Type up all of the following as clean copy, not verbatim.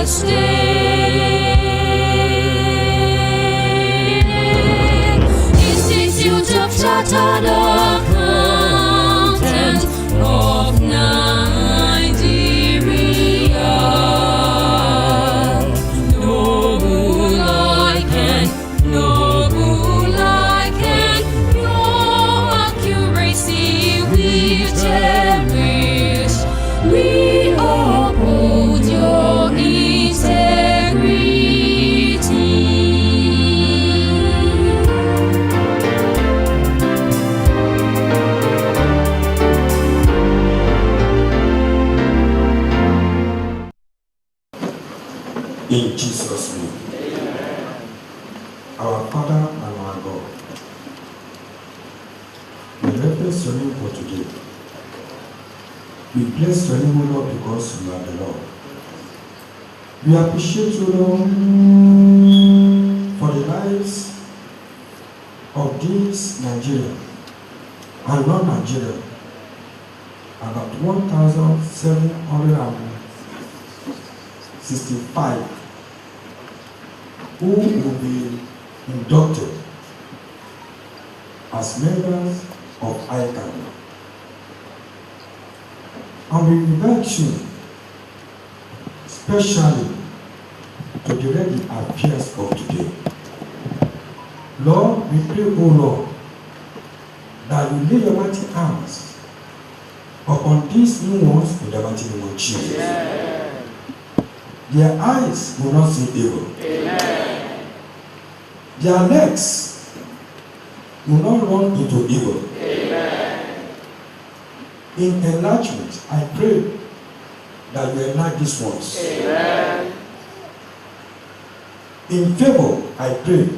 sustaining Institute of Chartered Accountants of Nigeria. Noble ICAN, noble ICAN, your accuracy we cherish. We uphold your integrity. In Jesus' name. Our Father and our God, we reverence your name for today. We bless your name, O Lord, because you are the Lord. We appreciate you, Lord, for the lives of these Nigerian and non-Nigerian, about 1,765 who will be inducted as members of ICAN-ngr. And we invite you especially to direct the affairs of today. Lord, we pray, O Lord, that you lay your mighty hands upon these new ones in the mighty name of Jesus. Amen. Their eyes will not see evil. Amen. Their legs will not run into evil. Amen. In enlargement, I pray that you enlarge these ones. Amen. In favor, I pray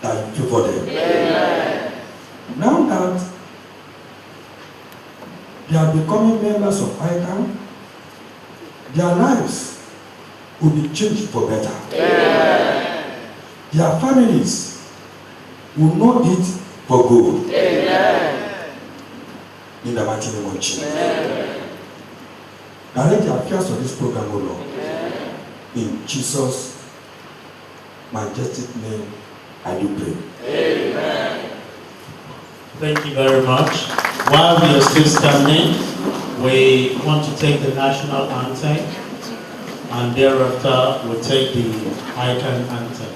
that you favor them. Amen. Now that they are becoming members of ICAN, their lives will be changed for better. Amen. Their families will know it for good. Amen. In the mighty name of Jesus. Amen. Direct the affairs of this program, O Lord. Amen. In Jesus' majestic name, I do pray. Amen. Thank you very much. While we are still standing, we want to take the national anthem, and thereafter we'll take the ICAN anthem.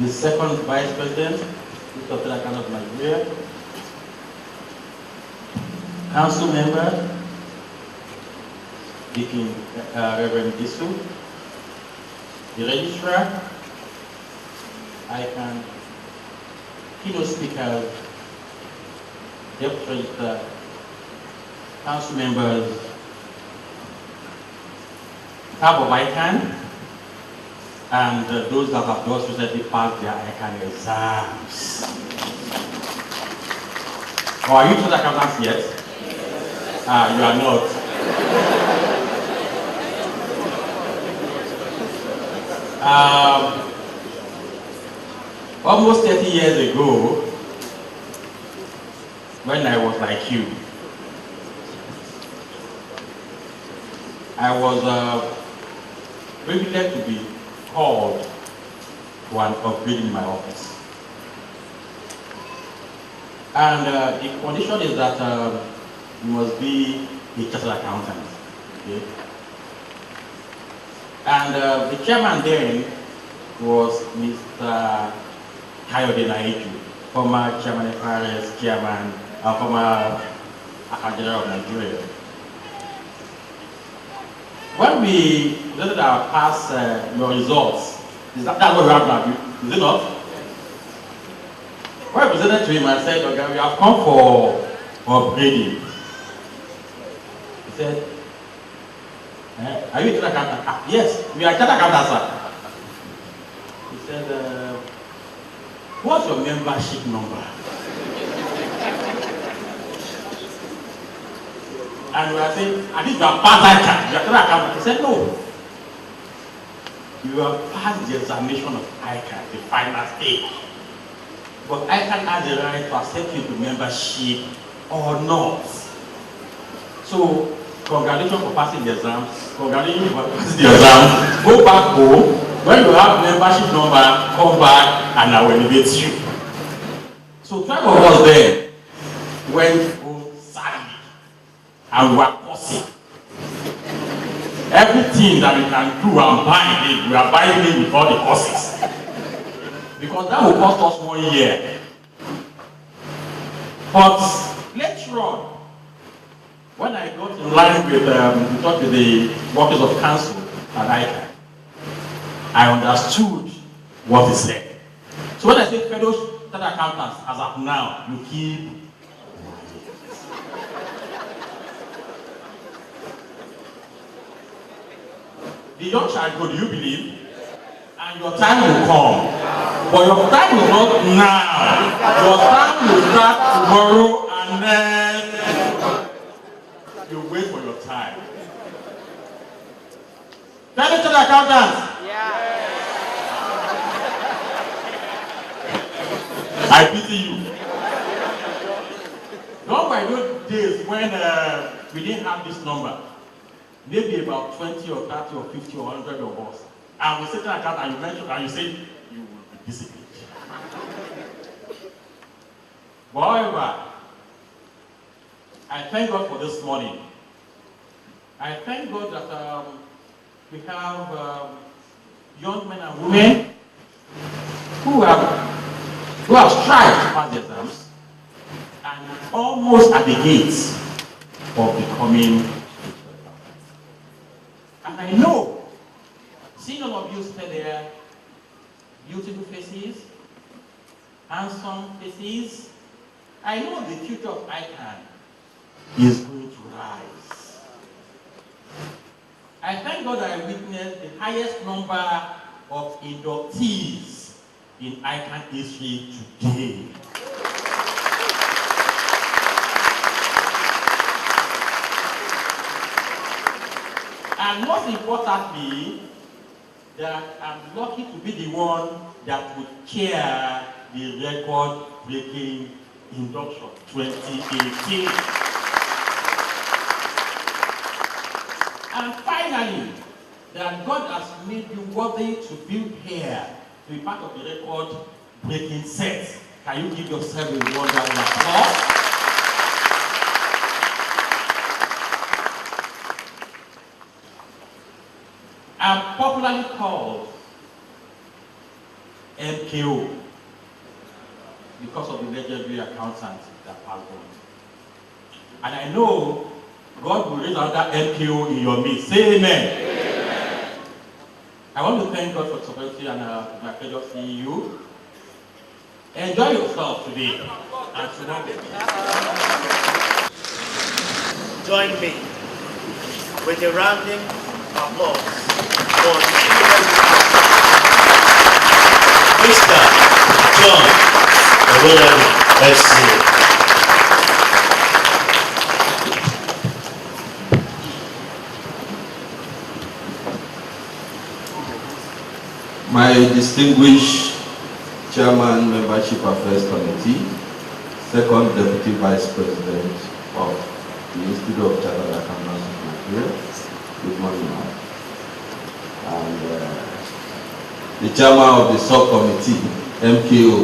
the second Vice President, of the ICAN of Nigeria, Council Member, Deacon Reverend Disu, the Registrar, ICAN, keynote speakers, Deputy Registrar, Council Members, staff of ICAN, and those that have just recently passed their ICAN exams. Or are you to the accountants yet? You are not. Almost 30 years ago, when I was like you, I was privileged to be called to an upgrade in my office. And the condition is that you must be a chartered accountant. Okay? And the chairman then was Mr. Kayode Naiju, former chairman of FRS, chairman, former Accountant General of Nigeria. When we presented our past your results, that's what we have now, is it not? When I presented to him, I said, okay, we have come for upgrading. He said, are you a chartered accountant? Yes, we are chartered accountants, sir. He said, what's your membership number? And we are saying, at least you are past ICAN, you are chartered accountant. He said, no. You have passed the examination of ICAN, the final stage. But ICAN has the right to accept you to membership or not. So, congratulations for passing the exams. Congratulations for passing the exams. Go back home. When you have membership number, come back and I will elevate you. So 12 of us there went home sadly and were cursing. Everything that we can do and buy it, we are buying it with all the courses. Because that will cost us 1 year. But later on, when I got in line with talk with the workers of council at ICAN, I understood what he said. So when I say fellow chartered accountants, as of now, you keep the young shall go, do you believe? And your time will come. But your time is not now. Your time will start tomorrow and then you wait for your time. Fellow chartered accountants. Yeah. I pity you. Long by those days when we didn't have this number, maybe about 20 or 30 or 50 or 100 of us, and we sit in an account and you mentioned and you say you will be disciplined. But however, I thank God for this morning. I thank God that we have young men and women who have strived to pass the exams and almost at the gates of becoming. And I know, seeing all of you stand there, beautiful faces, handsome faces, I know the future of ICAN is going to rise. I thank God that I witnessed the highest number of inductees in ICAN history today. And most importantly, that I'm lucky to be the one that would chair the record-breaking induction 2018. And finally, that God has made you worthy to be here to be part of the record-breaking set. Can you give yourself a wonderful applause? I'm popularly called MKO because of the legendary accountant that passed on. And I know God will raise another MKO in your midst. Say amen. Amen. I want to thank God for this opportunity and my pleasure seeing you. Enjoy yourself today and tomorrow. Join me with a rounding applause for Mr. John Owolabi, FC. My distinguished Chairman, Membership Affairs Committee, Second Deputy Vice President of the Institute of Chartered Accountants of Nigeria, good morning, ma'am. And the Chairman of the Subcommittee, MKO,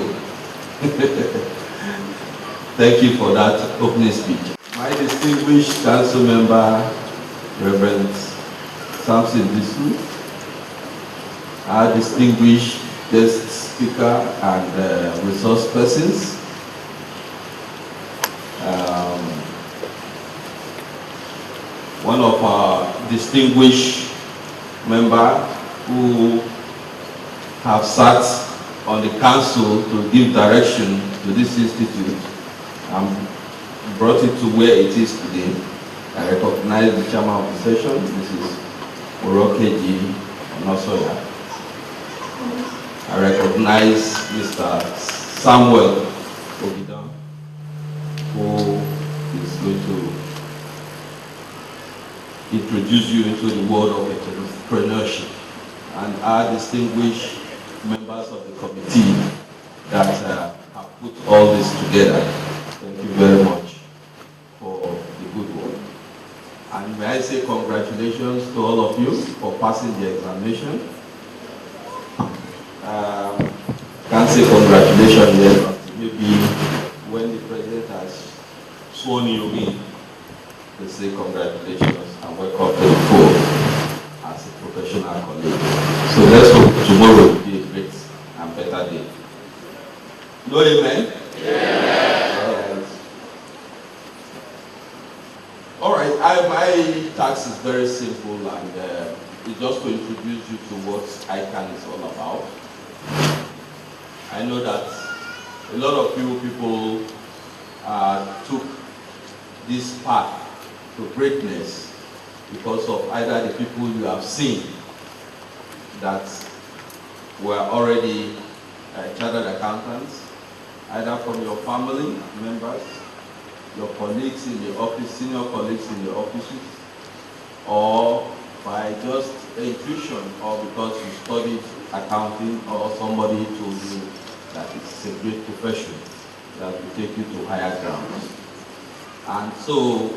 thank you for that opening speech. My distinguished Council Member, Reverend Samson Disu, our distinguished guest speaker and resource persons, one of our distinguished members who have sat on the council to give direction to this institute and brought it to where it is today. I recognize the chairman of the session, Mrs. Orokeji Onosoya. I recognize Mr. Samuel Ogidan, who is going to introduce you into the world of entrepreneurship, and our distinguished members of the committee that have put all this together. Thank you very much for the good work. And may I say congratulations to all of you for passing the examination. Can't say congratulations yet, but maybe when the president has sworn you in, they say congratulations and welcome to the fold as a professional colleague. So let's hope tomorrow will be a great and better day. No amen? Yeah. All right, my task is very simple, and it's just to introduce you to what ICAN is all about. I know that a lot of people took this path to greatness because of either the people you have seen that were already chartered accountants, either from your family members, your colleagues in the office, senior colleagues in the offices, or by just intuition, or because you studied accounting, or somebody told you that it's a great profession that will take you to higher grounds. And so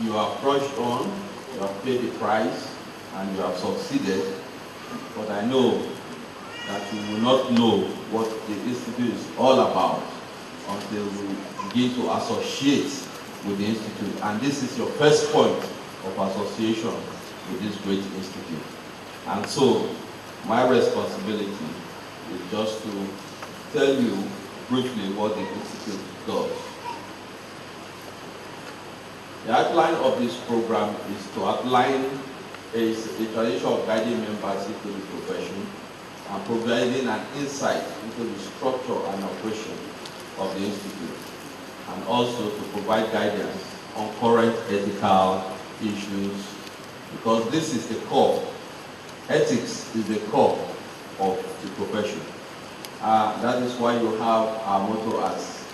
you have pushed on, you have paid the price, and you have succeeded. But I know that you will not know what the Institute is all about until we begin to associate with the Institute. And this is your first point of association with this great institute. And so my responsibility is just to tell you briefly what the institute does. The outline of this program is to outline a tradition of guiding members into the profession and providing an insight into the structure and operation of the institute, and also to provide guidance on current ethical issues, because this is the core. Ethics is the core of the profession. That is why you have our motto as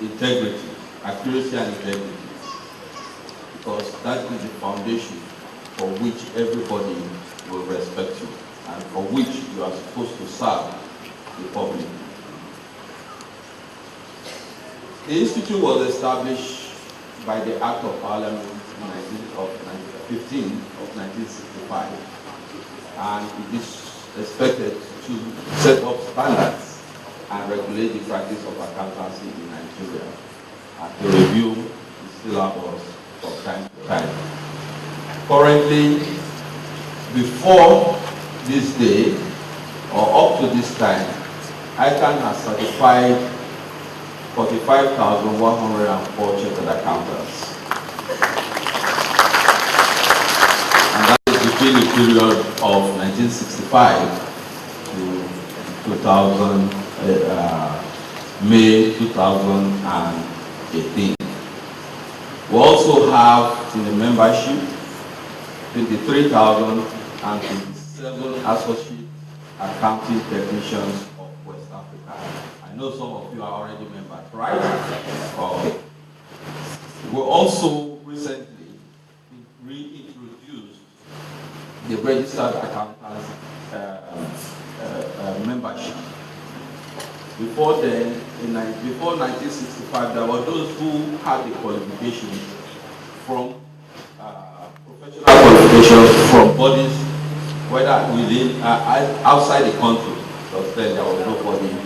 integrity, accuracy and integrity, because that is the foundation for which everybody will respect you and for which you are supposed to serve the public. The Institute was established by the Act of Parliament 15 of 1965, and it is expected to set up standards and regulate the practice of accountancy in Nigeria and to review the syllabus from time to time. Currently, before this day, or up to this time, ICAN has certified 45,104 chartered accountants. And that is between the period of 1965 to May 2018. We also have in the membership 23,027 associate accounting technicians of West Africa. I know some of you are already members, right? Okay. We also recently reintroduced the registered accountants membership. Before then, before 1965, there were those who had the qualifications from professional qualifications from bodies, whether within outside the country. Because then there was no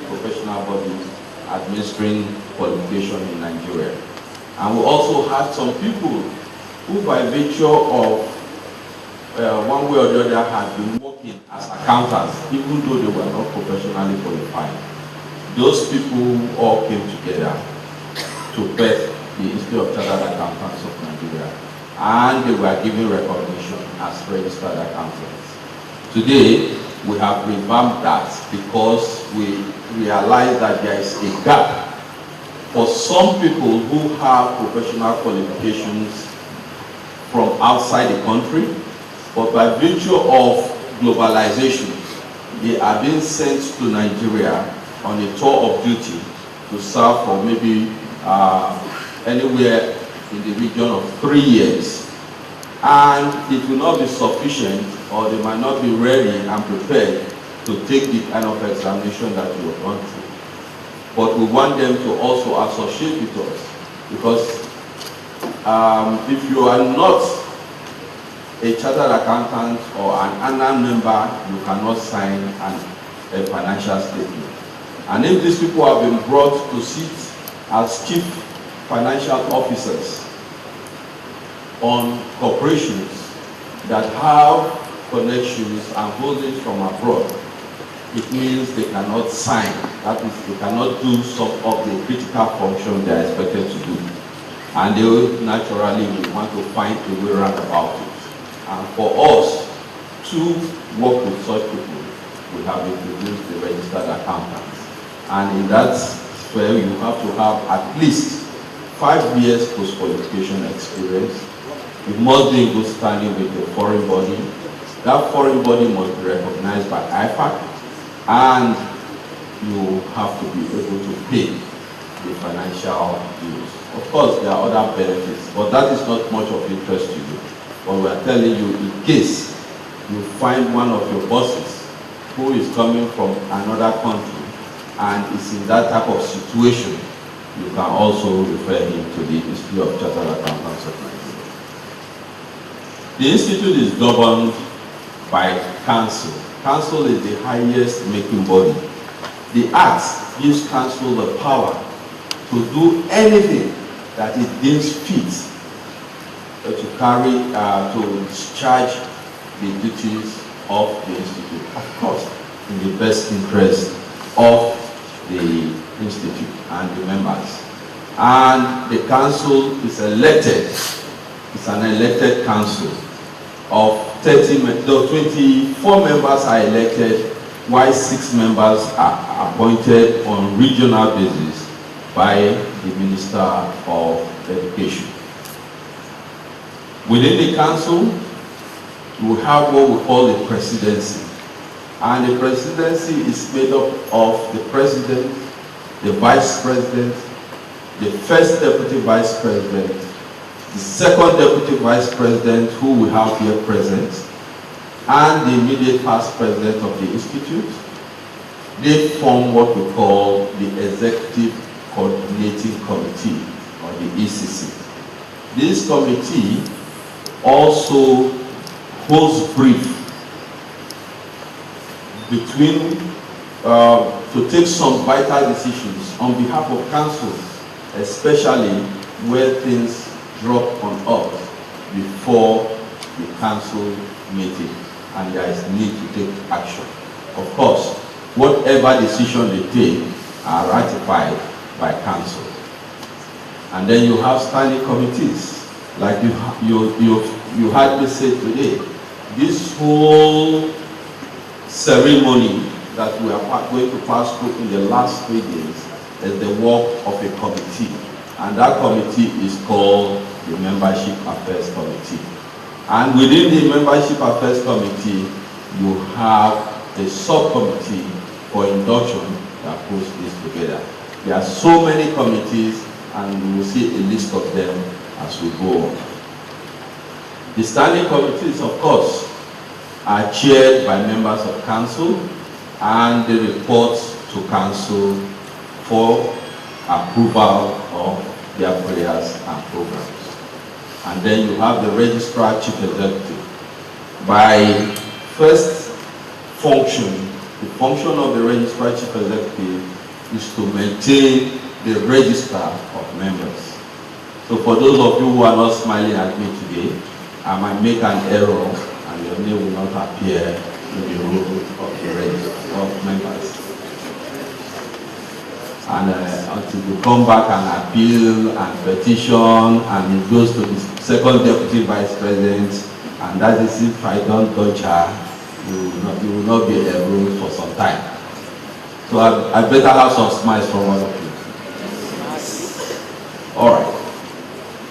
professional body administering qualification in Nigeria. And we also had some people who, by virtue of one way or the other, had been working as accountants, even though they were not professionally qualified. Those people all came together to birth the Institute of Chartered Accountants of Nigeria, and they were given recognition as registered accountants. Today, we have revamped that because we realize that there is a gap for some people who have professional qualifications from outside the country, but by virtue of globalization, they are being sent to Nigeria on a tour of duty to serve for maybe anywhere in the region of 3 years. And it will not be sufficient, or they might not be ready and prepared to take the kind of examination that you have gone through. But we want them to also associate with us, because if you are not a chartered accountant or an ANA member, you cannot sign a financial statement. And if these people have been brought to sit as chief financial officers on corporations that have connections and holdings from abroad, it means they cannot sign. That is, they cannot do some of the critical functions they are expected to do. And they will naturally want to find a way around about it. And for us to work with such people, we have introduced the registered accountants. And in that sphere, you have to have at least 5 years post-qualification experience. You must be in good standing with the foreign body. That foreign body must be recognized by IFAC, and you have to be able to pay the financial dues. Of course, there are other benefits, but that is not much of interest to you. But we are telling you, in case you find one of your bosses who is coming from another country and is in that type of situation, you can also refer him to the Institute of Chartered Accountants of Nigeria. The Institute is governed by Council. Council is the highest making body. The Act gives Council the power to do anything that it deems fit to carry, to discharge the duties of the Institute. Of course, in the best interest of the Institute and the members. And the council is elected. It's an elected council of 24 members are elected, while 6 members are appointed on regional basis by the Minister of Education. Within the council, we have what we call the presidency. And the presidency is made up of the president, the vice president, the first deputy vice president, the second deputy vice president, who we have here present, and the immediate past president of the institute. They form what we call the Executive Coordinating Committee, or the ECC. This committee also holds brief between to take some vital decisions on behalf of council, especially where things drop on us before the council meeting and there is need to take action. of course, whatever decision they take are ratified by council. And then you have standing committees, like you had me say today. This whole ceremony that we are going to pass through in the last 3 days is the work of a committee, and that committee is called the Membership Affairs Committee. And within the Membership Affairs Committee, you have a subcommittee for induction that puts this together. There are so many committees, and we will see a list of them as we go on. The standing committees, of course, are chaired by members of council, and they report to council for approval of their prayers and programs. And then you have the registrar chief executive. By first function, the function of the registrar chief executive is to maintain the register of members. So for those of you who are not smiling at me today, I might make an error and your name will not appear in the roll of the register of members. And until you come back and appeal and petition, and it goes to the second deputy vice president, and that is if I don't touch her, you will not be enrolled for some time. So I better have some smiles from all of you. All right.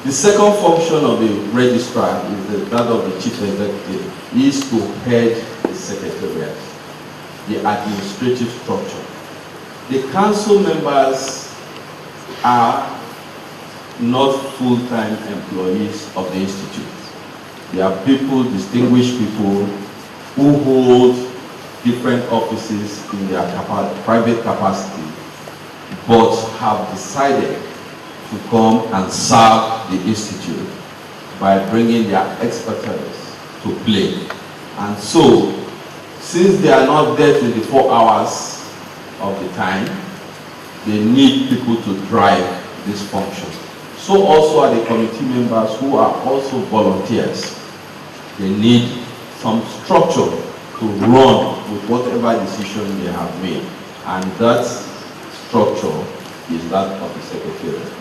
The second function of the registrar is that of the chief executive, is to head the secretariat, the administrative structure. The council members are not full-time employees of the institute. They are people, distinguished people, who hold different offices in their private capacity, but have decided to come and serve the institute by bringing their expertise to play. And so, since they are not there 24 hours of the time, they need people to drive this function. So also are the committee members who are also volunteers. They need some structure to run with whatever decision they have made. And that structure is that of the secretariat.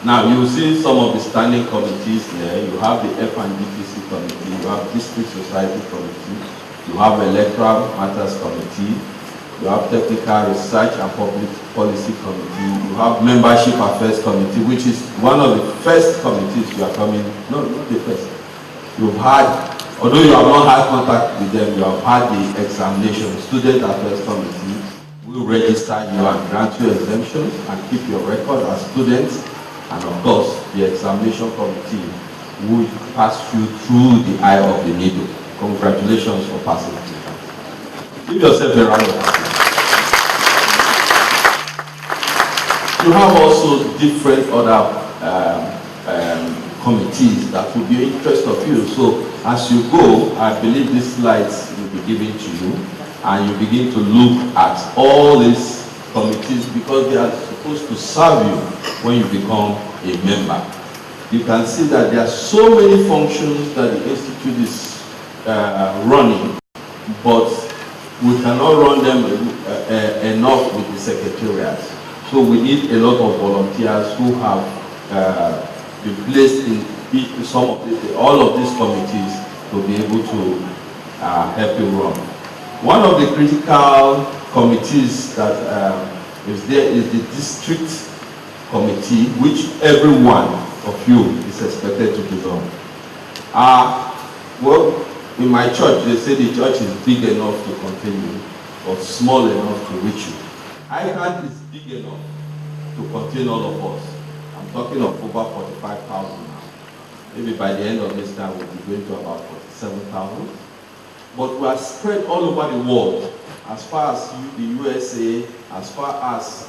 Now you see some of the standing committees there. You have the F&DPC committee, you have District Society committee, you have Electoral Matters committee, you have Technical Research and Public Policy Committee, you have Membership Affairs Committee, which is one of the first committees you are coming, no, not the first. You've had, although you have not had contact with them, you have had the examination, Student Affairs Committee, will register you and grant you exemptions and keep your record as students, and of course, the examination committee will pass you through the eye of the needle. Congratulations for passing it. Give yourself a round of applause. You have also different other committees that will be of interest of you. So as you go, I believe these slides will be given to you, and you begin to look at all these committees because they are supposed to serve you when you become a member. You can see that there are so many functions that the institute is running, but we cannot run them enough with the secretariat. So we need a lot of volunteers who have been placed in some of all of these committees to be able to help you run. One of the critical committees that is there is the district committee, which every one of you is expected to belong. Well, in my church, they say the church is big enough to contain you, but small enough to reach you. ICAN is big enough to contain all of us. I'm talking of over 45,000 now. Maybe by the end of this time, we'll be going to about 47,000. But we are spread all over the world, as far as the USA, as far as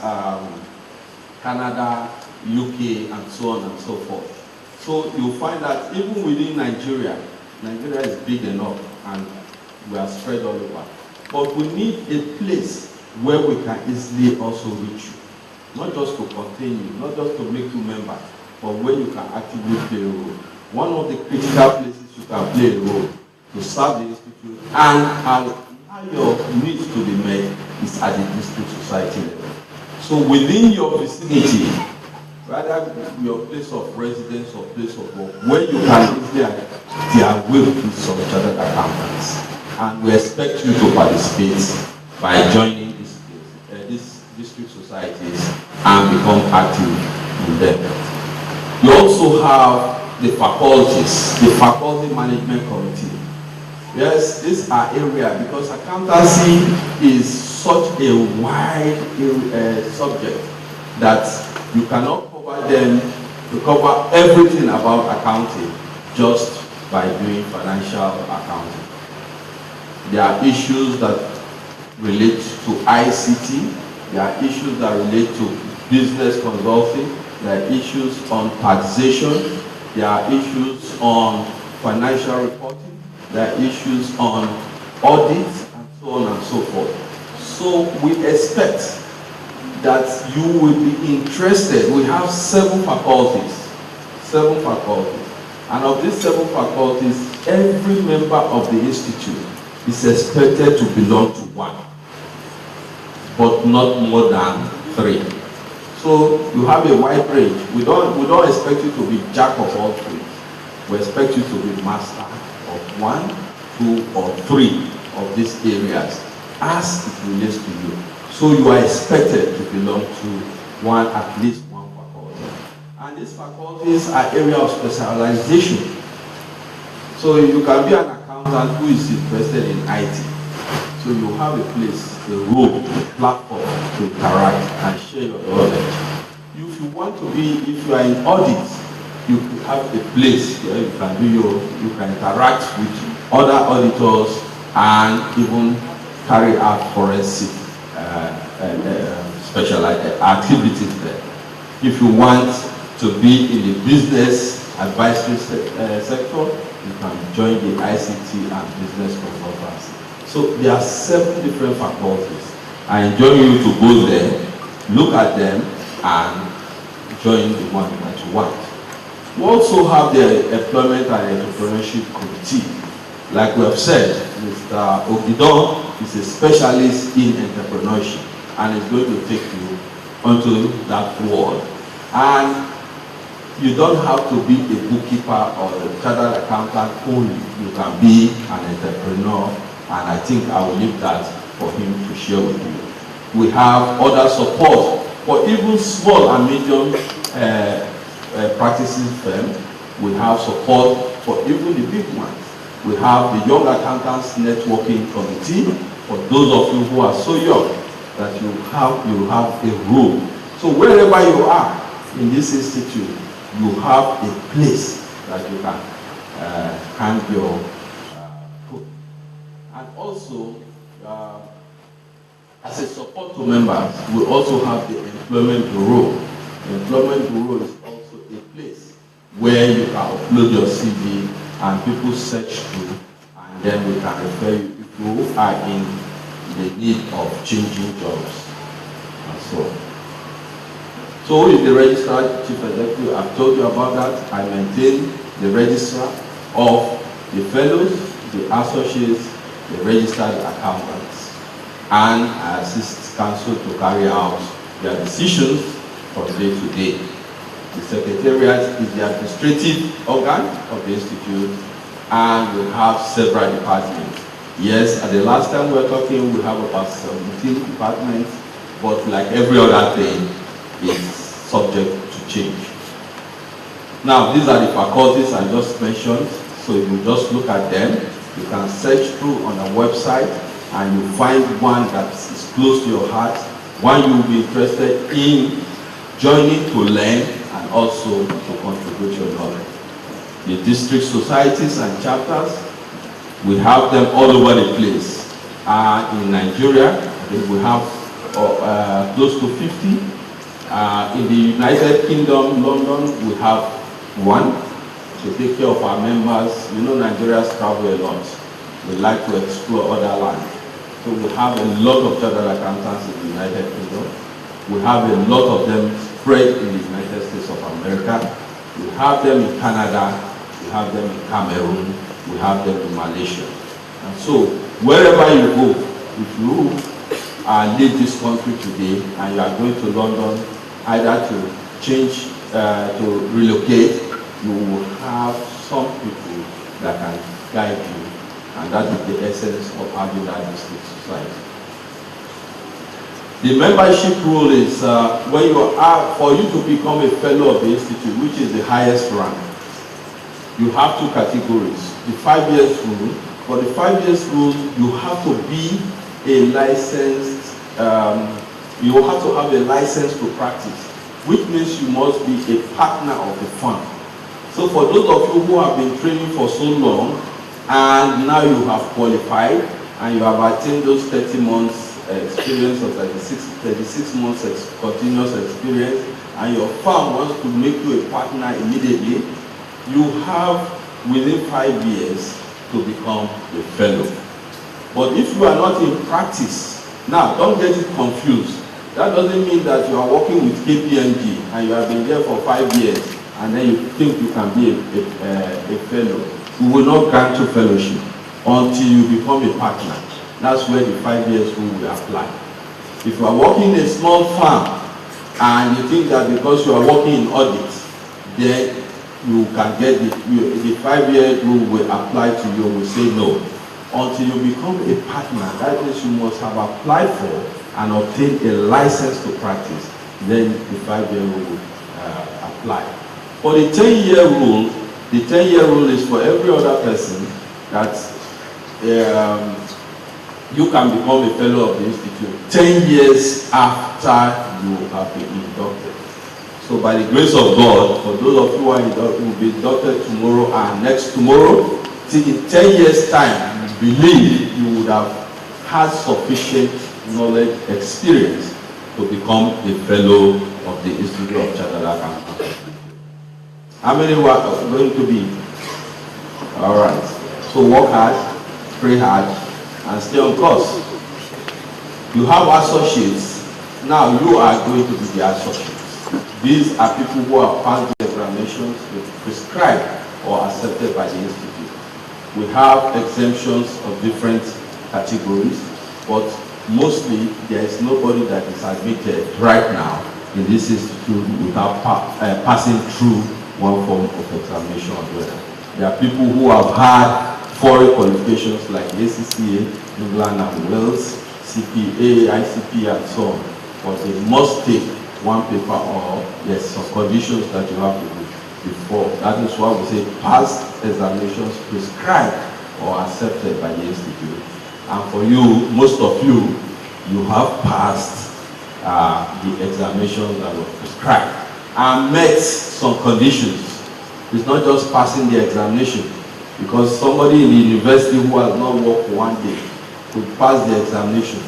Canada, UK, and so on and so forth. So you'll find that even within Nigeria, Nigeria is big enough and we are spread all over. But we need a place where we can easily also reach you. Not just to contain you, not just to make you member, but where you can actively play a role. One of the critical places you can play a role to serve the institute and your needs to be met is at the district society level. So within your vicinity, rather your place of residence or place of work, where you can easily, there will be some chartered accountants. And we expect you to participate by joining these district societies and become active in them. You also have the faculties, the faculty management committee. Yes, these are areas because accountancy is such a wide subject that you cannot cover them to cover everything about accounting just by doing financial accounting. There are issues that relate to ICT, there are issues that relate to business consulting, there are issues on taxation, there are issues on financial reporting, there are issues on audits, and so on and so forth. So we expect that you will be interested. We have 7 faculties. And of these 7 faculties, every member of the institute is expected to belong to one, but not more than 3. So you have a wide range. We don't expect you to be jack of all trades. We expect you to be master of 1, 2, or 3 of these areas as it relates to you. So you are expected to belong to at least one faculty. And these faculties are areas of specialization. So you can be an accountant who is interested in IT. So you have a place, a role, a platform to interact and share your knowledge. If you want to be, if you are in audit, you have a place where you can you can interact with other auditors and even carry out forensic specialized activities there. If you want to be in the business advisory sector, you can join the ICT and business consultancy. So there are 7 different faculties. I enjoin you to go there, look at them, and join the one that you want. We also have the Employment and Entrepreneurship Committee. Like we have said, Mr. Ogidon is a specialist in entrepreneurship and is going to take you onto that world. And you don't have to be a bookkeeper or a chartered accountant only. You can be an entrepreneur, and I think I will leave that for him to share with you. We have other support for even small and medium practicing firms. We have support for even the big ones. We have the Young Accountants Networking Committee for those of you who are so young that you have a role. So wherever you are in this institute, you have a place that you can hang your foot. And also, as a support to members, we also have the Employment Bureau. The Employment Bureau is also a place where you can upload your CV and people search through, and then we can refer you if you are in the need of changing jobs and so on. So who is the registrar chief executive? I've told you about that. I maintain the registrar of the fellows, the associates, the registered accountants, and I assist council to carry out their decisions from day to day. The secretariat is the administrative organ of the institute, and we have several departments. Yes, at the last time we were talking, we have about 17 departments, but like every other thing, it's subject to change. Now, these are the faculties I just mentioned, so if you just look at them, you can search through on our website, and you find one that is close to your heart, one you will be interested in joining to learn and also to contribute your knowledge. The district societies and chapters, we have them all over the place. In Nigeria, I think we have close to 50. In the United Kingdom, London, we have 1 to take care of our members. You know, Nigerians travel a lot. We like to explore other lands. So we have a lot of chartered accountants in the United Kingdom. We have a lot of them spread in the United States of America. We have them in Canada. We have them in Cameroon. We have them in Malaysia. And so wherever you go, if you leave this country today and you are going to London, either to change, to relocate, you will have some people that can guide you, and that is the essence of having that district society. The membership rule is when you are, for you to become a fellow of the institute, which is the highest rank, you have two categories. The 5 years rule. For the 5 years rule, you have to be a licensed, you have to have a license to practice, which means you must be a partner of the firm. So for those of you who have been training for so long, and now you have qualified, and you have attained those 30 months experience or 36 months continuous experience, and your firm wants to make you a partner immediately, you have within 5 years to become a fellow. But if you are not in practice, now don't get it confused. That doesn't mean that you are working with KPMG and you have been there for 5 years and then you think you can be a fellow. We will not grant you fellowship until you become a partner. That's where the 5 years rule will apply. If you are working in a small firm and you think that because you are working in audit, then you can get the 5 year rule will apply to you, will say no. Until you become a partner, that means you must have applied for and obtained a license to practice. Then the 5 year rule will apply. For the 10-year rule, the 10-year rule is for every other person that you can become a fellow of the institute 10 years after you have been inducted. So by the grace of God, for those of you who are inducted, will be inducted tomorrow and next tomorrow, till in 10 years' time, believe you would have had sufficient knowledge, experience to become a fellow of the Institute of Chartered Accountants. How many were going to be? All right. So work hard, pray hard, and stay on course. You have associates. Now you are going to be the associates. These are people who have passed the examinations prescribed or accepted by the institute. We have exemptions of different categories, but mostly there is nobody that is admitted right now in this institute without passing through one form of examination or the other. There are people who have had foreign qualifications like ACCA, England and Wales, CPA, ICP, and so on, but they must take one paper or there's some conditions that you have to do before. That is why we say past examinations prescribed or accepted by the institute. And for you, most of you, you have passed the examinations that were prescribed and met some conditions. It's not just passing the examination, because somebody in the university who has not worked for 1 day could pass the examination.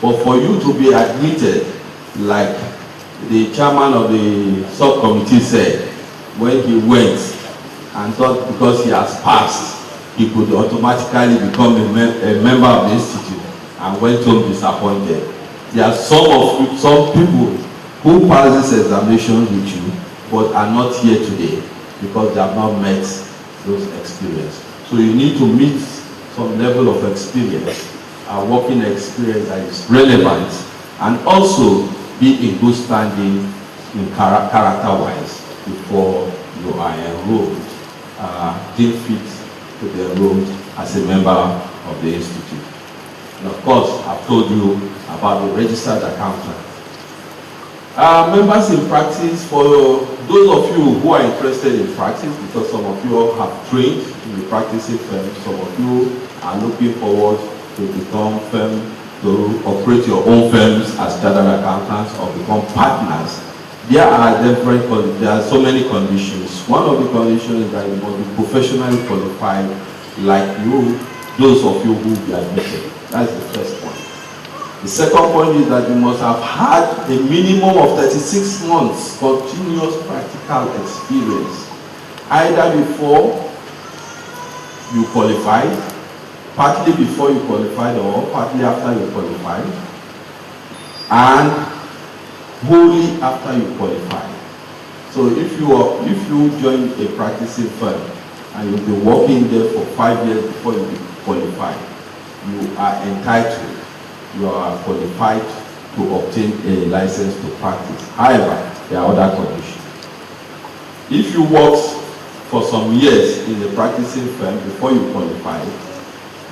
But for you to be admitted, like the chairman of the subcommittee said, when he went and thought because he has passed, he could automatically become a member of the institute and went home disappointed. There are some people who pass this examination with you but are not here today because they have not met those experiences. So you need to meet some level of experience, a working experience that is relevant, and also be in good standing in character-wise before you are enrolled, deemed fit to be enrolled as a member of the institute. And of course, I've told you about the registered accountant. Members in practice, for those of you who are interested in practice, because some of you have trained in the practicing firm, some of you are looking forward to become firm, to operate your own firms as chartered accountants or become partners. There are so many conditions. One of the conditions is that you must be professionally qualified like you, those of you who will be admitted. That's the first point. The second point is that you must have had a minimum of 36 months continuous practical experience, either before you qualified, partly before you qualified, or partly after you qualified, and wholly after you qualified. So if you join a practicing firm and you'll be working there for 5 years before you qualify, you are entitled you are qualified to obtain a license to practice. However, there are other conditions. If you worked for some years in a practicing firm before you qualified,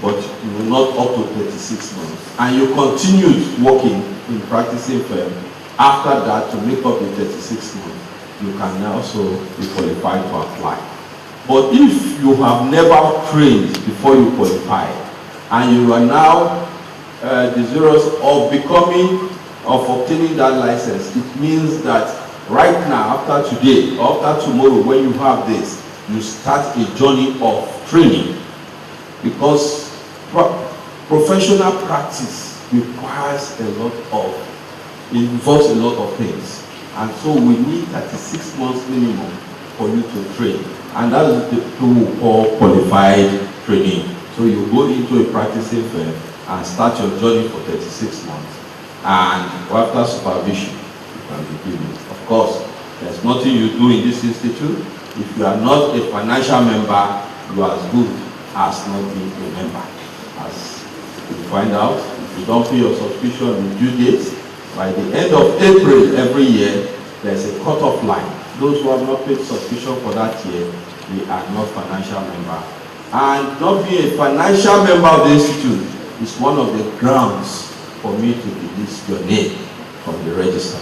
but you were not up to 36 months, and you continued working in practicing firm after that to make up the 36 months, you can also be qualified to apply. But if you have never trained before you qualify, and you are now desirous of obtaining that license, it means that right now, after today, or after tomorrow, when you have this, you start a journey of training, because professional practice involves a lot of things, and so we need 36 months minimum for you to train, and that is the tool called qualified training. So you go into a practicing firm and start your journey for 36 months, and after supervision, you can be given. Of course, there's nothing you do in this institute. If you are not a financial member, you are as good as not being a member. As you find out, if you don't pay your subscription in due dates, by the end of April every year, there's a cut-off line. Those who have not paid subscription for that year, they are not financial member. And not being a financial member of the institute is one of the grounds for me to delete your name from the register.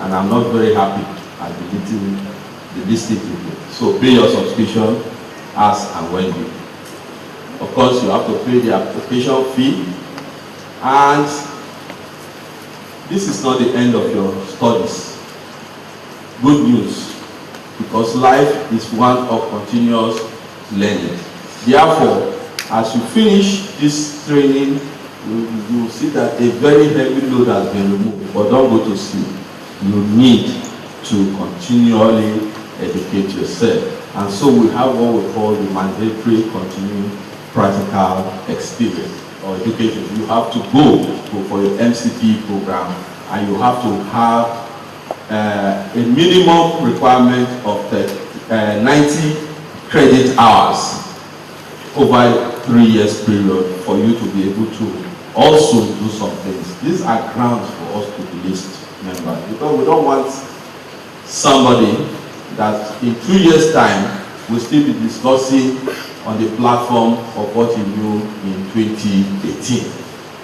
And I'm not very happy at deleting the listed people. So pay your subscription as and when due. Of course, you have to pay the application fee, and this is not the end of your studies. Good news, because life is one of continuous learning. Therefore, as you finish this training, you will see that a very heavy load has been removed, but don't go to sleep. You need to continually educate yourself. And so we have what we call the mandatory continuing practical experience or education. You have to go for your MCP program, and you have to have a minimum requirement of 90 credit hours over a 3 years period for you to be able to also do some things. These are grounds for us to be list members, because we don't want somebody that in 2 years' time will still be discussing on the platform of what he knew in 2018.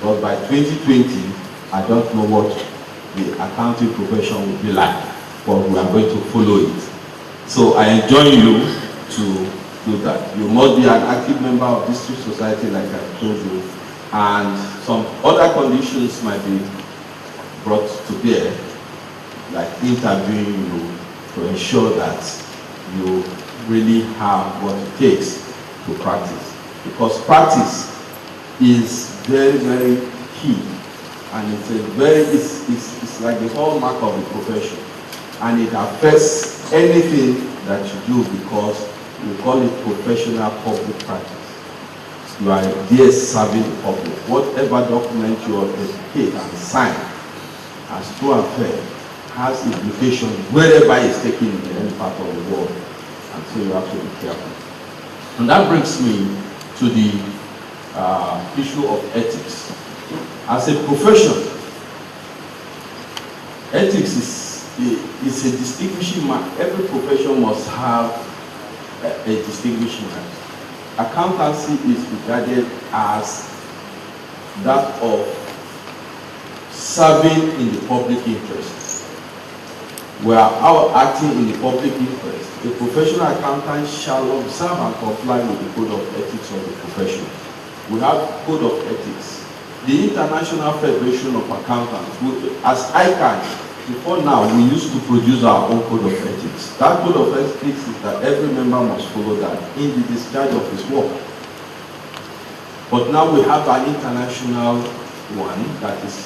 But by 2020, I don't know what the accounting profession will be like, but we are going to follow it. So I enjoin you to do that. You must be an active member of district society, like I told you, and some other conditions might be brought to bear, like interviewing you to ensure that you really have what it takes to practice. Because practice is very, very key, and it's like the hallmark of the profession, and it affects anything that you do, because we call it professional public practice. You are there serving the public. Whatever document you educate and sign as true and fair has implications wherever it's taken in any part of the world, and so you have to be careful. And that brings me to the issue of ethics. As a profession, ethics is a distinguishing mark. Every profession must have a distinguishing mark. Accountancy is regarded as that of serving in the public interest. We are out acting in the public interest. A professional accountant shall observe and comply with the code of ethics of the profession. We have code of ethics. The International Federation of Accountants, as ICAN, before now, we used to produce our own code of ethics. That code of ethics is that every member must follow that in the discharge of his work. But now we have an international one that is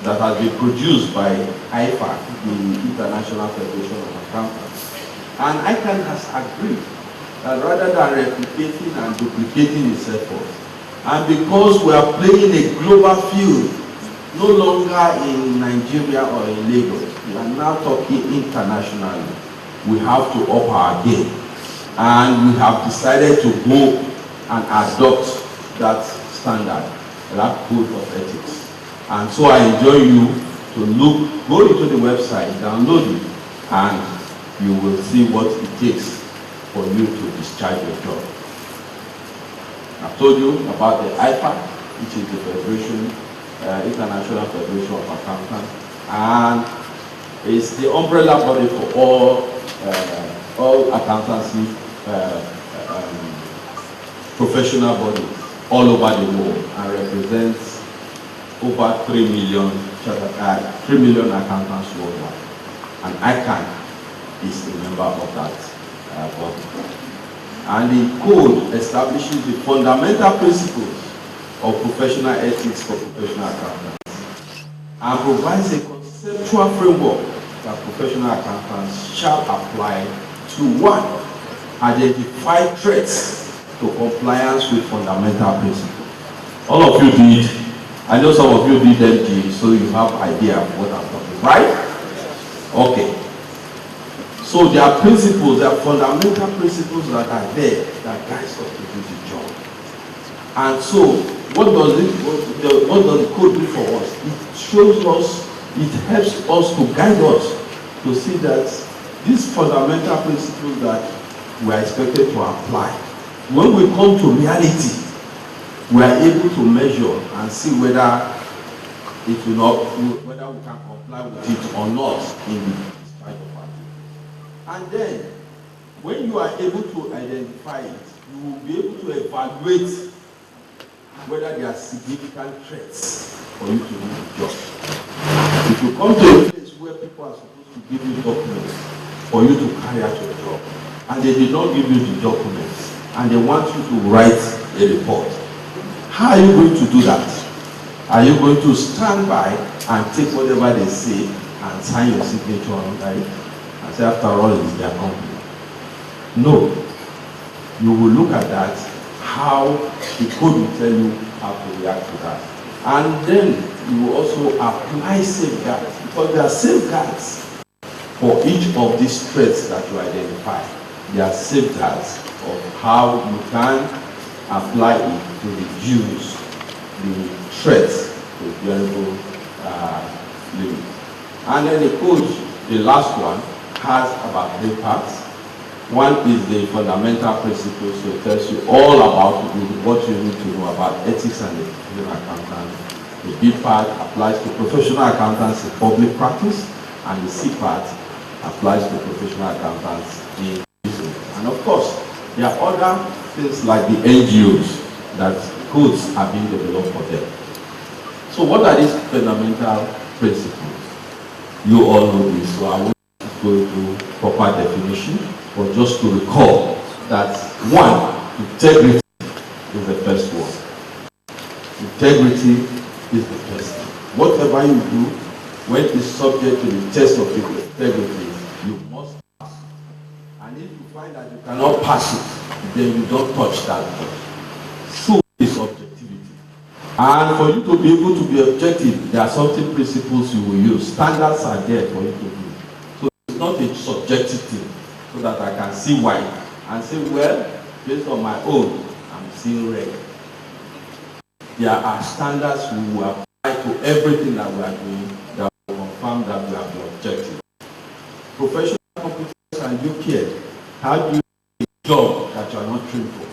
that has been produced by IFAC, the International Federation of Accountants. And ICAN has agreed that rather than replicating and duplicating its efforts, and because we are playing a global field, no longer in Nigeria or in Lagos, we are now talking internationally, we have to up our game. And we have decided to go and adopt that standard, that code of ethics. And so I enjoin you to go into the website, download it, and you will see what it takes for you to discharge your job. I've told you about the IFAC, which is the Federation, International Federation of Accountants, and it's the umbrella body for all accountancy professional bodies all over the world, and represents over 3 million accountants worldwide. And ICAN is a member of that body. And the code establishes the fundamental principles of professional ethics for professional accountants and provides a conceptual framework that professional accountants shall apply to 1. Identify threats to compliance with fundamental principles. All of you did. I know some of you did MG, so you have idea of what I'm talking about, right? Okay. So there are principles, there are fundamental principles that are there that guides us to do the job. And so, what does the code do for us? It shows us, it helps us to guide us to see that these fundamental principles that we are expected to apply, when we come to reality, we are able to measure and see whether we can comply with it or not in the spite of our. And then, when you are able to identify it, you will be able to evaluate whether there are significant threats for you to do the job. If you come to a place where people are supposed to give you documents for you to carry out your job, and they did not give you the documents, and they want you to write a report, how are you going to do that? Are you going to stand by and take whatever they say and sign your signature on it? And say, after all, it's their company. No. You will look at that, how the code will tell you how to react to that. And then you will also apply safeguards, because there are safeguards for each of these threats that you identify. There are safeguards of how you can apply it to reduce the threats to variable limit. And then the code, the last one, has about 3 parts. One is the fundamental principles, so it tells you all about what you need to know about ethics and the professional accountant. The B part applies to professional accountants in public practice, and the C part applies to professional accountants in business. And of course, there are other things like the NGOs that codes are being developed for them. So what are these fundamental principles? You all know this, so I won't go into proper definition, but just to recall that 1, integrity is the first one. Integrity is the first thing. Whatever you do, when it's subject to the test of integrity, you must pass. And if you find that you cannot pass it, then you don't touch that one. So is objectivity. And for you to be able to be objective, there are certain principles you will use. Standards are there for you to do. So it's not a subjective thing, so that I can see white and say, well, based on my own, I'm seeing red. There are standards we will apply to everything that we are doing that will confirm that we have the objective. Professional competence and you care. How do you do a job that you are not trained for?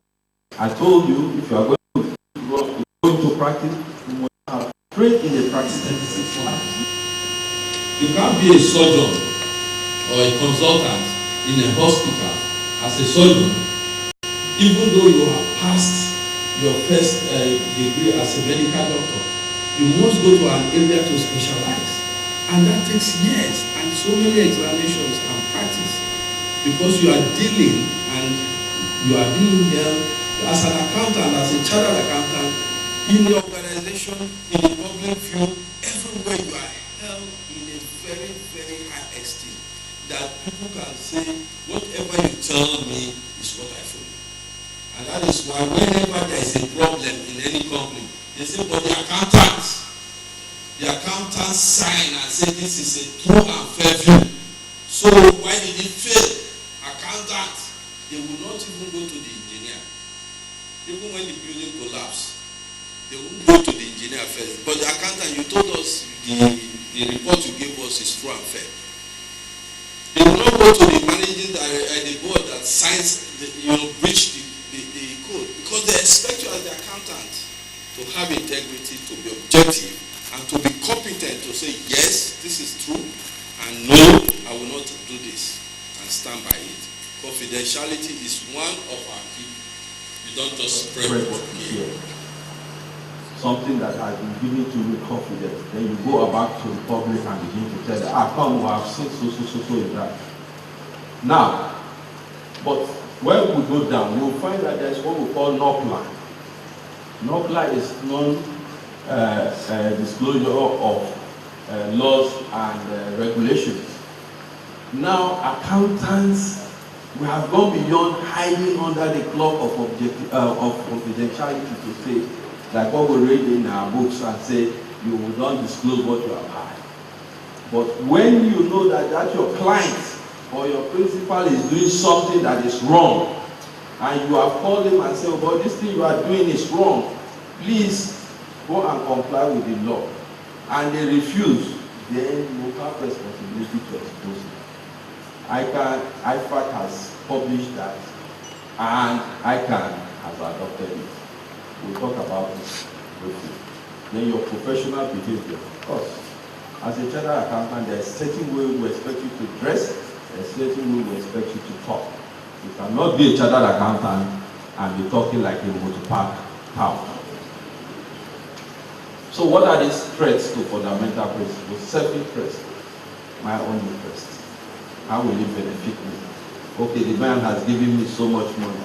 I told you, if you are going to go into practice, you must have trained in the practice. You can't be a surgeon or a consultant in a hospital as a surgeon, even though you have passed your first degree as a medical doctor. You must go to an area to specialize, and that takes years and so many examinations and practice, because you are dealing and you are being held as an accountant, as a chartered accountant, in the organization, in the public view, everywhere you are held in a very, very high esteem, that people can say, whatever you tell me is what I follow. And that is why whenever there is a problem in any company, they say, but the accountants sign and say this is a true and fair view. So why did it fail? Accountants, they will not even go to the engineer. Even when the building collapsed, They will go to the engineer first. But the accountant, you told us the report you gave us is true and fair. They will not go to the managing the board that signs, breach the code, because they expect you as the accountant to have integrity, to be objective, and to be competent to say, yes, this is true, and no, I will not do this, and stand by it. Confidentiality is one of our key. You don't just spread what here. Something that has been given to you confidence, then you go back to the public and begin to tell them, come, I've seen so in that. Now, but when we go down, we will find that there's what we call NOPLA. NOPLA is non-disclosure of laws and regulations. Now, accountants, we have gone beyond hiding under the cloak of confidentiality to say, like what we read in our books and say, you will not disclose what you have had. But when you know that your client or your principal is doing something that is wrong, and you have called him and said, well, this thing you are doing is wrong, please go and comply with the law, and they refuse, then you have responsibility to expose it. IFAC has published that, and ICAN has adopted it. We'll talk about this briefly. Then your professional behavior. Of course, as a chartered accountant, there's a certain way we expect you to dress, there's a certain way we expect you to talk. You cannot be a chartered accountant and be talking like a motor park town. So what are these threats to fundamental principles? Self-interest, my own interest. How will it benefit me? Okay, the man has given me so much money.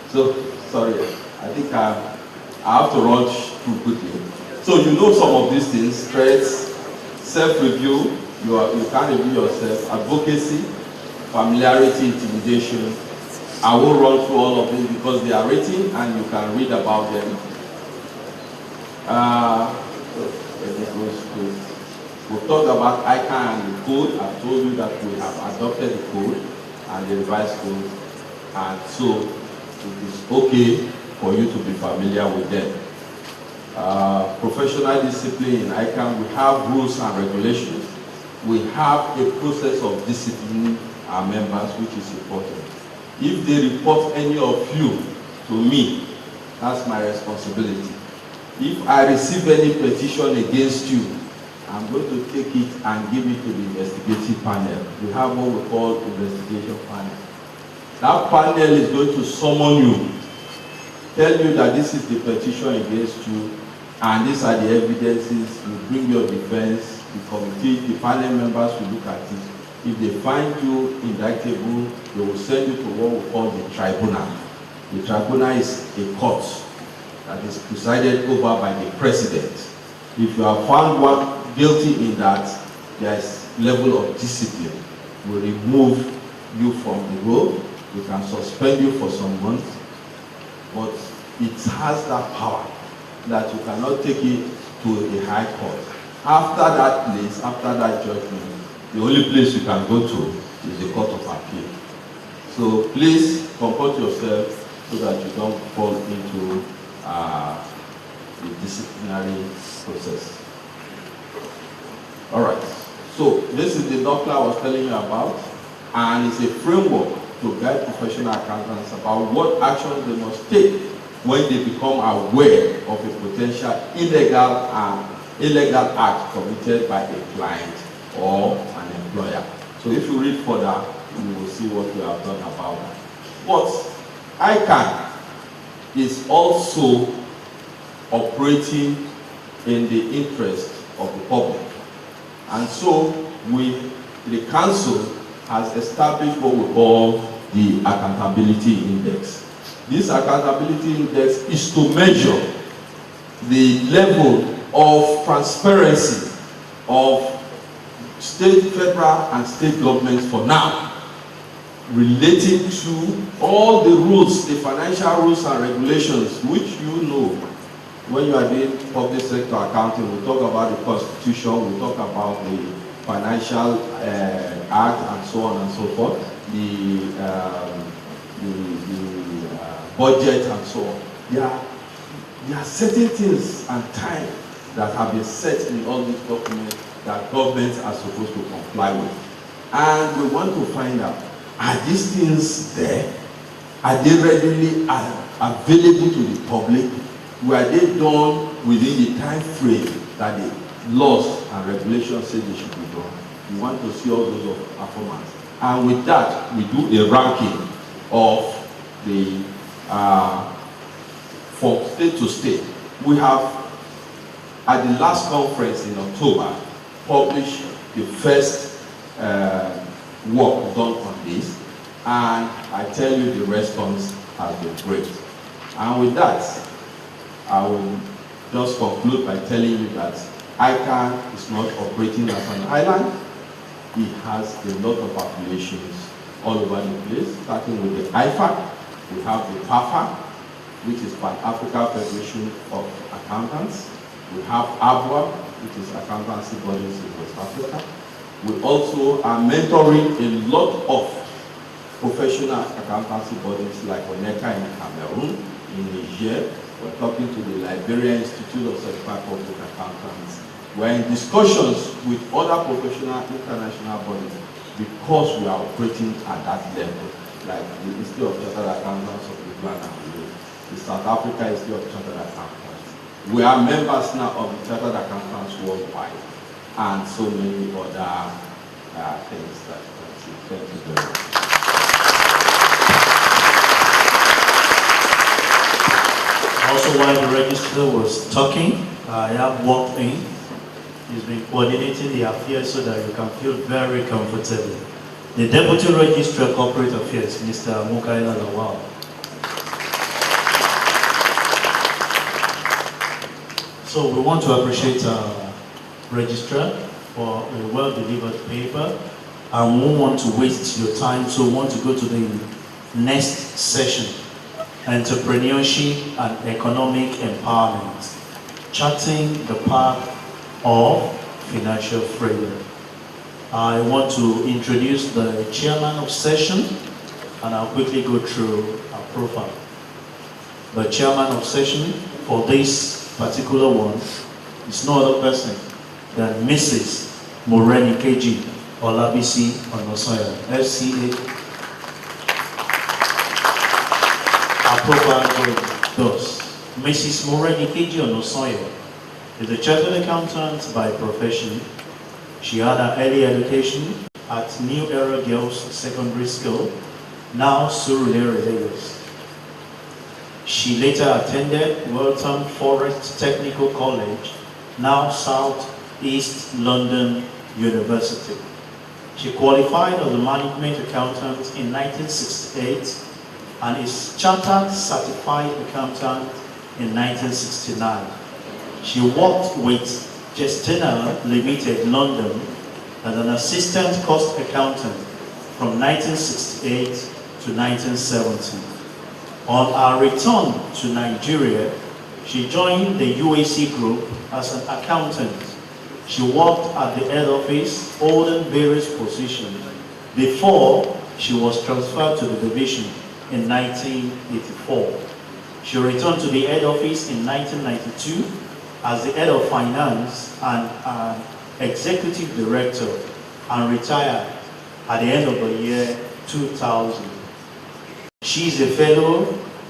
So, sorry, I think I have to rush too quickly. So you know some of these things: threats, self-review, you can't review yourself, advocacy, familiarity, intimidation. I won't run through all of these because they are written and you can read about them. We'll talk about ICAN and the code. I've told you that we have adopted the code and the revised code, and so it is okay for you to be familiar with them. Professional discipline in ICAN, we have rules and regulations. We have a process of disciplining our members, which is important. If they report any of you to me, that's my responsibility. If I receive any petition against you, I'm going to take it and give it to the investigative panel. We have what we call investigation panel. That panel is going to summon you, tell you that this is the petition against you, and these are the evidences. You bring your defense, the committee, the panel members will look at it. If they find you indictable, they will send you to what we call the tribunal. The tribunal is a court that is presided over by the president. If you are found guilty in that, there is level of discipline. We remove you from the role. We can suspend you for some months, but it has that power that you cannot take it to the high court. After that place, after that judgment, the only place you can go to is the court of appeal. So please comport yourself so that you don't fall into the disciplinary process. All right. So this is the doctrine I was telling you about, and it's a framework to guide professional accountants about what actions they must take when they become aware of a potential illegal act committed by a client or an employer. So if you read further, you will see what we have done about that. But ICAN is also operating in the interest of the public. And so the council has established what we call the accountability index. This accountability index is to measure the level of transparency of state, federal, and state governments for now, relating to all the rules, the financial rules and regulations, which you know when you are doing public sector accounting. We talk about the constitution, we talk about the financial act, and so on and so forth, the budget and so on. There are certain things and time that have been set in all these documents that governments are supposed to comply with. And we want to find out, are these things there? Are they readily available to the public? Were they done within the time frame that the laws and regulations say they should be done? We want to see all those of performance. And with that, we do a ranking of the from state to state. We have, at the last conference in October, published the first work done on this, and I tell you the response has been great. And with that, I will just conclude by telling you that ICAN is not operating as an island. It has a lot of affiliations all over the place, starting with the IFAC. We have the PAFA, which is Pan-African Federation of Accountants. We have ABWA, which is Accountancy Bodies in West Africa. We also are mentoring a lot of professional accountancy bodies like ONECA in Cameroon, in Niger. We're talking to the Liberian Institute of Certified Public Accountants. We're in discussions with other professional international bodies because we are operating at that level, like the Institute of Chartered Accountants of Uganda, the South Africa Institute of Chartered Accountants. We are members now of the Chartered Accountants Worldwide, and so many other things that we can see. Thank you very much. Also, while the registrar was talking, I have walked in. He's been coordinating the affairs so that you can feel very comfortable. The Deputy Registrar Corporate Affairs, Mr. Mukaila Lawal. So we want to appreciate our registrar for a well-delivered paper, and we won't want to waste your time, so we want to go to the next session. Entrepreneurship and economic empowerment, charting the path of financial freedom. I want to introduce the chairman of session, and I'll quickly go through our profile. The chairman of session for this particular one is no other person than Mrs. Moreni KG Olabisi Onosoya, FCA. Our profile goes. Mrs. Moreni KG Onosoya is a chartered accountant by profession. She had her early education at New Era Girls Secondary School, now Surulere, Lagos. She later attended Waltham Forest Technical College, now South East London University. She qualified as a management accountant in 1968 and is chartered certified accountant in 1969. She worked with Gestina Limited, London, as an assistant cost accountant from 1968 to 1970. On her return to Nigeria, she joined the UAC Group as an accountant. She worked at the head office, holding various positions, before she was transferred to the division in 1984. She returned to the head office in 1992 as the head of finance and an executive director, and retired at the end of the year 2000. She is a fellow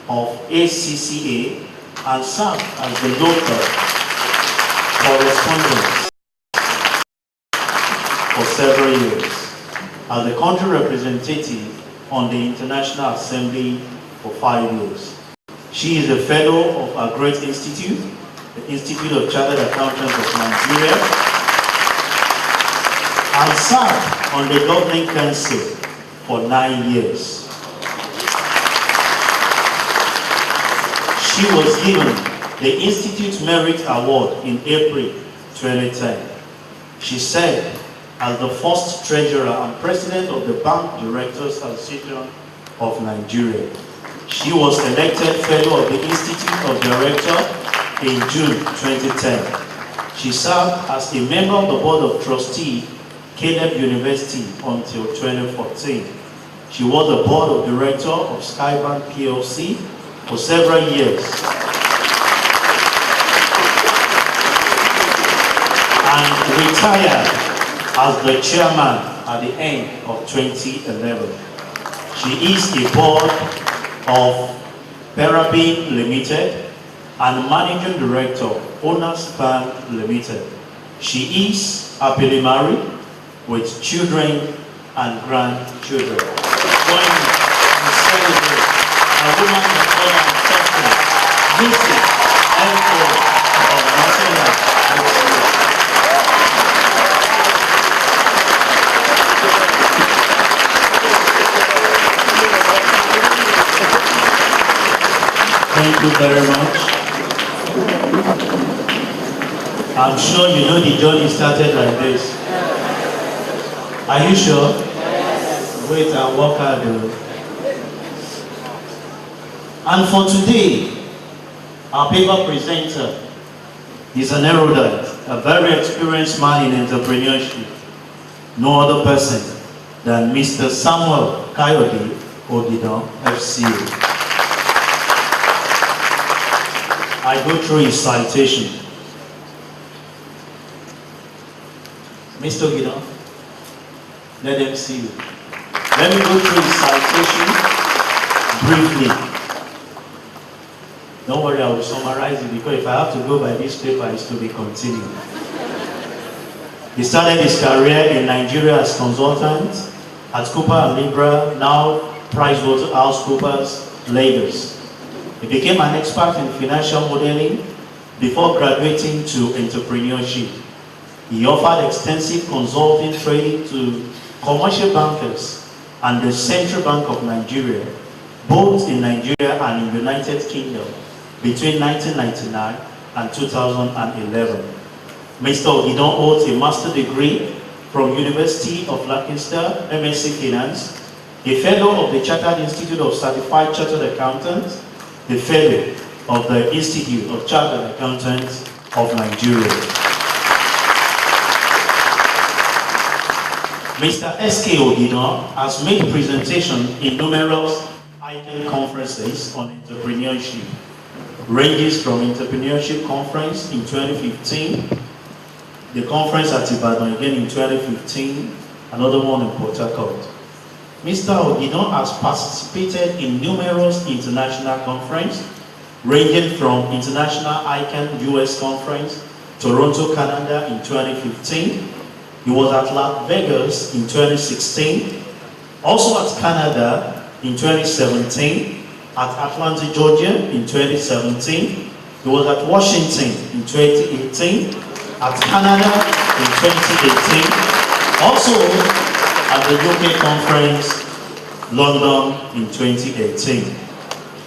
of ACCA and served as the local correspondent for several years, as the country representative on the International Assembly for 5 years. She is a fellow of our great institute, the Institute of Chartered Accountants of Nigeria, and served on the Governing Council for 9 years. She was given the Institute Merit Award in April 2010. She served as the first treasurer and president of the Bank Directors Association of Nigeria. She was elected fellow of the Institute of Directors in June 2010. She served as a member of the Board of Trustees, Caleb University, until 2014. She was the Board of Director of Skybank PLC for several years and retired as the chairman at the end of 2011. She is a board of Perabin Limited and managing director, Owners Bank Limited. She is happily married with children and grandchildren. Join me to celebrate a woman of God and suffering, Mrs. F.O. of Marcella. Thank you very much. I'm sure you know the journey started like this. Are you sure? Yes. Wait and walk out though. And for today, our paper presenter is an erudite, a very experienced man in entrepreneurship. No other person than Mr. Samuel Kayode Ogidon, FCA. I go through his citation. Mr. Ogidon, let them see you. Let me go through his citation briefly. Don't worry, I will summarize it because if I have to go by this paper, it's to be continued. He started his career in Nigeria as consultant at Cooper and Libra, now PricewaterhouseCoopers, Lagos. He became an expert in financial modeling before graduating to entrepreneurship. He offered extensive consulting training to commercial bankers and the Central Bank of Nigeria, both in Nigeria and in the United Kingdom, between 1999 and 2011. Mr. Ogidon holds a master's degree from University of Lancaster, MSc Finance, a fellow of the Chartered Institute of Certified Chartered Accountants, the fellow of the Institute of Chartered Accountants of Nigeria. Mr. S.K. Ogidon has made presentation in numerous ICAN conferences on entrepreneurship, ranges from Entrepreneurship Conference in 2015, the conference at Ibadan again in 2015, another one in Port Harcourt. Mr. Ogidon has participated in numerous international conferences, ranging from International ICAN US Conference, Toronto, Canada in 2015. He was at Las Vegas in 2016, also at Canada in 2017, at Atlanta, Georgia in 2017. He was at Washington in 2018, at Canada in 2018, also at the UK Conference, London in 2018.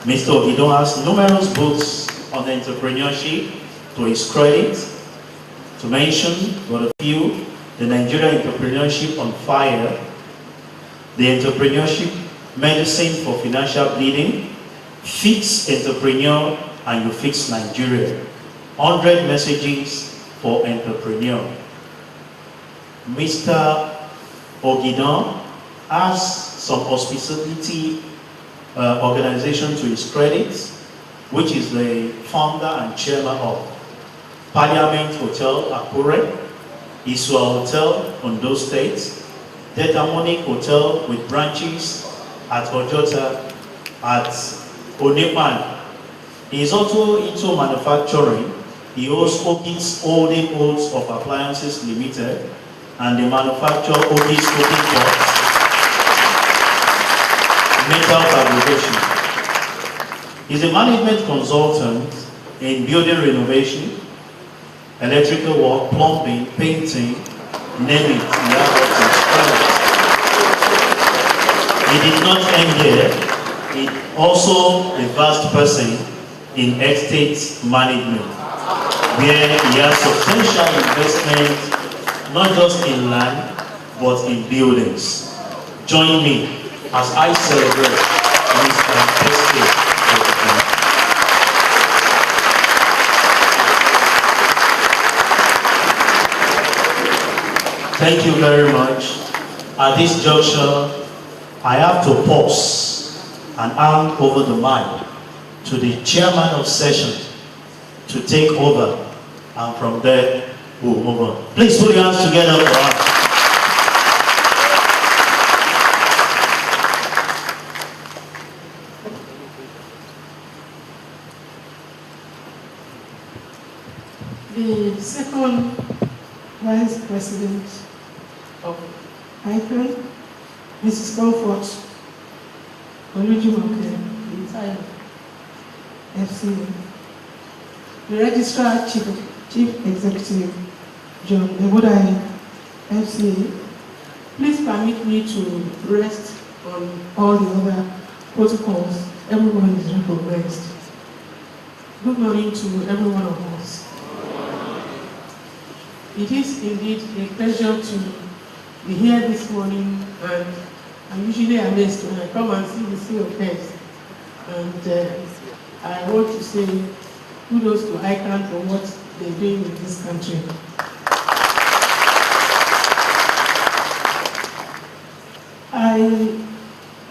Mr. Ogidon has numerous books on entrepreneurship to his credit. To mention but a few: The Nigerian Entrepreneurship on Fire, The Entrepreneurship Medicine for Financial Bleeding, Fix Entrepreneur and You Fix Nigeria, 100 Messages for Entrepreneur. Mr. Ogidon has some hospitality organization to his credit, which is the founder and chairman of Parliament Hotel, Akure, Iswa Hotel, Ondo State, Detamonic Hotel with branches at Ojota, at Onepan. He is also into manufacturing. He also owns Holding Holds of Appliances Limited, and they manufacture Ogis cooking pots, metal fabrication. He's a management consultant in building renovation, electrical work, plumbing, painting, name it. He did not end there. He also a vast person in estate management, where he has substantial investment, not just in land, but in buildings. Join me as I celebrate Mr. S.K. Thank you very much. At this juncture, I have to pause and hand over the mic to the chairman of session to take over, and from there we'll move on. Please put your hands together for us. The second Vice President of ICAN, Mrs. Comfort Olujumoke Tayo, FCA. The Registrar Chief Executive, John Ebodai, FCA. Please permit me to rest on all the other protocols. Everyone is recognized. Good morning to every one of us. It is indeed a pleasure to be here this morning, and I'm usually amazed when I come and see the sea of heads. And I want to say kudos to ICAN for what they're doing in this country.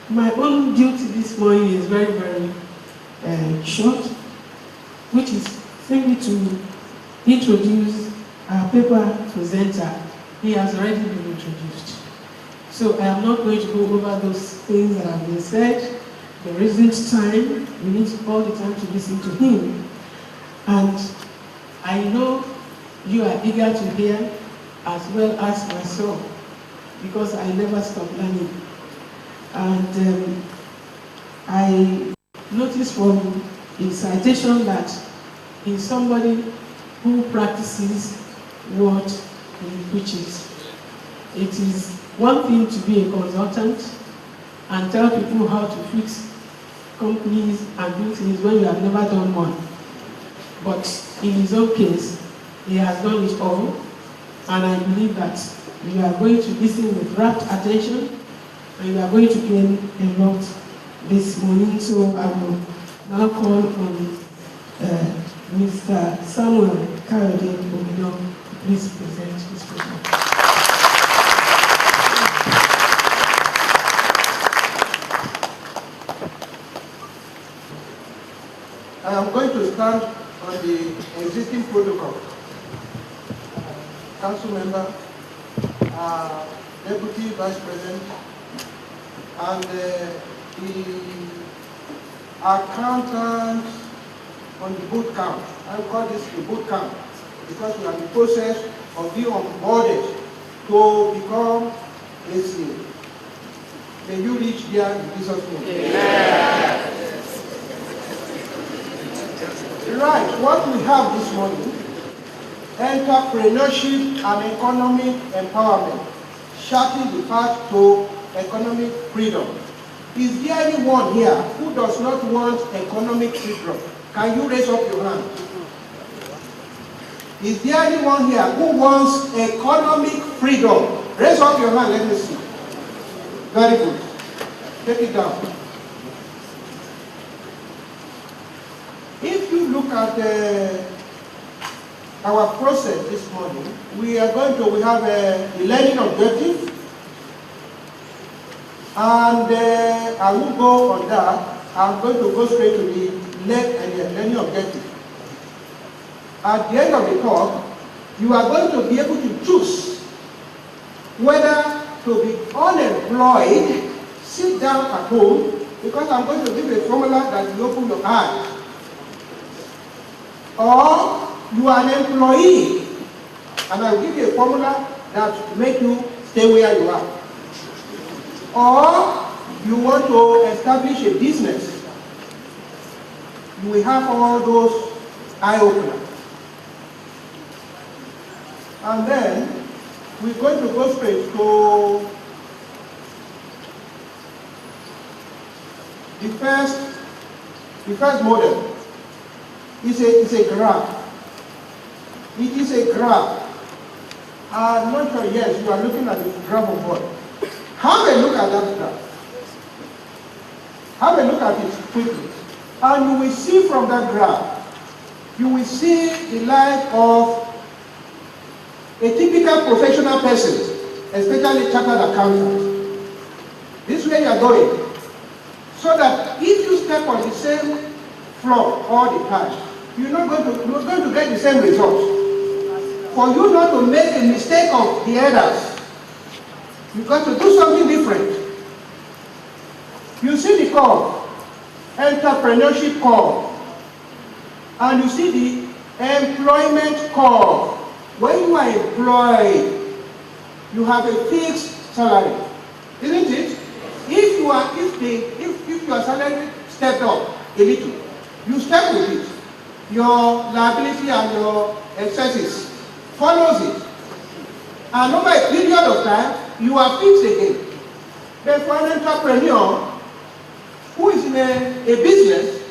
My own duty this morning is very, very short, which is simply to introduce our paper presenter. He has already been introduced. So I am not going to go over those things that have been said. There isn't time. We need all the time to listen to him. And I know you are eager to hear, as well as myself, because I never stop learning. And I noticed from his citation that he's somebody who practices what he preaches. It is one thing to be a consultant and tell people how to fix companies and do things when you have never done one. But in his own case, he has done it all, and I believe that you are going to listen with rapt attention, and you are going to gain a lot this morning. So I will now call on Mr. Samuel Kayode Omido to please present his program. I am going to stand on the existing protocol. Council member, Deputy Vice President, and the accountant on the boot camp. I call this the boot camp because we are in the process of being onboarded to become a CA. May you reach there in Jesus' name. Yeah. Right, what we have this morning, entrepreneurship and economic empowerment, charting the path to economic freedom. Is there anyone here who does not want economic freedom? Can you raise up your hand? Is there anyone here who wants economic freedom? Raise up your hand, let me see. Very good. Take it down. If you look at our process this morning, we have a learning objective, and I will go on that. I'm going to go straight to the learning objective. At the end of the talk, you are going to be able to choose whether to be unemployed, sit down at home, because I'm going to give a formula that will open your eyes, or you are an employee, and I will give you a formula that will make you stay where you are. Or you want to establish a business. You will have all those eye-openers. And then we're going to go straight to the first model. It's a graph. It is a graph. I'm not sure, yes, you are looking at the graph of what? Have a look at that graph. Have a look at it quickly. And you will see from that graph, you will see the life of a typical professional person, especially chartered accountant. This way you are going. So that if you step on the same flawed all the time, you're going to get the same result. For you not to make a mistake of the others, you've got to do something different. You see the call, entrepreneurship call, and you see the employment call. When you are employed, you have a fixed salary, isn't it? If your salary stepped up a little, you step with it. Your liability and your excesses follows it. And over a period of time, you are fixed again. But for an entrepreneur who is in a business,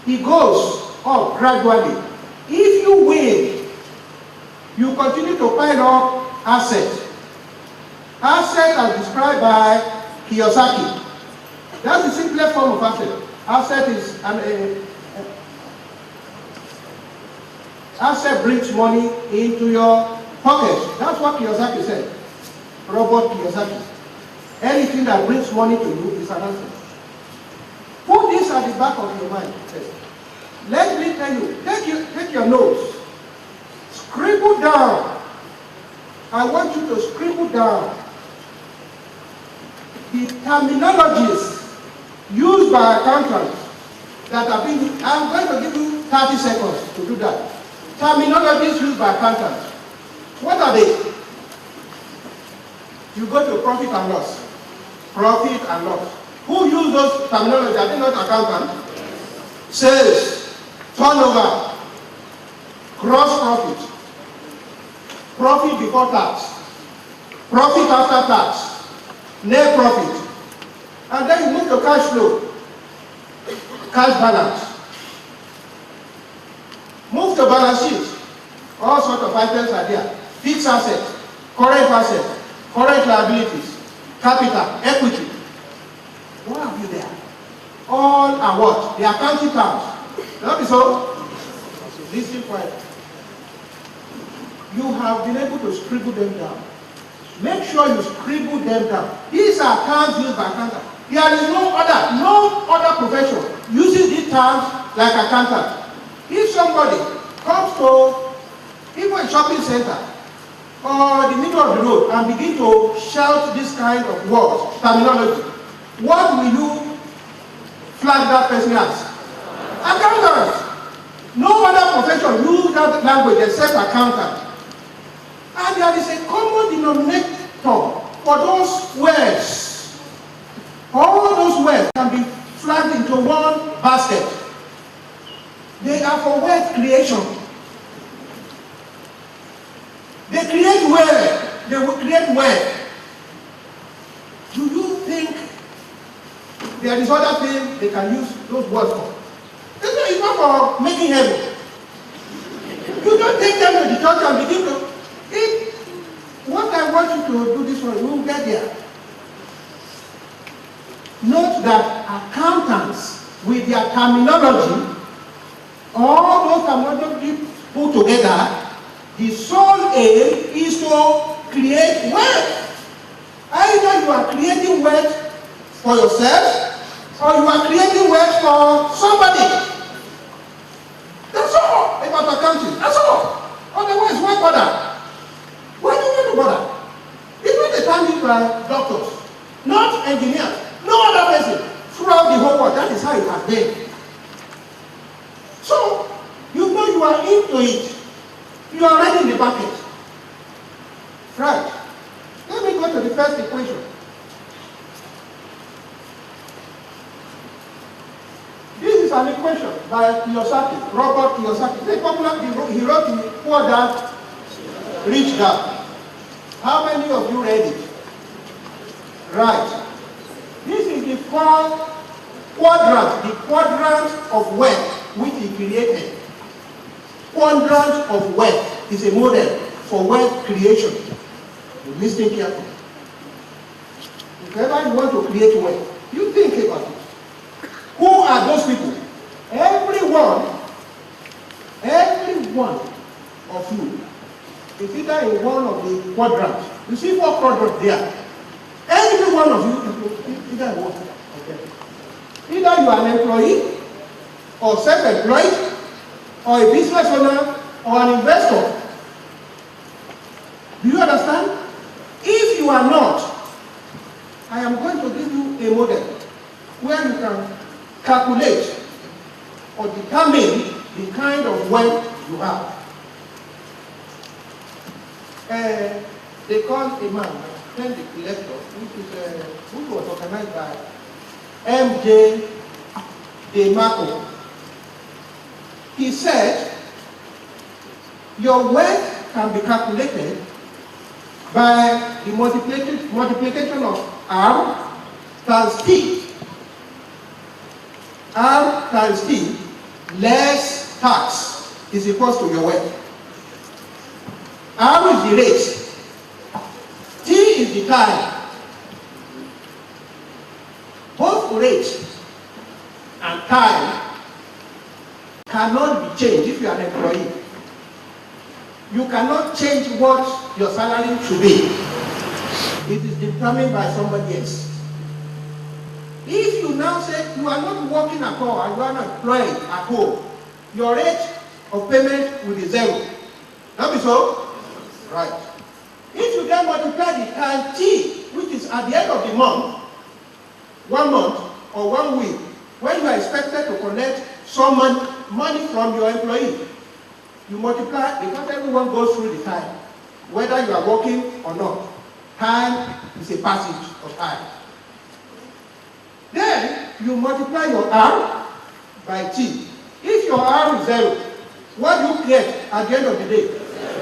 he goes up gradually. If you win, you continue to pile up assets. Assets are described by Kiyosaki. That's the simplest form of asset. Asset is asset brings money into your pocket. That's what Kiyosaki said. Robert Kiyosaki. Anything that brings money to you is an asset. Put this at the back of your mind. Let me tell you, take your notes. Scribble down. I want you to scribble down the terminologies used by accountants that have been, I'm going to give you 30 seconds to do that. Terminologies used by accountants. What are they? You go to profit and loss. Profit and loss. Who use those terminologies? Are they not accountants? Sales, turnover, gross profit, profit before tax, profit after tax, net profit, and then you move to cash flow, cash balance. Move to balance sheet. All sorts of items are there. Fixed assets, current liabilities, capital, equity. What have you there? All are what? The accounting terms. That is so. Listen quietly. You have been able to scribble them down. Make sure you scribble them down. These are terms used by accountants. There is no other profession uses these terms like accountant. If somebody comes to even a shopping center or the middle of the road and begin to shout this kind of words, terminology, what will you flag that person as? Accountant. No other profession uses that language except accountant. And there is a common denominator for those words. All those words can be flagged into one basket. They are for word creation. They create word. They will create word. Do you think there is other thing they can use those words for? It's not for making heaven. You don't take them to the church and begin to. What I want you to do this one, we will get there. Note that accountants, with their terminology, all those terminology put together, the sole aim is to create wealth. Either you are creating wealth for yourself, or you are creating wealth for somebody. That's all about accounting. That's all. Otherwise, why bother? Why do you want to bother? It's not the time used by doctors, not engineers, no other person throughout the whole world. That is how it has been. So, you know you are into it. You are already in the bucket. Right. Let me go to the first equation. This is an equation by Kiyosaki, Robert Kiyosaki. The popular, he wrote in Poor Dad, Rich Dad. How many of you read it? Right. This is the quadrant, the quadrant of wealth which he created. Quadrant of wealth is a model for wealth creation. You listen carefully. If ever you want to create wealth, you think about it. Who are those people? Every one of you is either in one of the quadrants. You see 4 quadrants there. Every one of you is either one. Okay. Either you are an employee, or self-employed, or a business owner, or an investor. Do you understand? If you are not, I am going to give you a model where you can calculate or determine the kind of wealth you have. They call a man, the collector, which was organized by M.J. DeMarco. He said, your wealth can be calculated by the multiplication of R times T. R times T less tax is equal to your wealth. R is the rate. T is the time. Both rate and time cannot be changed if you are an employee. You cannot change what your salary should be. It is determined by somebody else. If you now say you are not working at all and you are not employed at home, your rate of payment will be zero. That is so? Right. If you then multiply the time T, which is at the end of the month, 1 month or 1 week, when you are expected to collect some money from your employee, you multiply, because everyone goes through the time, whether you are working or not. Time is a passage of time. Then you multiply your R by T. If your R is 0, what do you get at the end of the day?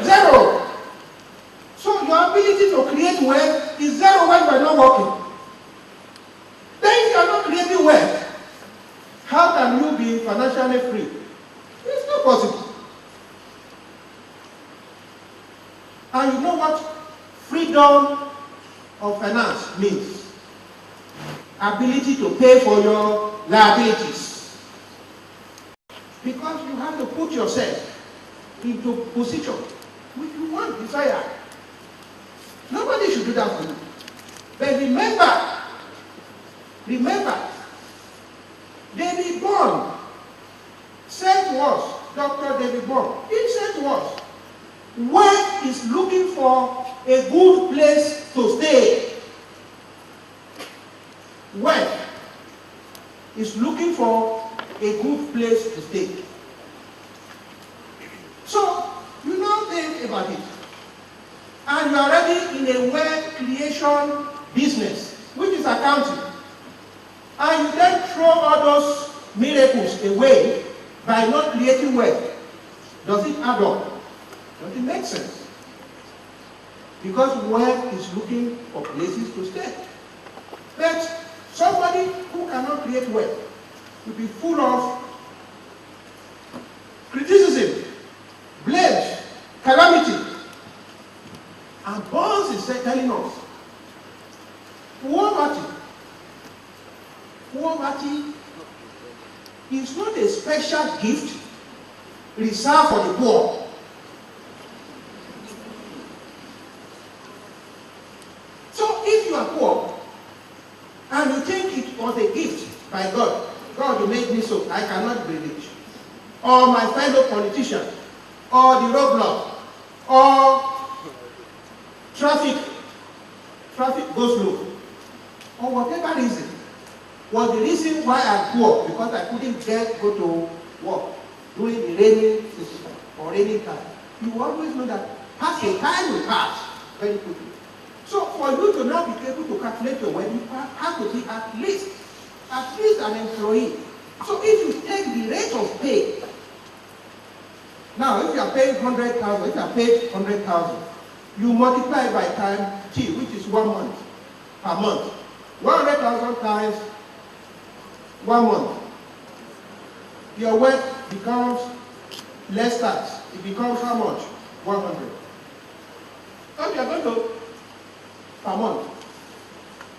0. So your ability to create wealth is 0 when you are not working. Then if you are not creating wealth, how can you be financially free? It's not possible. And you know what freedom of finance means? Ability to pay for your liabilities. Because you have to put yourself into position which you want, desire. Nobody should do that for you. But remember, David Bourne said to us, Dr. David Bourne, he said to us, wealth is looking for a good place to stay. Wealth is looking for a good place to stay. So, you now think about it. And you are already in a wealth creation business, which is accounting. And you then throw all those miracles away by not creating wealth. Does it add up? Does it make sense? Because wealth is looking for places to stay. But somebody who cannot create wealth will be full of criticism, blames, calamity. And Bones is telling us, poverty is not a special gift reserved for the poor. So if you are poor and you think it was a gift by God, God, you made me so I cannot be rich, or my fellow politician, or the roadblock, or traffic goes slow, or whatever reason was the reason why I'm poor, because I couldn't go to work during the rainy season or rainy time. You always know that a time will pass very quickly. So for you to now be able to calculate your wealth, you have to be at least an employee. So if you take the rate of pay, now if you are paying 100,000, if you are paid 100,000, you multiply by time T, which is 1 month per month. 100,000 times 1 month. Your wealth becomes less tax. It becomes how much? 100. So you are going to per month.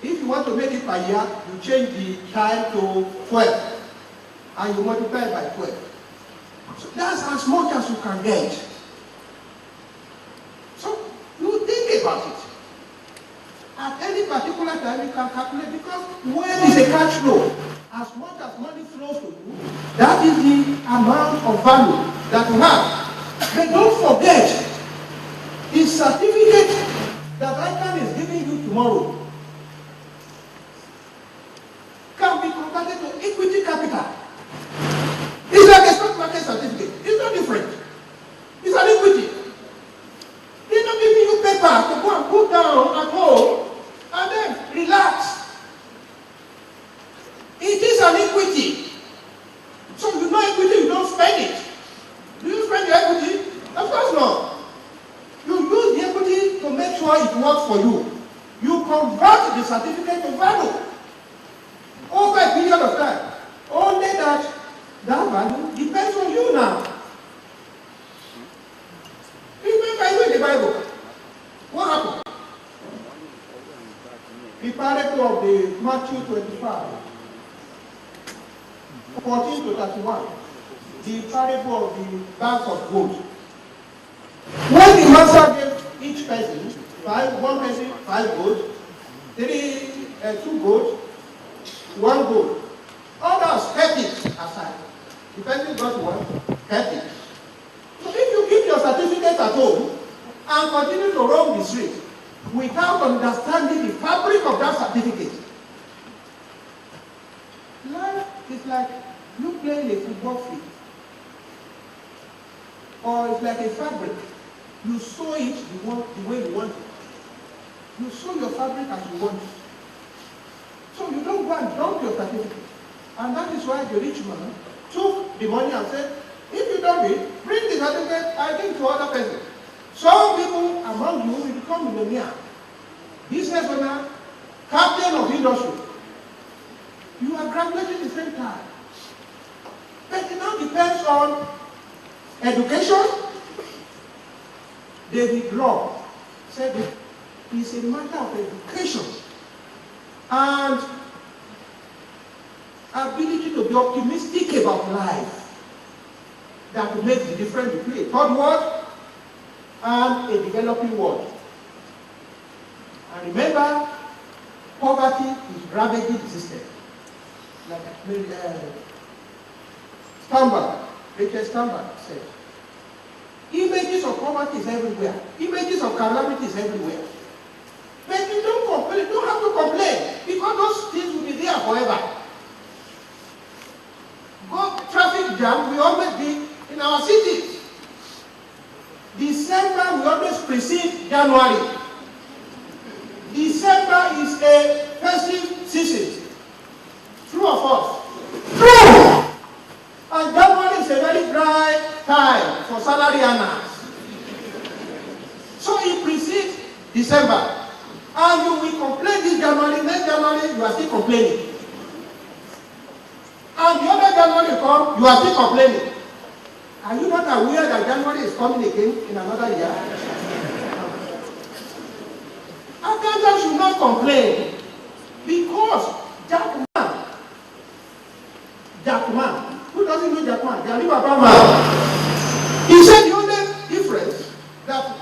If you want to make it per year, you change the time to 12 and you multiply by 12. So that's as much as you can get. So you think about it. At any particular time you can calculate, because wealth is a cash flow. as much as money flows to you, that is the amount of value that you have. But don't forget, the certificate that ICAN is giving you tomorrow can be converted to equity capital. It's like a stock market certificate. It's not different. It's an equity. They're not giving you paper to go and put down at home and then relax. It is an equity. So you know equity, you don't spend it. Do you spend your equity? Of course not. You use the equity to make sure it works for you. You convert the certificate to value over a period of time. Only that value depends on you now. Remember you in the Bible. What happened? The parable of the Matthew 25, 14 to 31. The parable of the bags of gold. When the master gave each person one person 5 gold, 2 gold, 1 gold. Others kept it aside. The person got one, kept it. So if you keep your certificate at home and continue to roam the street without understanding the fabric of that certificate, life is like you playing a football field. Or it's like a fabric. You sew it the way you want it. You sew your fabric as you want it. So you don't go and dump your certificate. And that is why the rich man took the money and said, if you dump it, bring the certificate, I give to other person. Some people among you will become millionaire, business owner, captain of industry. You are graduating the same time. But it now depends on education. David Law said it is a matter of education and ability to be optimistic about life that will make the difference between a third world and a developing world. And remember, poverty is ravaging the system. Like Richard Stambard said, images of poverty is everywhere. Images of calamity is everywhere. But you don't complain. You don't have to complain because those things will be there forever. Traffic jam will always be in our cities. December will always precede January. December is a festive season. True or false? True! And January is a very dry time for salary earners. So it precedes December. And you will complain this January, next January you are still complaining. And the other January come, you are still complaining. Are you not aware that January is coming again in another year? Accountants should not complain because Jackman, who doesn't know Jackman? The Alibaba man. He said the only difference that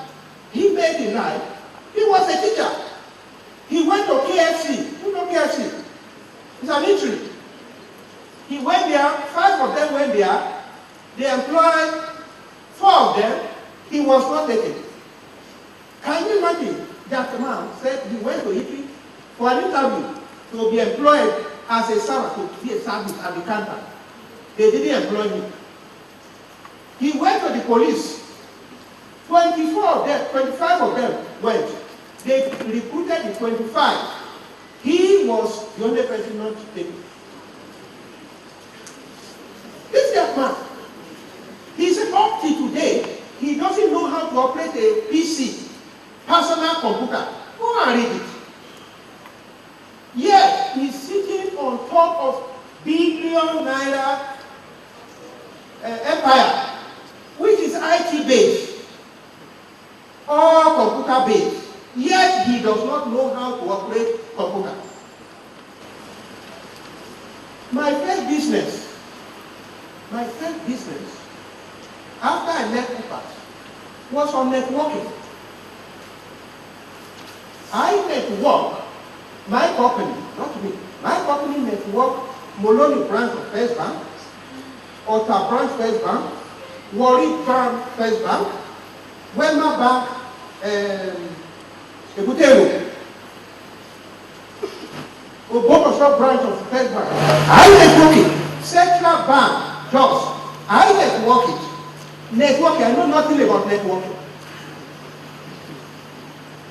he made in life, he was a teacher. He went to KFC. You know KFC? It's an eatery. He went there, 5 of them went there. They employed 4 of them. He was not taken. Can you imagine? Jackman said he went to eatery for an interview to be employed as a server, to be a service at the counter. They didn't employ him. He went to the police. 24 of them, 25 of them went. They recruited the 25. He was the only person not taken. This Jackman, he said up to today, he doesn't know how to operate a PC, personal computer. Go and read it. Yes, he's sitting on top of billion naira empire, which is IT based or computer based. Yet he does not know how to operate computer. My first business, after I left Upas, was on networking. I network my company, not me, my company network Moloney branch of First Bank, Ota branch First Bank, Warri branch First Bank, Wema Bank, Ebutero, Obokoso branch of First Bank. I network it. Central Bank, Jos. I network it. Networking, I know nothing about networking.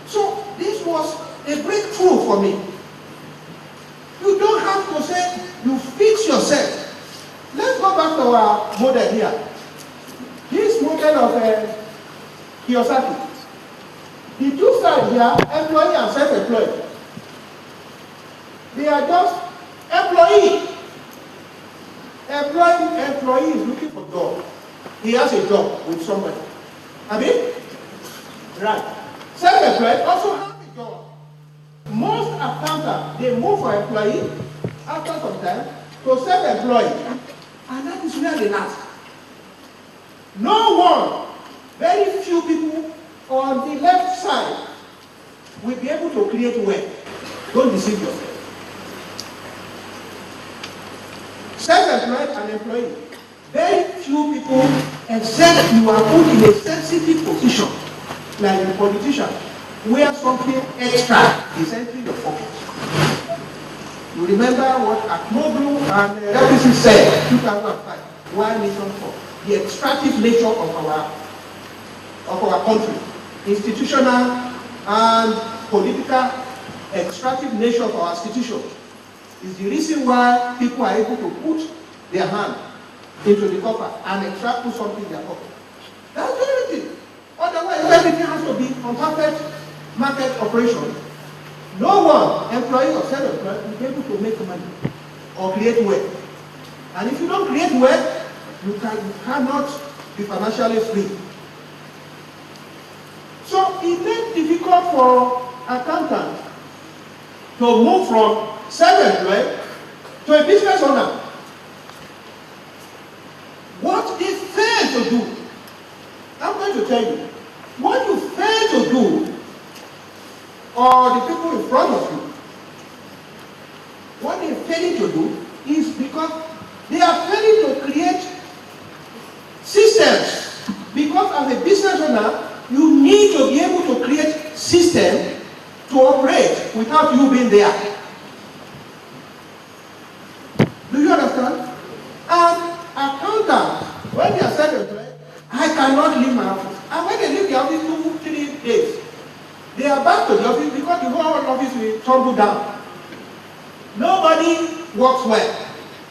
So this was a breakthrough for me. You don't have to say you fix yourself. Let's go back to our model here. This model of Kiyosaki. The two sides here, employee and self-employed. They are just employee. Employee is looking for a job. He has a job with somebody. I mean, right. Self-employed also have a job. Most accountants, they move for employee after some time to self-employed. And that is where they last. No one, very few people on the left side will be able to create wealth. Don't deceive yourself. Self-employed and employee. Very few people, except you are put in a sensitive position, like a politician, where something extra is entering your pocket. You remember what Akmoglu and LPC said in 2005, why nation for the extractive nature of our country, institutional and political extractive nature of our institutions is the reason why people are able to put their hand into the coffer and extract put something in their pocket. That's the only thing. Otherwise, everything has to be on perfect market operation. No one, employee or self-employed, will be able to make money or create wealth. And if you don't create wealth, you cannot be financially free. So it makes it difficult for accountants to move from self-employed to a business owner. What they fail to do, I'm going to tell you, what you fail to do, or the people in front of you, what they're failing to do is because they are failing to create systems. Because as a business owner, you need to be able to create systems to operate without you being there. Do you understand? And accountants, when they are self-employed, I cannot leave my office. And when they leave the office 2-3 days, they are back to the office because the whole office will tumble down. Nobody works well.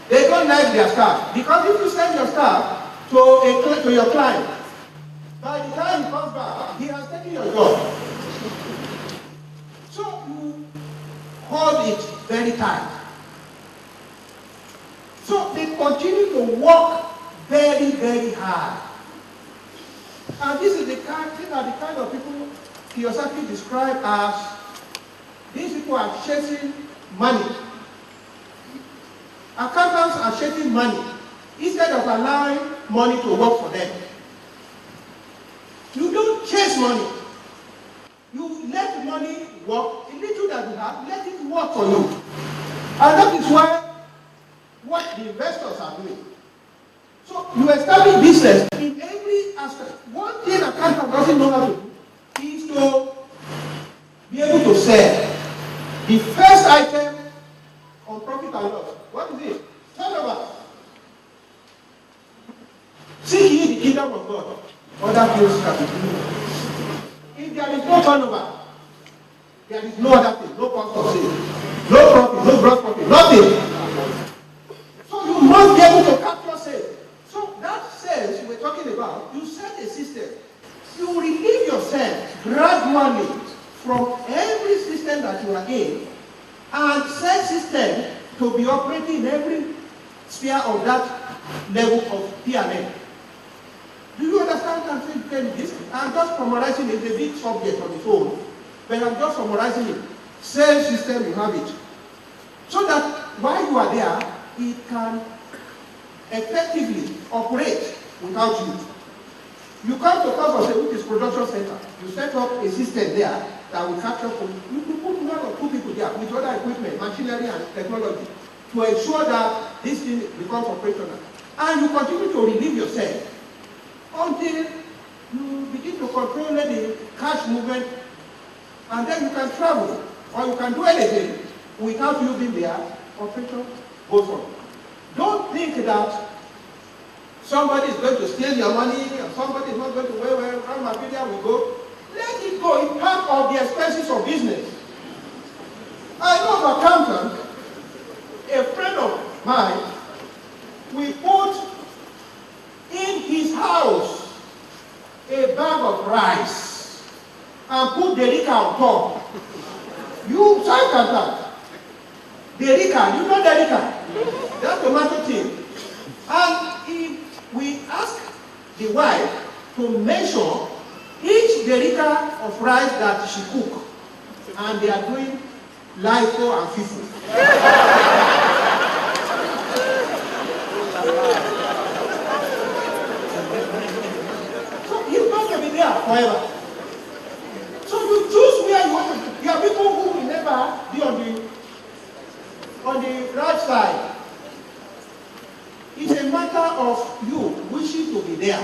They don't like their staff. Because if you send your staff to your client, by the time he comes back, he has taken your job. So you hold it very tight. So they continue to work very, very hard. And this is the kind of people Kiyosaki described as, these people are chasing money. Accountants are chasing money instead of allowing money to work for them. You don't chase money. You let money work. The little that you have, let it work for you. And that is why what the investors are doing. So you establish business in every aspect. One thing a accountant doesn't know how to do is to be able to sell the first item on profit and loss. What is it? Turnover. Seek ye the kingdom of God. Other things can be done. If there is no turnover, there is no other thing, no cost of sale, no profit, no gross profit, nothing. So you must be able to capture sales. So that sales we're talking about, you set a system. You relieve yourself gradually from every system that you are in and set system to be operating in every sphere of that level of P&L. Do you understand what I'm saying this? I'm just summarizing it. It's a big subject on its own, but I'm just summarizing it. Same system, you have it. So that while you are there, it can effectively operate without you. You come to Casa, which is production center. You set up a system there that will capture from you put one or two people there with other equipment, machinery and technology. to ensure that this thing becomes operational. And you continue to relieve yourself until you begin to control the cash movement, and then you can travel or you can do anything without you being there. Operation goes on. Don't think that somebody is going to steal your money or somebody is not going to where raw material will go. Let it go. It's part of the expenses of business. I know an accountant, a friend of mine, we put in his house a bag of rice and put Derica on top. You check that. Derica, you know Derica? That tomato thing. And we ask the wife to measure each Derica of rice that she cook. And they are doing LIFO and FIFO. Forever. So you choose where you want to be. There are people who will never be on the right side. It's a matter of you wishing to be there.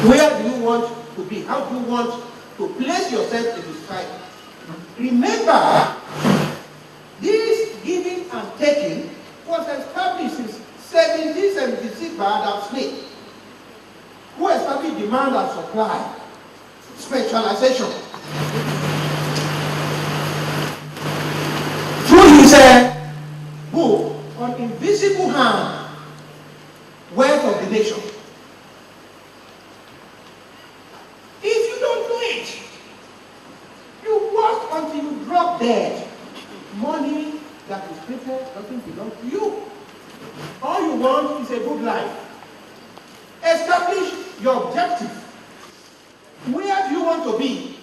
Where do you want to be? How do you want to place yourself in the society? Remember, this giving and taking was established in 1776 by Adam Smith, who established demand and supply, specialization. Through his book on invisible hand, wealth of the nation. If you don't do it, you work until you drop dead. Money that is created doesn't belong to you. All you want is a good life. Establish your objective. Where do you want to be?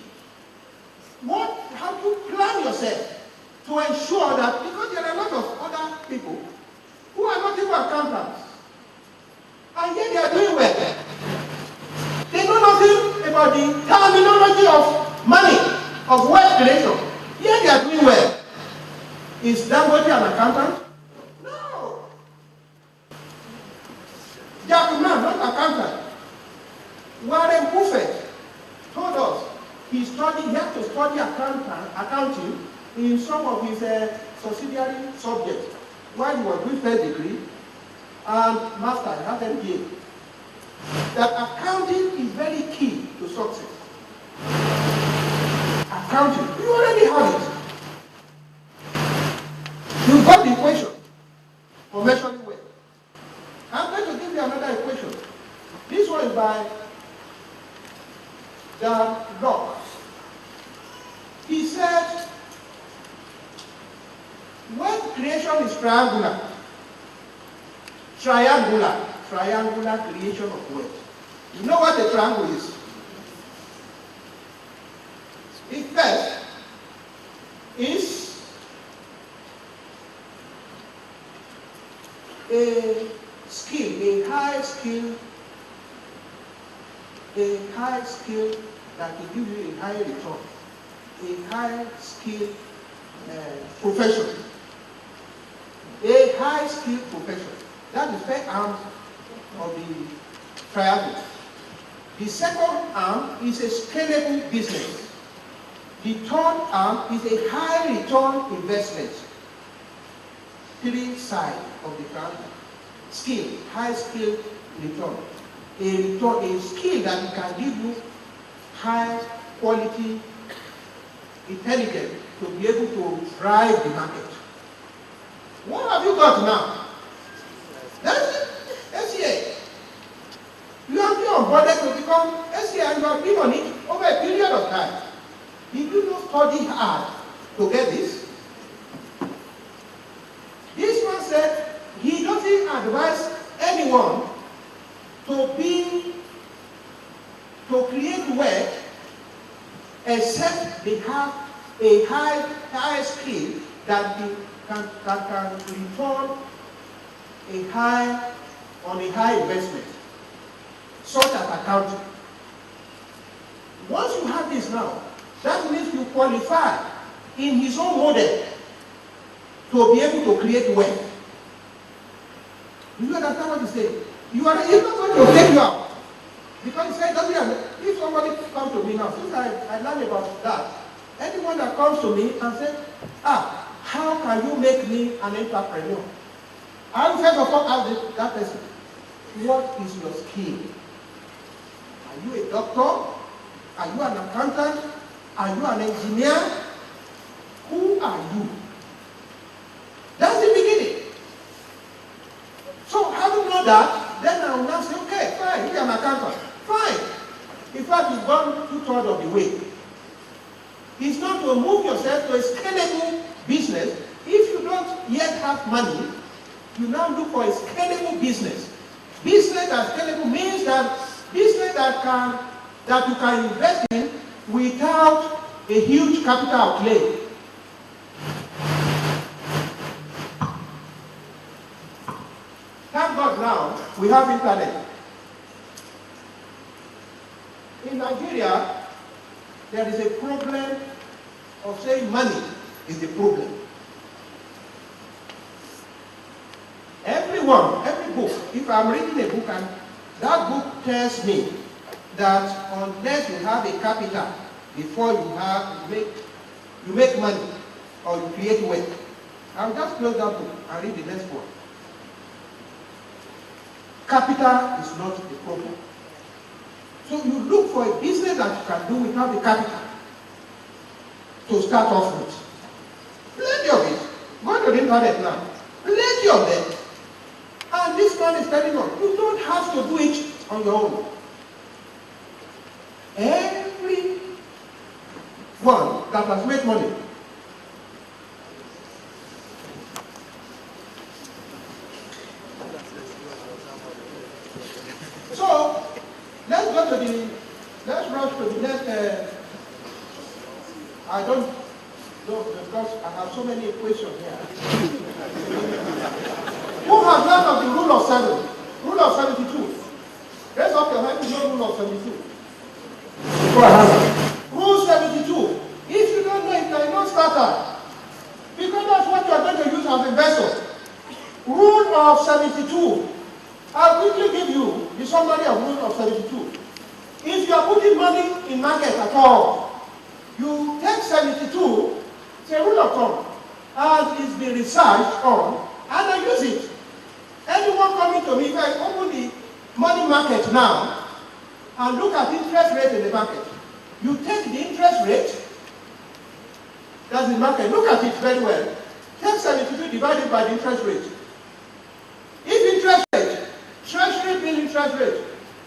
How do you plan yourself to ensure that, because there are a lot of other people who are not even accountants, and yet they are doing well. They know nothing about the terminology of money, of wealth creation, yet they are doing well. Is Dangote an accountant? No. Jack Ma, not accountant. Warren Buffett told us he had to study accounting in some of his subsidiary subjects while he was doing first degree and master, he had MBA. That accounting is very key to success. Accounting, you already have it. You got the equation for measuring weight. I'm going to give you another equation. This one is by Dan Locke. He said, when creation is triangular creation of wealth. You know what a triangle is? It first is a skill, a high skill that will give you a high return, a high skill profession, a high skill profession. That is the first arm of the triangle. The second arm is a scalable business. The third arm is a high return investment. Three sides of the triangle. Skill, high skill, return. A skill that can give you high quality intelligence to be able to drive the market. What have you got now? That's it. SCA. You have been onboarded to become SCA and you have been on it over a period of time. Did you not study hard to get this? This man said he doesn't advise anyone to create wealth except they have a high skill that can return on a high investment, such as accounting. Once you have this now, that means you qualify in his own model to be able to create wealth. Do you understand what he's saying? He's not going to take you out. Because he said, if somebody comes to me now, since I learned about that, anyone that comes to me and says, how can you make me an entrepreneur? I will first of all ask that person, what is your skill? Are you a doctor? Are you an accountant? Are you an engineer? Who are you? That's the beginning. So having known that, then I will now say, okay, fine, you're an accountant. Fine. In fact, you've gone 2/3 of the way. It's not to move yourself to a scalable business. If you don't yet have money, you now look for a scalable business. Business that scalable means that business that you can invest in without a huge capital outlay. Thank God now we have internet. In Nigeria, there is a problem of saying money is the problem. Every book, if I'm reading a book and that book tells me that unless you have a capital before you make money or you create wealth, I'll just close that book and read the next one. Capital is not the problem. So you look for a business that you can do without the capital to start off with. Plenty of it. Go to the internet now. Plenty of them. And this man is telling us, you don't have to do it on your own. Every one that has made money so let's rush to the next I don't know because I have so many equations here. Who has learned of the rule of 7? Rule of 72. Raise up your hand to know rule of 72. Rule 72. If you don't know it, you cannot start out. Because that's what you are going to use as investor. Rule of 72. I'll quickly give you the summary of rule of 72. If you are putting money in market at all, you take 72, it's a rule of thumb, and it's been researched on, and I use it. Anyone coming to me, if I open the money market now and look at interest rate in the market, you take the interest rate, that's the market, look at it very well. Take 72 divided by the interest rate. If interest rate, treasury bill interest rate,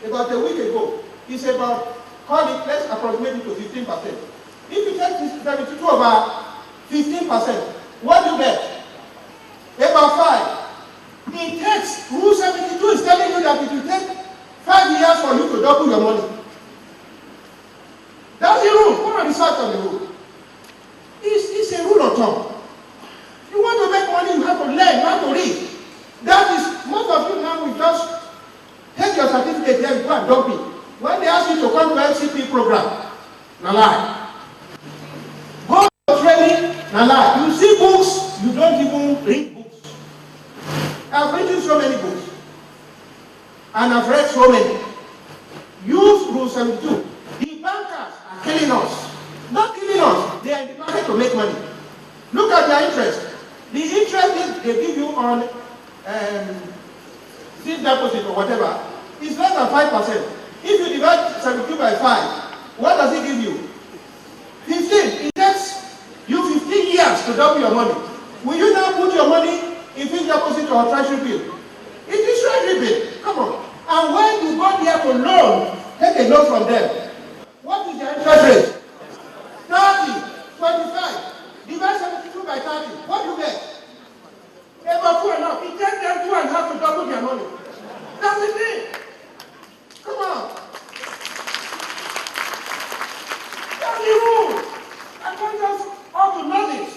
about a week ago, is about, call it, let's approximate it to 15%. If you take 72 over 15%, what do you get? About 5. It takes, Rule 72 is telling you that it will take 5 years for you to double your money. That's the rule. Come on, research on the rule. It's a rule of thumb. You want to make money, you have to learn, you have to read. That is, most of you now will just take your certificate here and go and dump it. When they ask you to come to MCP program, na lie. Go to training, na lie. You see books, you don't even read books. I've written so many books, and I've read so many. Use Rule 72. The bankers are killing us. Not killing us, they are in the market to make money. Look at their interest. The interest they give you on fixed deposit or whatever is less than 5%. If you divide 72 by 5, what does it give you? 15. It takes you 15 years to double your money. Will you now put your money in fixed deposit or treasury bill? It is treasury bill. Come on. And when you go there to loan, take a loan from them. What is their interest rate? 30, 25. Divide 72 by 30. What do you get? About 2.5. It takes them 2.5 to double their money. That's the thing. Come on. That's the rule. I want us all to know this.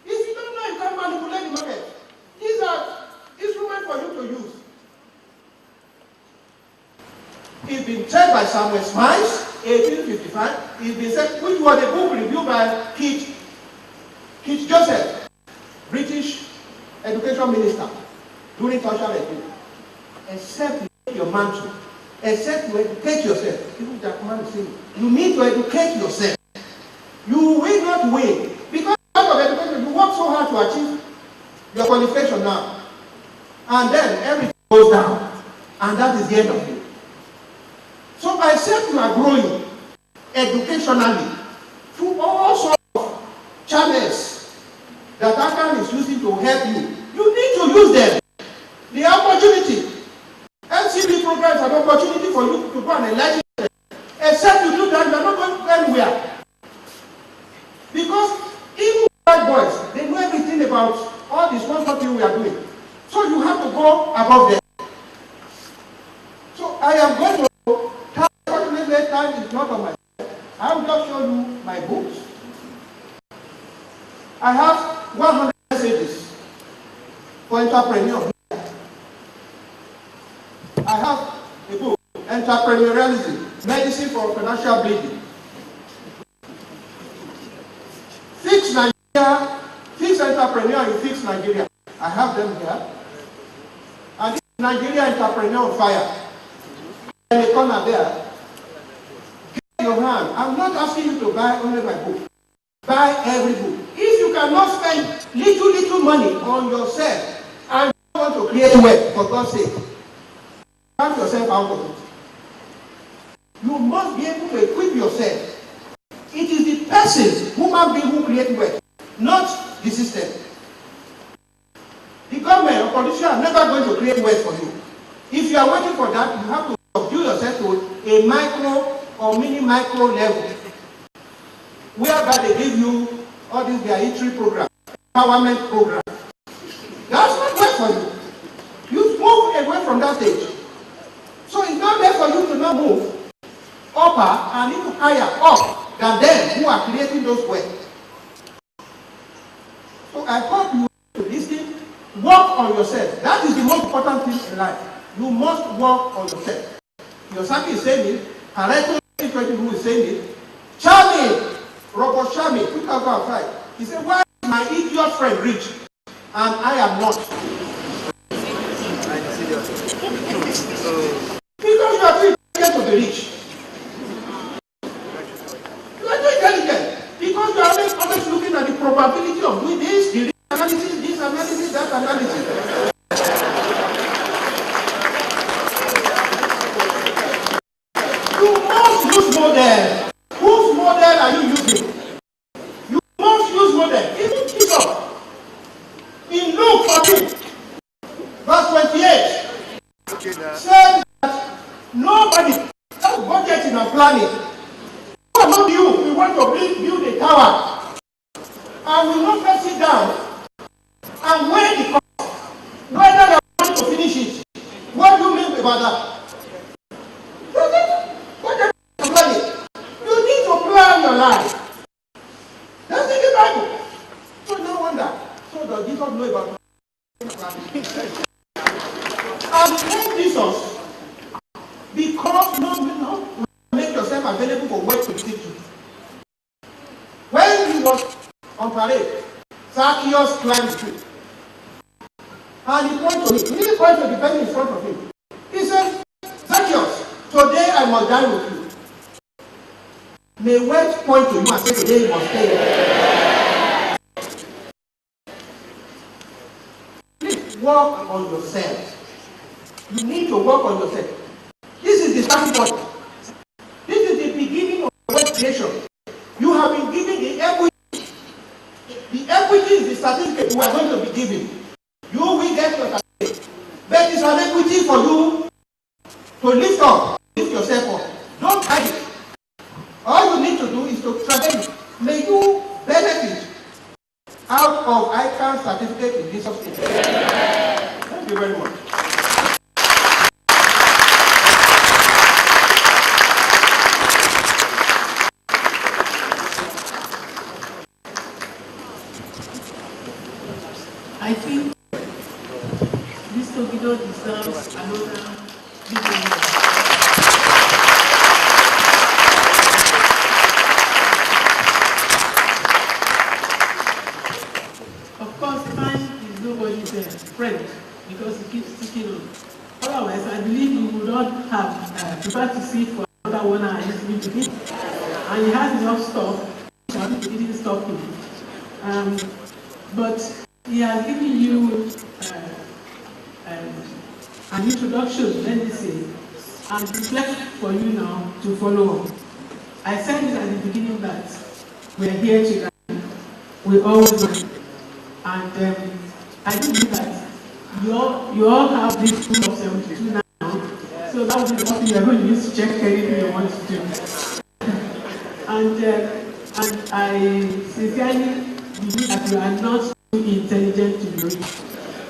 If you don't know, you can't manipulate the market. These are instruments for you to use. It's been said by Samuel Smiles, 1855. It's been said, which was a book reviewed by Keith Joseph. British education minister during tertiary education, except you take your mantle, except you educate yourself. Even Jackman is saying, you need to educate yourself. You will not win. Because out of education, you work so hard to achieve your qualification now. And then everything goes down. And that is the end of it. So except you are growing educationally through all sorts of channels that ICAN is using to help you, you need to use them. The opportunity. LCD program is an opportunity for you to go and enlighten yourself. Except you do that, you are not going anywhere. Because even white boys, they know everything about all this one thing we are doing. So you have to go above them. So I am going to, unfortunately, time is not on my side. I will just show you my books. I have 100 messages for entrepreneurs. I have a book, Entrepreneurialism, Medicine for Financial Bleeding. Fix Nigeria, Fix Entrepreneur in Fix Nigeria. I have them here. And this is Nigeria Entrepreneur on Fire. In the corner there. Get your hand. I'm not asking you to buy only my book. Buy every book. If you cannot spend little money on yourself and you want to create wealth, for God's sake, count yourself out of it. You must be able to equip yourself. It is the person, human being, who creates wealth, not the system. The government or politicians are never going to create wealth for you. If you are waiting for that, you have to subdue yourself to a micro or mini-micro level, whereby they give you all these their entry program, empowerment program. That's not good for you. You move away from that stage. So it's not there for you to not move upper and even higher up than them who are creating those wealth. So I hope you to listen, work on yourself. That is the most important thing in life. You must work on yourself. Yosaki is saying it, Pareto who is saying it, Charlie, Robert Charlie, 2005, he said, why is my idiot friend rich and I am not? Because you are too intelligent to be rich. You are too intelligent. Because you are always looking at the probability of doing this, the analysis, that analysis. You must use model. Whose model are you using? You must use model. Even Jesus, in Luke 14, verse 28, said that nobody has budgeting and planning. Among you, we want to build a tower, and we will not first sit down and weigh the cost, whether they want to finish it. What do you mean about that? You need to plan your life. That's in the Bible. So no wonder. So does Jesus know about planning? And thank Jesus, because no make yourself available for work to teach you. When he was on parade, Zacchaeus climbed the tree. And he pointed to him. He didn't point to the person in front of him. He said, Zacchaeus, today I must dine with you. May wealth point to you and say, today you must stay. Please work on yourself. You need to work on yourself. This is the starting point. This is the beginning of wealth creation. You have been given the equity. The equity is the certificate we are going to be giving. You will get your certificate. But it's an equity for you to lift up, lift yourself up. Don't hide it. All you need to do is to travel it. May you benefit out of ICAN certificate in Jesus' name. Thank you very much. I think this Togido deserves another video. Of course, not have preferred to sit for another 1 hour listening to him. And he has enough stuff, which didn't stop him. But he has given you an introduction, let me say, and it's left for you now to follow up. I said it at the beginning that we're here to learn. We always learn. And I do believe that you all have this pool of 72 now, so that would be something you're going to use to check anything you want to do. And I sincerely believe that you are not too intelligent to be rich.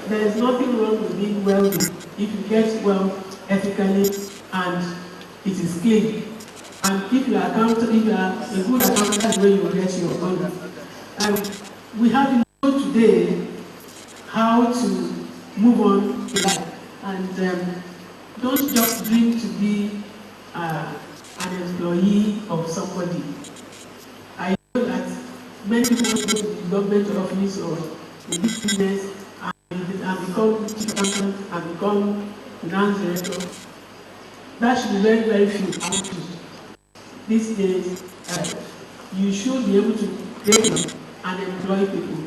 There is nothing wrong with being wealthy if you get wealth ethically and it is clean. And if you are a good accountant, that's where you will get your money. We have to know today how to move on to life. And don't just dream to be an employee of somebody. I know that many people want to go to the government office or the business and become chief accountant and become finance director. That should be very, very few out these days. You should be able to train and employ people.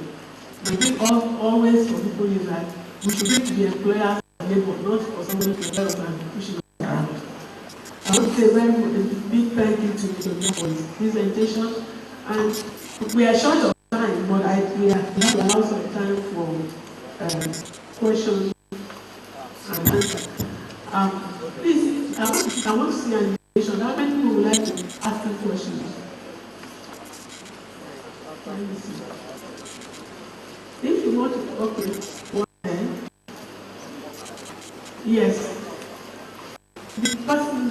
The thing always for people is that we should be to the employers and labor, not for somebody to help and push it around. I want to say very big thank you to Mr. for his presentation. And we are short of time, but we have to allow some time for questions and answers. Please, I want to see an invitation. How many people would like to ask you questions? Let me see. If you want to, okay, one hand. Yes. The person,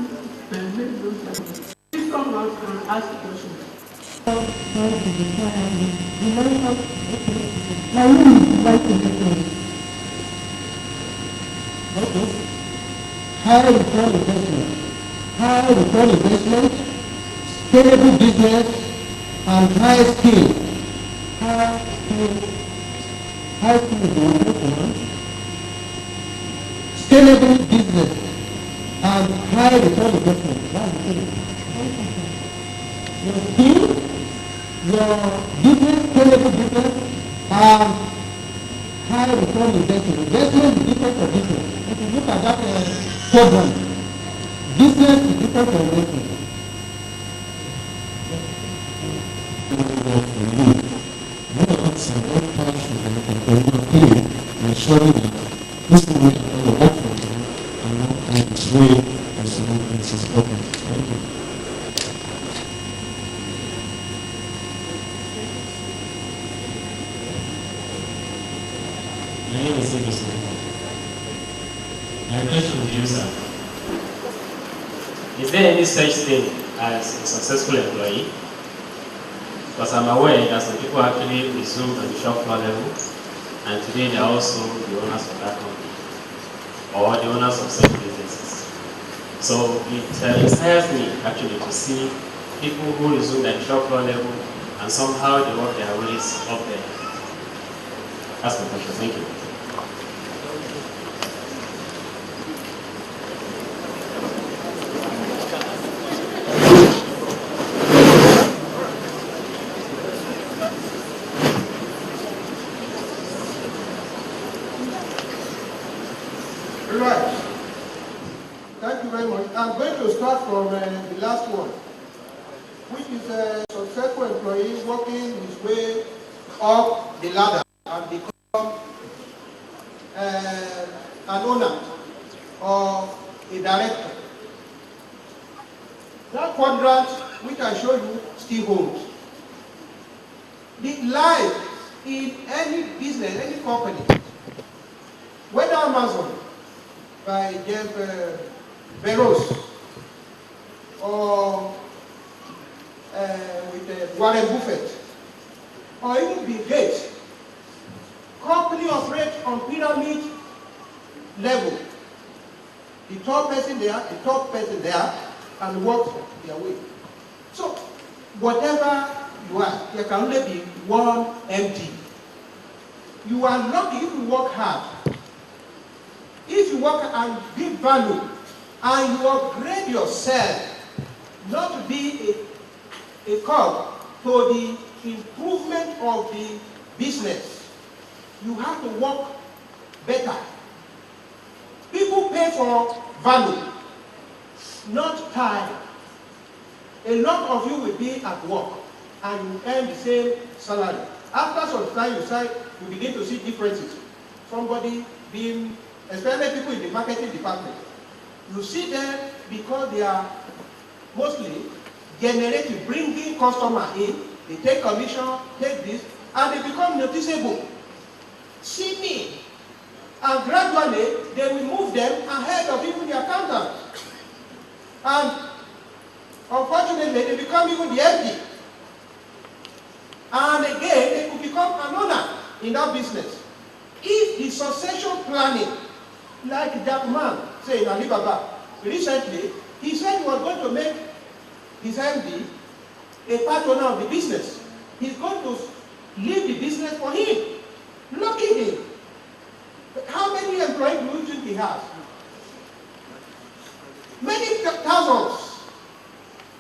please come out and ask a question. My name is White. High return investment. High return investment, scalable business, and high skill. Scalable business and high return investment. Your skill, your business, scalable business, and high return investment. Investment is different for business. If you look at that program, business is different from investment. Ensuring that this is what I will work for them and not in this way as the movement is open. Thank you. My name is Emerson. My question to you, sir. Is there any such thing as a successful employee? Because I'm aware that some people actually resume at the shop floor level, and today they are also the owners of that company, or the owners of such businesses. So it inspires me actually to see people who resume at the shop floor level, and somehow they work their ways up there. That's my question. Thank you. Right. Thank you very much. I'm going to start from the last one, which is a successful employee working his way up the ladder and become an owner or a director. That quadrant which I showed you still holds. The life in any business, any company, whether Amazon by Jeff Bezos or with Warren Buffett or even Bill Gates, company operates on pyramid level. The top person there, and works their way. So whatever you are, there can only be one MD. You are lucky if you work hard. If you work and give value and you upgrade yourself not to be a cog to the improvement of the business, you have to work better. People pay for value, not time. A lot of you will be at work and you earn the same salary. After some time, you begin to see differences. Somebody being, especially people in the marketing department, you see them because they are mostly generating, bringing customer in, they take commission, take this, and they become noticeable. See me. And gradually, they will move them ahead of even the accountant. And unfortunately, they become even the MD. And again, they could become an owner in that business. If the succession planning, like Jack Man, say in Alibaba, recently, he said he was going to make his MD a part owner of the business. He's going to leave the business for him. Lucky him. But how many employees do you think he has? Many thousands.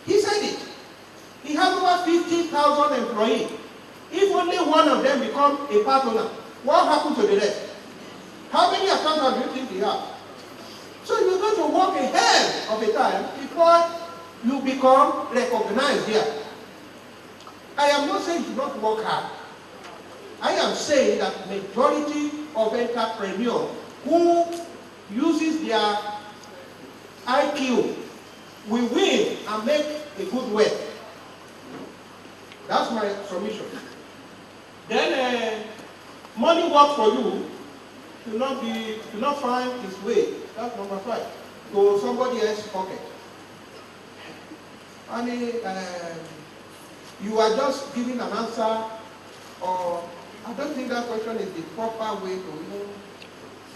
He said it. He has over 50,000 employees. If only one of them become a part owner, what happened to the rest? How many accountants do you think he has? So you're going to work ahead of a time before you become recognized here. I am not saying you should not work hard. I am saying that majority of entrepreneurs who uses their IQ will win and make a good wealth. That's my submission. Then money work for you should not find its way. That's number 5. To somebody else's pocket. And you are just giving an answer, or I don't think that question is the proper way to even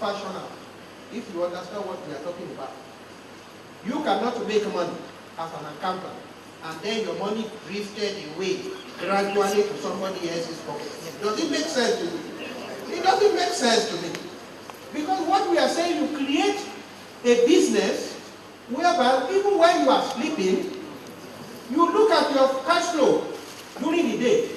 fashion out, if you understand what we are talking about. You cannot make money as an accountant, and then your money drifted away gradually to somebody else's pocket. Does it make sense to you? It doesn't make sense to me. Because what we are saying, you create a business whereby even when you are sleeping, you look at your cash flow during the day,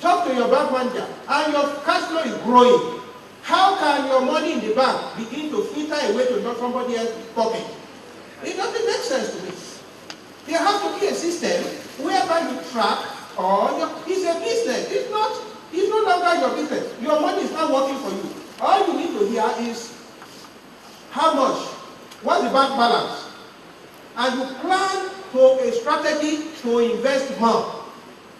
talk to your bank manager, and your cash flow is growing. How can your money in the bank begin to filter away to somebody else's pocket? It doesn't make sense to me. There has to be a system whereby you track, it's a business. It's no longer your business. Your money is not working for you. All you need to hear is how much, what's the bank balance, and you plan to a strategy to invest more.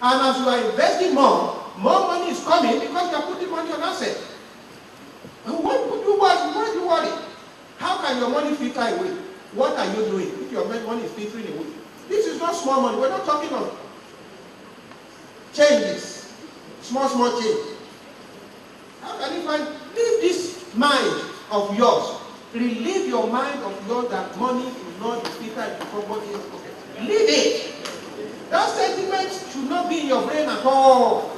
And as you are investing more money is coming because you are putting money on assets. And why do you worry? How can your money filter away? What are you doing if your money is filtering away? This is not small money. We're not talking of changes, small change. How can you leave this mind of yours? Relieve your mind of yours that money will not be filtered into somebody else's pocket. Leave it. That sentiment should not be in your brain at all.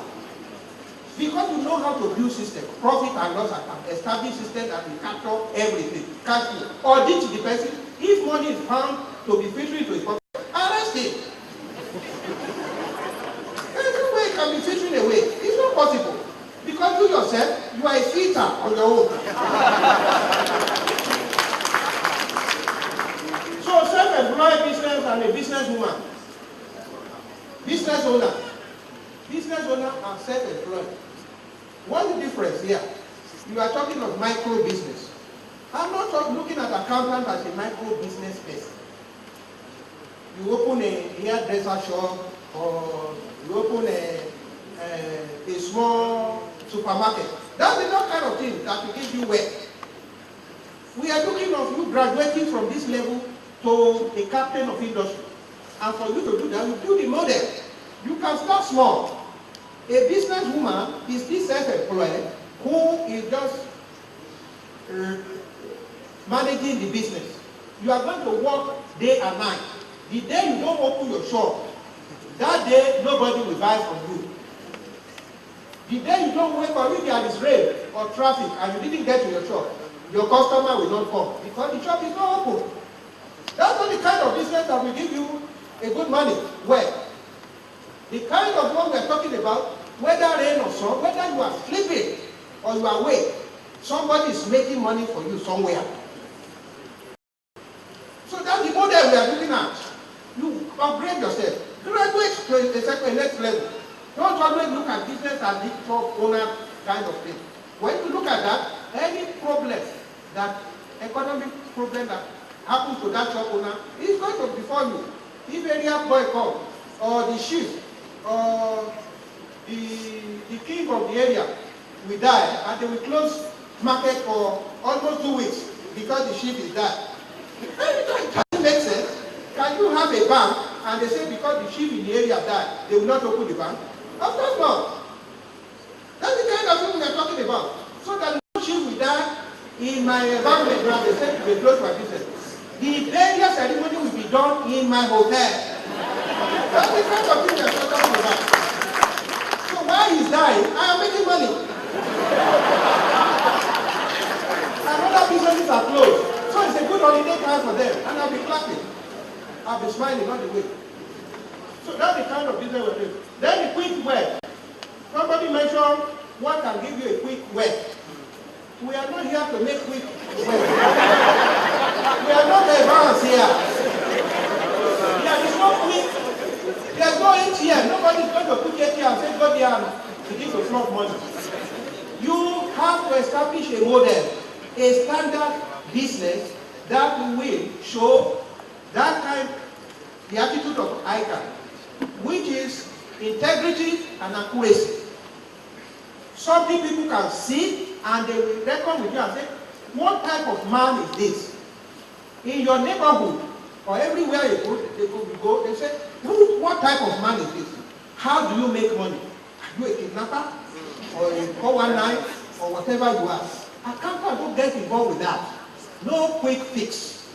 Because you know how to build system, profit and loss account, establish system that will capture everything, cash flow, audit the person. If money is found to be filtering to his pocket, arrest him. There's no way it can be filtering away. It's not possible. Because you yourself, you are a filter on your own. So self-employed business and a businesswoman, business owner. Business owner and self-employed. What's the difference here? You are talking of micro business. I'm not looking at accountant as a micro business person. You open a hairdresser shop, or you open a small supermarket. That's the kind of thing that will give you wealth. We are looking at you graduating from this level to a captain of industry. And for you to do that, you do the model. You can start small. A businesswoman is this self-employed who is just managing the business. You are going to work day and night. The day you don't open your shop, that day nobody will buy from you. The day you don't wake up, if there is rain or traffic and you didn't get to your shop, your customer will not come because the shop is not open. business that will give you a good money. Well, the kind of one we are talking about, whether rain or sun, whether you are sleeping or you are awake, somebody is making money for you somewhere. So that's the model we are looking at. You upgrade yourself. Graduate to a next level. Don't always look at business as the top owner kind of thing. When you look at that, any problem, that economic problem that happens to that shop owner is going to befall you. If area boy comes, or the chief, or the king of the area will die, and they will close market for almost 2 weeks because the chief is dead. It doesn't make sense. Can you have a bank and they say because the chief in the area died, they will not open the bank? Of course not. That's the kind of thing we are talking about. So that no chief will die in my environment where they say they close my business. The burial ceremony will be done in my hotel. That's the kind of thing we are talking about. So while he's dying, I am making money. And other businesses are closed. So it's a good holiday time for them. And I'll be clapping. I'll be smiling all the way. So that's the kind of business we're doing. Then the quick word. Somebody mentioned what can give you a quick word. We are not here to make quick word. We are not advanced here. There is no quick. There's no ATM. Nobody is going to put ATM and say, go there and begin to flop money. You have to establish a model, a standard business that will show that kind, the attitude of ICAN, which is integrity and accuracy. Something people can see and they will reckon with you and say, what type of man is this? In your neighborhood or everywhere you go, they say, what type of man is this? How do you make money? Are you a kidnapper? Or a 419? Or whatever you are? Accountant don't get involved with that. No quick fix.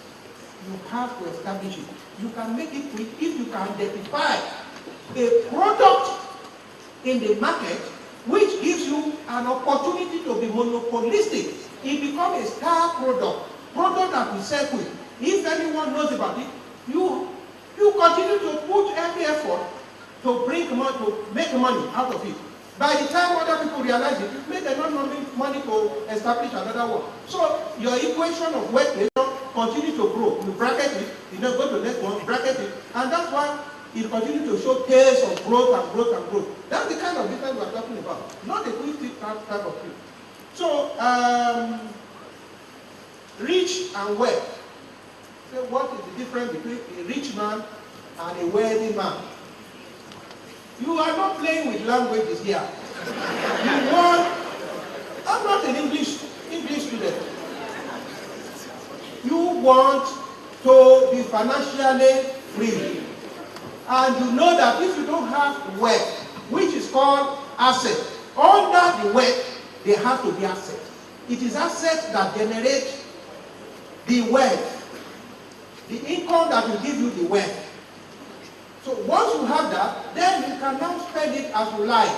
You have to establish it. You can make it quick if you can identify a product in the market which gives you an opportunity to be monopolistic. It becomes a star product that will sell quick. If anyone knows about it, you continue to put every effort to bring money, to make money out of it. By the time other people realize it, you've made enough money to establish another one. So your equation of wealth creation continue to grow. You bracket it, you know, go to the next one, bracket it, and that's why it continues to show tales of growth and growth and growth. That's the kind of business we are talking about, not a quick type of thing. So, rich and wealth. So what is the difference between a rich man and a wealthy man? You are not playing with languages here. You want, I'm not an English student. You want to be financially free. And you know that if you don't have wealth, which is called asset, under the wealth, there has to be asset. It is asset that generates the wealth, the income that will give you the wealth. So once you have that, then you can now spend it as you like.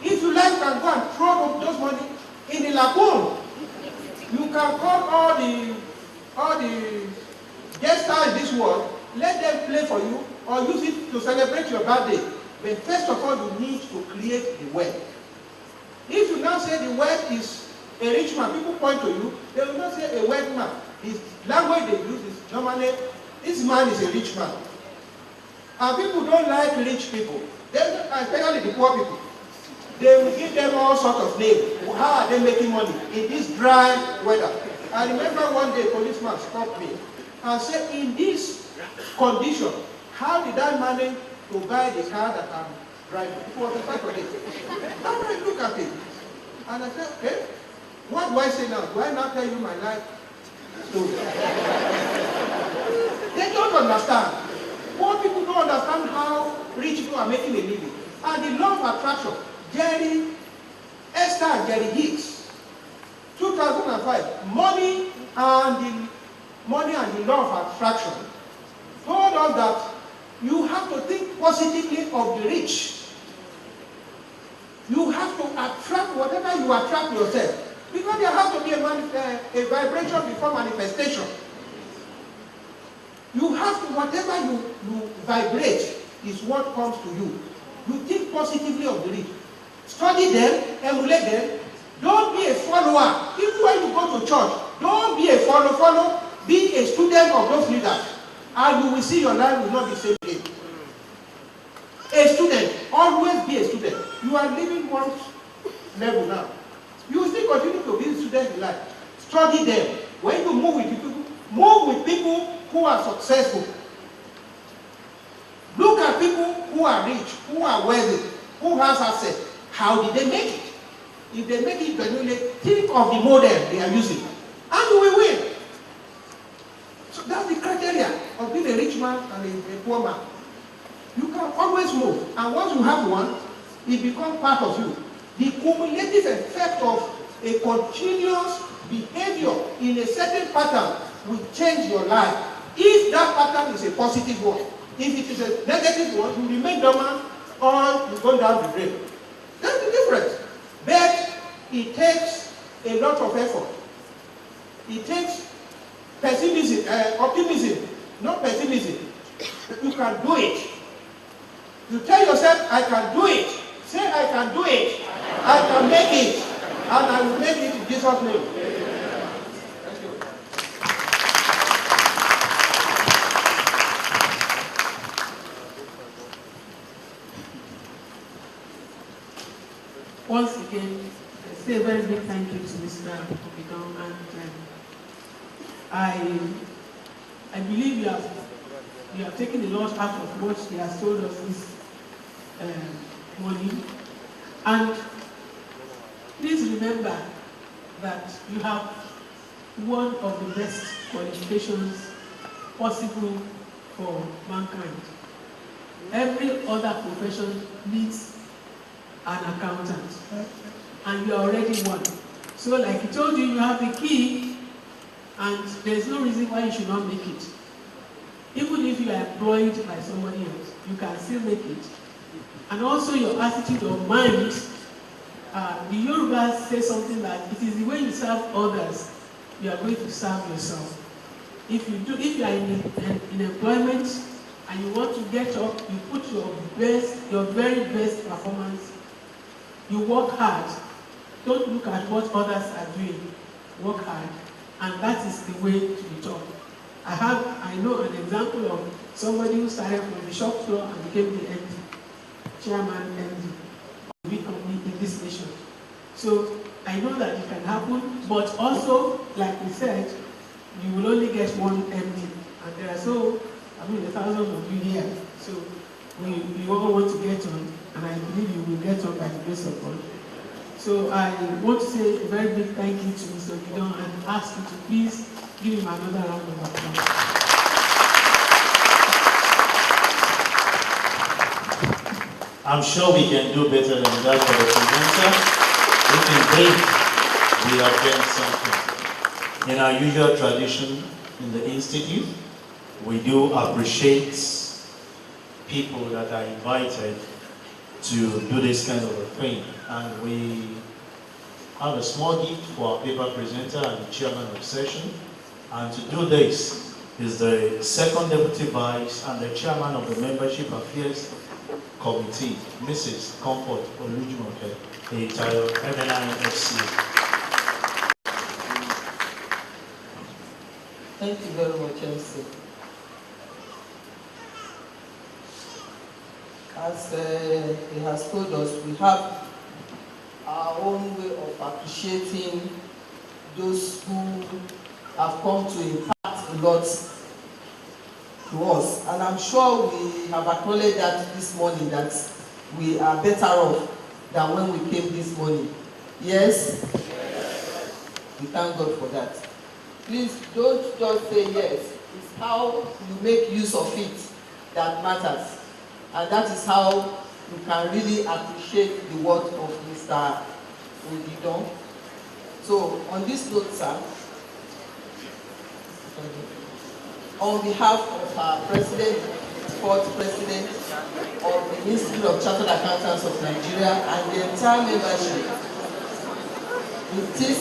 If you like, you can go and throw those money in the lagoon. You can call all the guest stars in this world, let them play for you, or use it to celebrate your birthday. But first of all, you need to create the wealth. If you now say the wealth is a rich man, people point to you, they will not say a wealthy man. The language they use is normally, this man is a rich man. And people don't like rich people, especially the poor people. They will give them all sorts of names. How are they making money in this dry weather? I remember one day a policeman stopped me and said, in this condition, how did I manage to buy the car that I'm driving? It was a Saturday. And I look at it. And I said, okay, what do I say now? Do I not tell you my life story? They don't understand. Poor people don't understand how rich people are making a living. And the law of attraction, Esther and Jerry Hicks, 2005, money and the law of attraction told us that you have to think positively of the rich. You have to attract whatever you attract yourself. Because there has to be a vibration before manifestation. You have to, whatever you vibrate is what comes to you. You think positively of the rich. Study them, emulate them. Don't be a follower. Even when you go to church, don't be a follow. Be a student of those leaders. And you will see your life will not be the same way. A student, always be a student. You are living one level now. You will still continue to be a student in life. Study them. When you move with people who are successful. Look at people who are rich, who are wealthy, who has assets. How did they make it? If they make it genuinely, think of the model they are using, and you will win. So that's the criteria of being a rich man and a poor man. You can always move, and once you have one, it becomes part of you. The cumulative effect of a continuous behavior in a certain pattern will change your life. If that pattern is a positive one, if it is a negative one, you remain dormant or you go down the drain. That's the difference. But it takes a lot of effort. It takes pessimism, optimism, not pessimism. You can do it. You tell yourself, I can do it. Say, I can do it. I can make it. And I will make it in Jesus' name. Thank you. Once again, I say a very big thank you to Mr. Obidon, and I believe you have taken a lot out of what he has told us this morning. And please remember that you have one of the best qualifications possible for mankind. Every other profession needs an accountant, and you are already one. So like he told you, you have the key, and there's no reason why you should not make it. Even if you are employed by somebody else, you can still make it. And also your attitude of mind, the Yorubas say something like, it is the way you serve others, you are going to serve yourself. If you are in employment and you want to get up, you put your very best performance. You work hard. Don't look at what others are doing. Work hard. And that is the way to the top. I know an example of somebody who started from the shop floor and became the MD, chairman MD of the big company in this nation. So I know that it can happen, but also, like we said, you will only get one MD. And there are the thousands of you here. So we all want to get on, and I believe you will get on by the grace of God. So I want to say a very big thank you to Mr. Obidon and ask you to please give him another round of applause. I'm sure we can do better than that for the presenter. If indeed we have done something. In our usual tradition in the Institute, we do appreciate people that are invited to do this kind of a thing. And we have a small gift for our paper presenter and the chairman of session. And to do this is the second deputy vice and the chairman of the membership affairs committee, Mrs. Comfort Olujumoke, a title MNIFC. Thank you very much, MC. As he has told us, we have our own way of appreciating those who have come to impact a lot to us. And I'm sure we have acknowledged that this morning, that we are better off than when we came this morning. Yes? We thank God for that. Please don't just say yes. It's how you make use of it that matters. And that is how you can really appreciate the work of Mr. Obidon. So, on this note, sir, on behalf of our president, fourth president of the Institute of Chartered Accountants of Nigeria and the entire membership, it is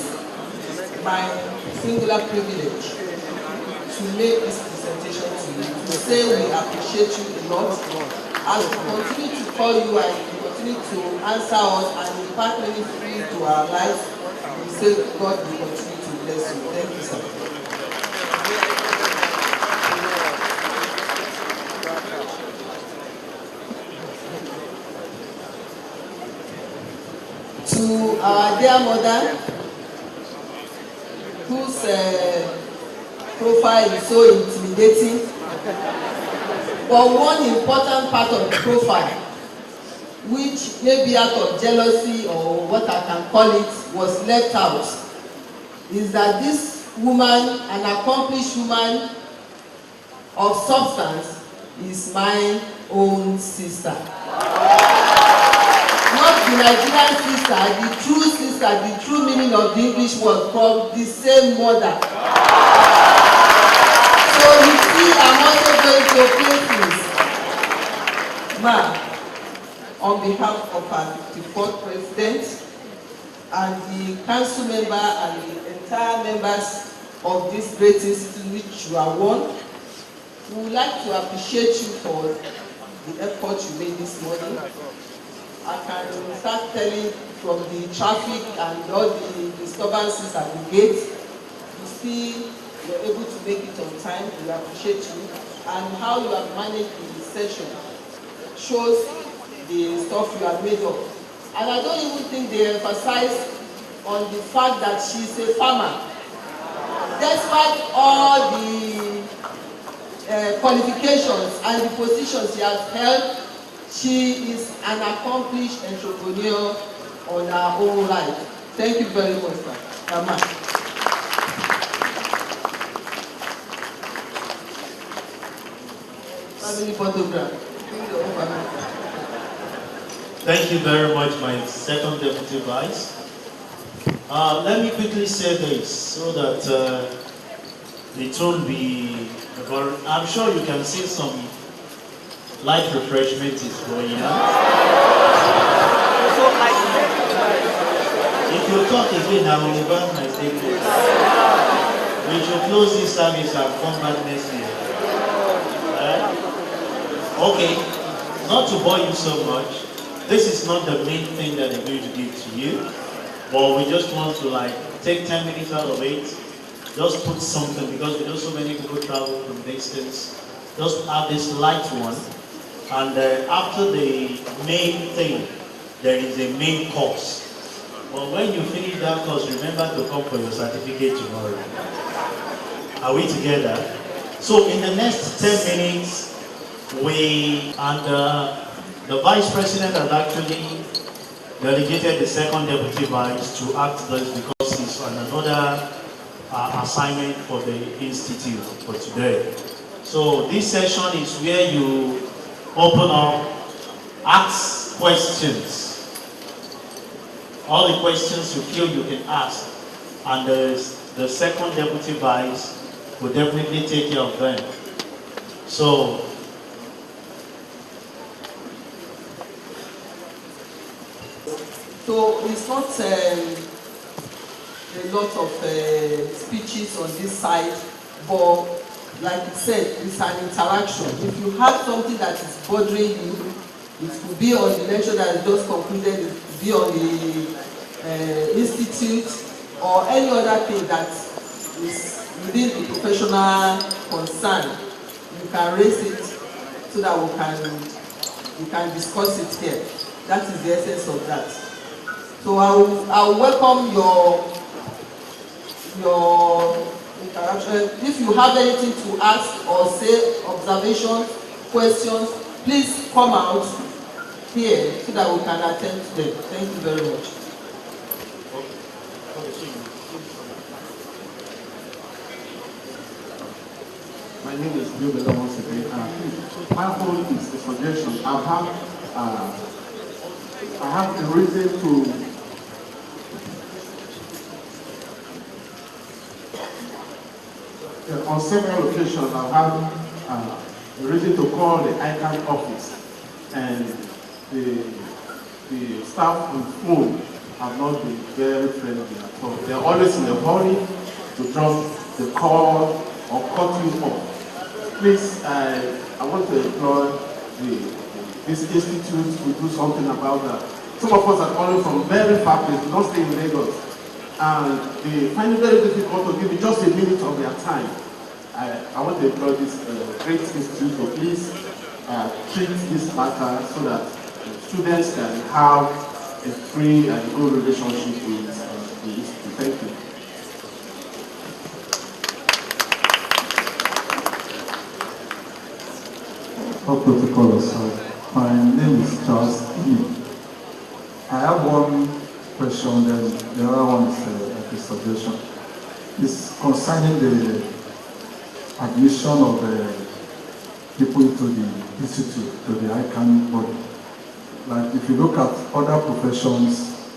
my singular privilege to make this presentation to you. say we appreciate you a lot. As we continue to call you and you continue to answer us and impart many things to our lives, we say God will continue to bless you. Thank you, sir. To our dear mother, whose profile is so intimidating, but one important part of the profile, which maybe out of jealousy or what I can call it, was left out, is that this woman, an accomplished woman of substance, is my own sister. Not the Nigerian sister, the true sister, the true meaning of the English word, from the same mother. So you see, I'm also going to places. Ma, on behalf of our 54th president and the council member and the entire members of this great institute which you are one, we would like to appreciate you for the effort you made this morning. I can start telling from the traffic and all the disturbances at the gate. You see, you're able to make it on time. We appreciate you. And how you have managed the session shows the stuff you have made up. And I don't even think they emphasize on the fact that she's a farmer. Despite all the qualifications and the positions she has held, she is an accomplished entrepreneur on her own right. Thank you very much, sir. Amen. Family photograph. Thank you very much, my second deputy vice. Let me quickly say this so that it won't be. I'm sure you can see some light refreshment is going on. If you talk again, I will reverse my statement. We should close this service and come back next year. Okay, not to bore you so much, this is not the main thing that I'm going to give to you, but we just want to take 10 minutes out of it, just put something, because we know so many people travel from distance, just have this light one. And after the main thing, there is a main course. But when you finish that course, remember to come for your certificate tomorrow. Are we together? So in the next 10 minutes, the vice president has actually delegated the second deputy vice to act this because he's on another assignment for the institute for today. So this session is where you open up, ask questions. All the questions you feel you can ask. And the second deputy vice will definitely take care of them. So it's not a lot of speeches on this side, but like you said, it's an interaction. If you have something that is bothering you, it could be on the lecture that is just concluded, it could be on the institute, or any other thing that is within the professional concern. You can raise it so that we can discuss it here. That is the essence of that. So I'll welcome your interaction. If you have anything to ask or say, observations, questions, please come out here so that we can attend to them. Thank you very much. My name is Bill Bella once again. My own is a suggestion. I have a reason to on several occasions I've had a reason to call the ICAN office, and the staff on phone have not been very friendly at all. They're always in a hurry to drop the call or cut you off. Please, I want to implore this institute to do something about that. Some of us are calling from very far places, we don't stay in Lagos, and they find it very difficult to give you just a minute of their time. I want to implore this great institute to please treat this matter so that students can have a free and good relationship with the institute. Thank you. Protocol aside, my name is Charles Lee. I have one question, then the other one is a suggestion. It's concerning the admission of people into the institute, to the ICAN body. Like if you look at other professions,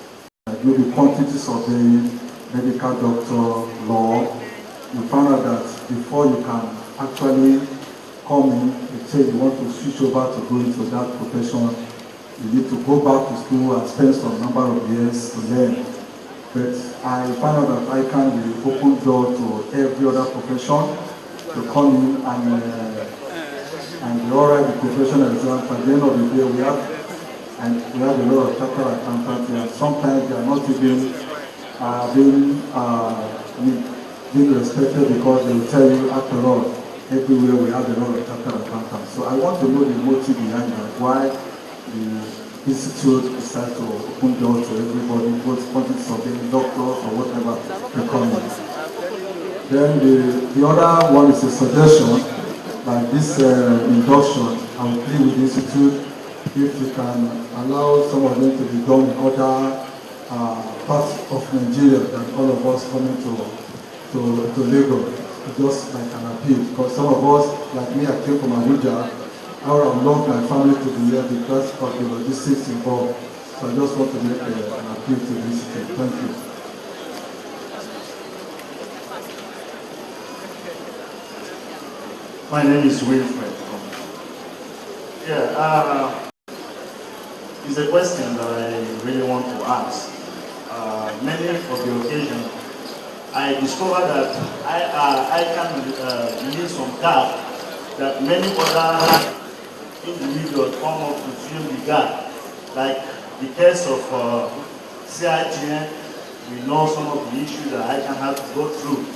like maybe quantity surveying, medical doctor, law, you find out that before you can actually come in, you say you want to switch over to go into that profession, you need to go back to school and spend some number of years to learn. But I found out that ICAN will open door to every other profession to come in and alright the professional exams. At the end of the day, we have a lot of chartered accountants, and sometimes they are not even being respected because they will tell you, after all, everywhere we have a lot of chartered accountants. So I want to know the motive behind that, why the institute decided to open doors to everybody, both quantity surveying, doctors, or whatever they come in. Then the other one is a suggestion, like this induction. I will plead with the institute if you can allow some of them to be done in other parts of Nigeria than all of us coming to Lagos. Just like an appeal, because some of us, like me, I came from Abuja. I would have loved my family to be here because of the logistics involved. So I just want to make an appeal to the institute. Thank you. My name is Wilfred. Yeah, it's a question that I really want to ask. Many of the occasions, I discovered that I can leave some gap that many other individuals come up to fill the gap. Like the case of CITN, we know some of the issues that I can have to go through.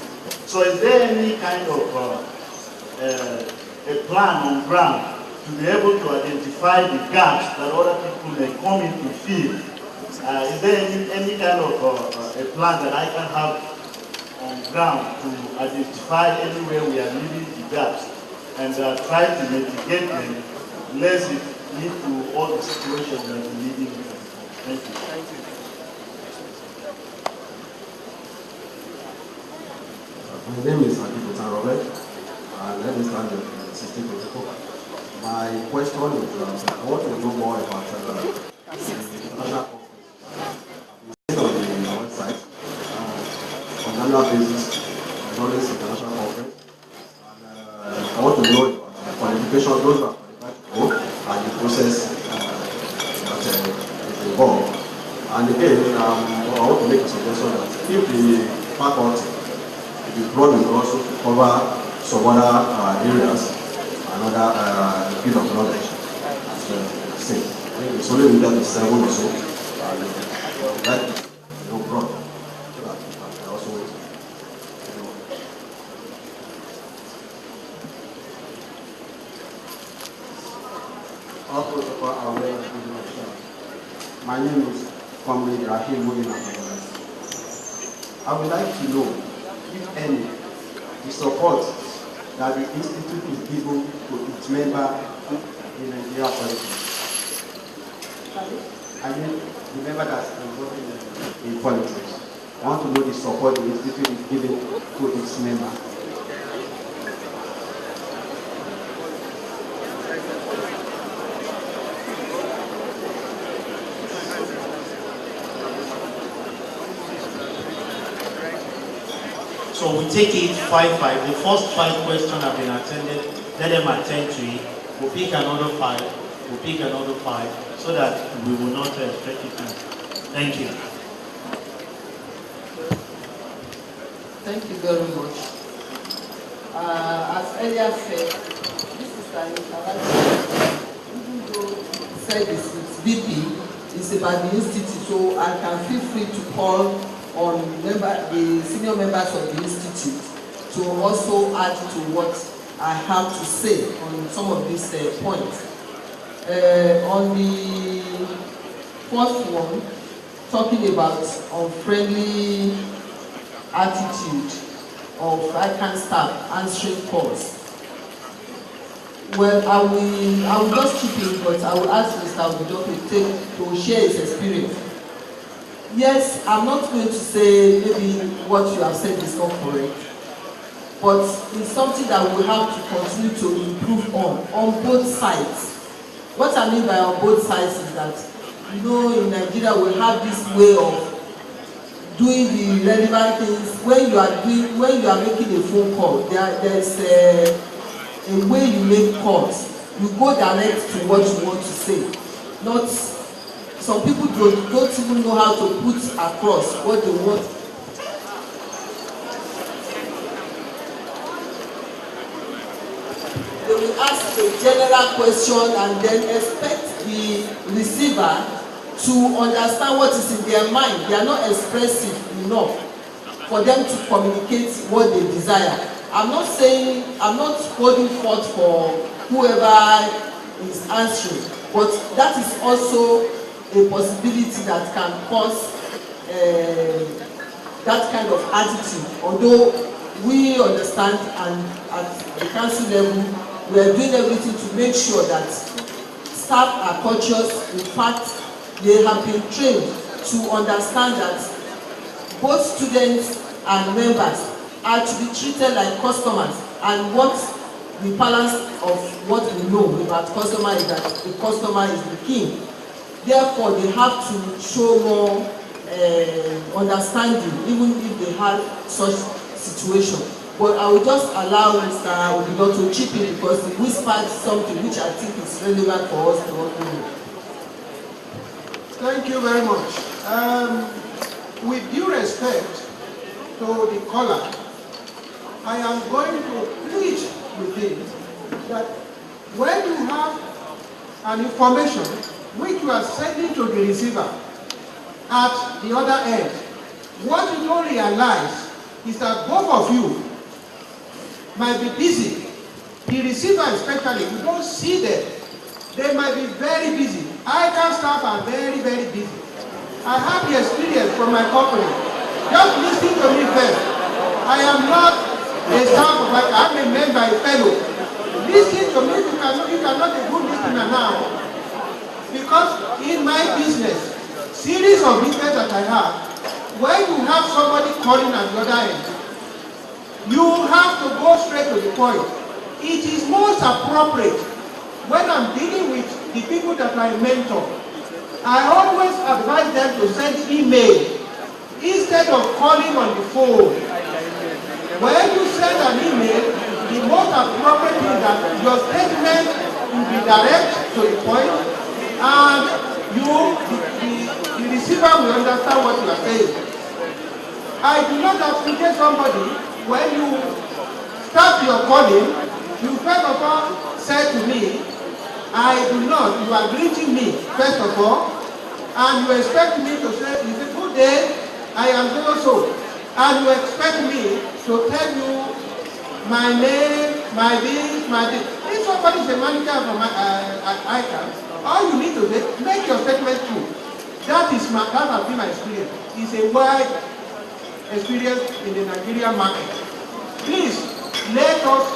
So is there any kind of a plan on ground to be able to identify the gaps that other people may come in to fill? Is there any kind of a plan that I can have on ground to identify anywhere we are leaving the gaps and try to mitigate them, lest it lead to all the situations that we're leading in? Thank you. Thank you. My name is Adibutan Robert, and let me start the 16th protocol. My question is, I want to know more about the international conference. On the website, on an annual basis, always international conference. And I want to know the qualification, those who are qualified to go, and the process that is involved. And again, I want to make a suggestion that if the faculty, the broad will also cover some other areas, another field of knowledge as well. I think it's only limited to 7 or so. That no problem. So that I also want to. All protocol aware of the My name is Comrade Rahim Mudina. I would like to know, if any, the support that the institute is given to its member in Nigeria politics. I mean, the member that's involved in politics. I want to know the support the institute is giving to its member. So we take it 5-5. The first 5 questions have been attended. Let them attend to it. We'll pick another 5. We'll pick another 5 so that we will not stretch it out. Thank you. Thank you very much. as earlier said, this is an interaction, even though it said it's BP, it's about the institute, so I can feel free to call on the senior members of the institute to also add to what I have to say on some of these points. On the first one, talking about unfriendly attitude of ICAN staff answering calls. Well, I will just chip in, but I will ask Mr. Obidoke to share his experience. Yes, I'm not going to say maybe what you have said is not correct, but it's something that we have to continue to improve on both sides. What I mean by on both sides is that, you know, in Nigeria we have this way of doing the relevant things. When you are making a phone call, there's a way you make calls. You go direct to what you want to say. Not some people don't even know how to put across what they want. They will ask a general question and then expect the receiver to understand what is in their mind. They are not expressive enough for them to communicate what they desire. I'm not holding forth for whoever is answering, but that is also a possibility that can cause that kind of attitude. Although we understand, and at the council level, we are doing everything to make sure that staff are conscious. In fact, they have been trained to understand that both students and members are to be treated like customers, and what the balance of what we know about customer is that the customer is the king. Therefore, they have to show more understanding, even if they have such situation. But I will just allow Mr. Obido to chip in because he whispered something which I think is relevant for us to all know. Thank you very much. With due respect to the caller, I am going to plead with him that when you have an information which you are sending to the receiver at the other end, what you don't realize is that both of you might be busy. The receiver especially, you don't see them. They might be very busy. ICAN staff are very, very busy. I have the experience from my company. Just listen to me first. I am not a staff of ICAN. I'm a member, a fellow. Listen to me. You cannot a good listener now. Because in my business, series of business that I have, when you have somebody calling at the other end, you have to go straight to the point. It is most appropriate when I'm dealing with the people that I mentor. I always advise them to send email instead of calling on the phone. When you send an email, the most appropriate is that your statement will be direct to the point, and the receiver will understand what you are saying. I do not appreciate somebody when you start your calling, you first of all say to me, I do not, you are greeting me, first of all, and you expect me to say, it's a good day, I am so, and you expect me to tell you my name, my this, my this. If somebody is a manager from ICAN, all you need to do, make your statement true. That has been my experience. It's a wide experience in the Nigerian market. Please, let us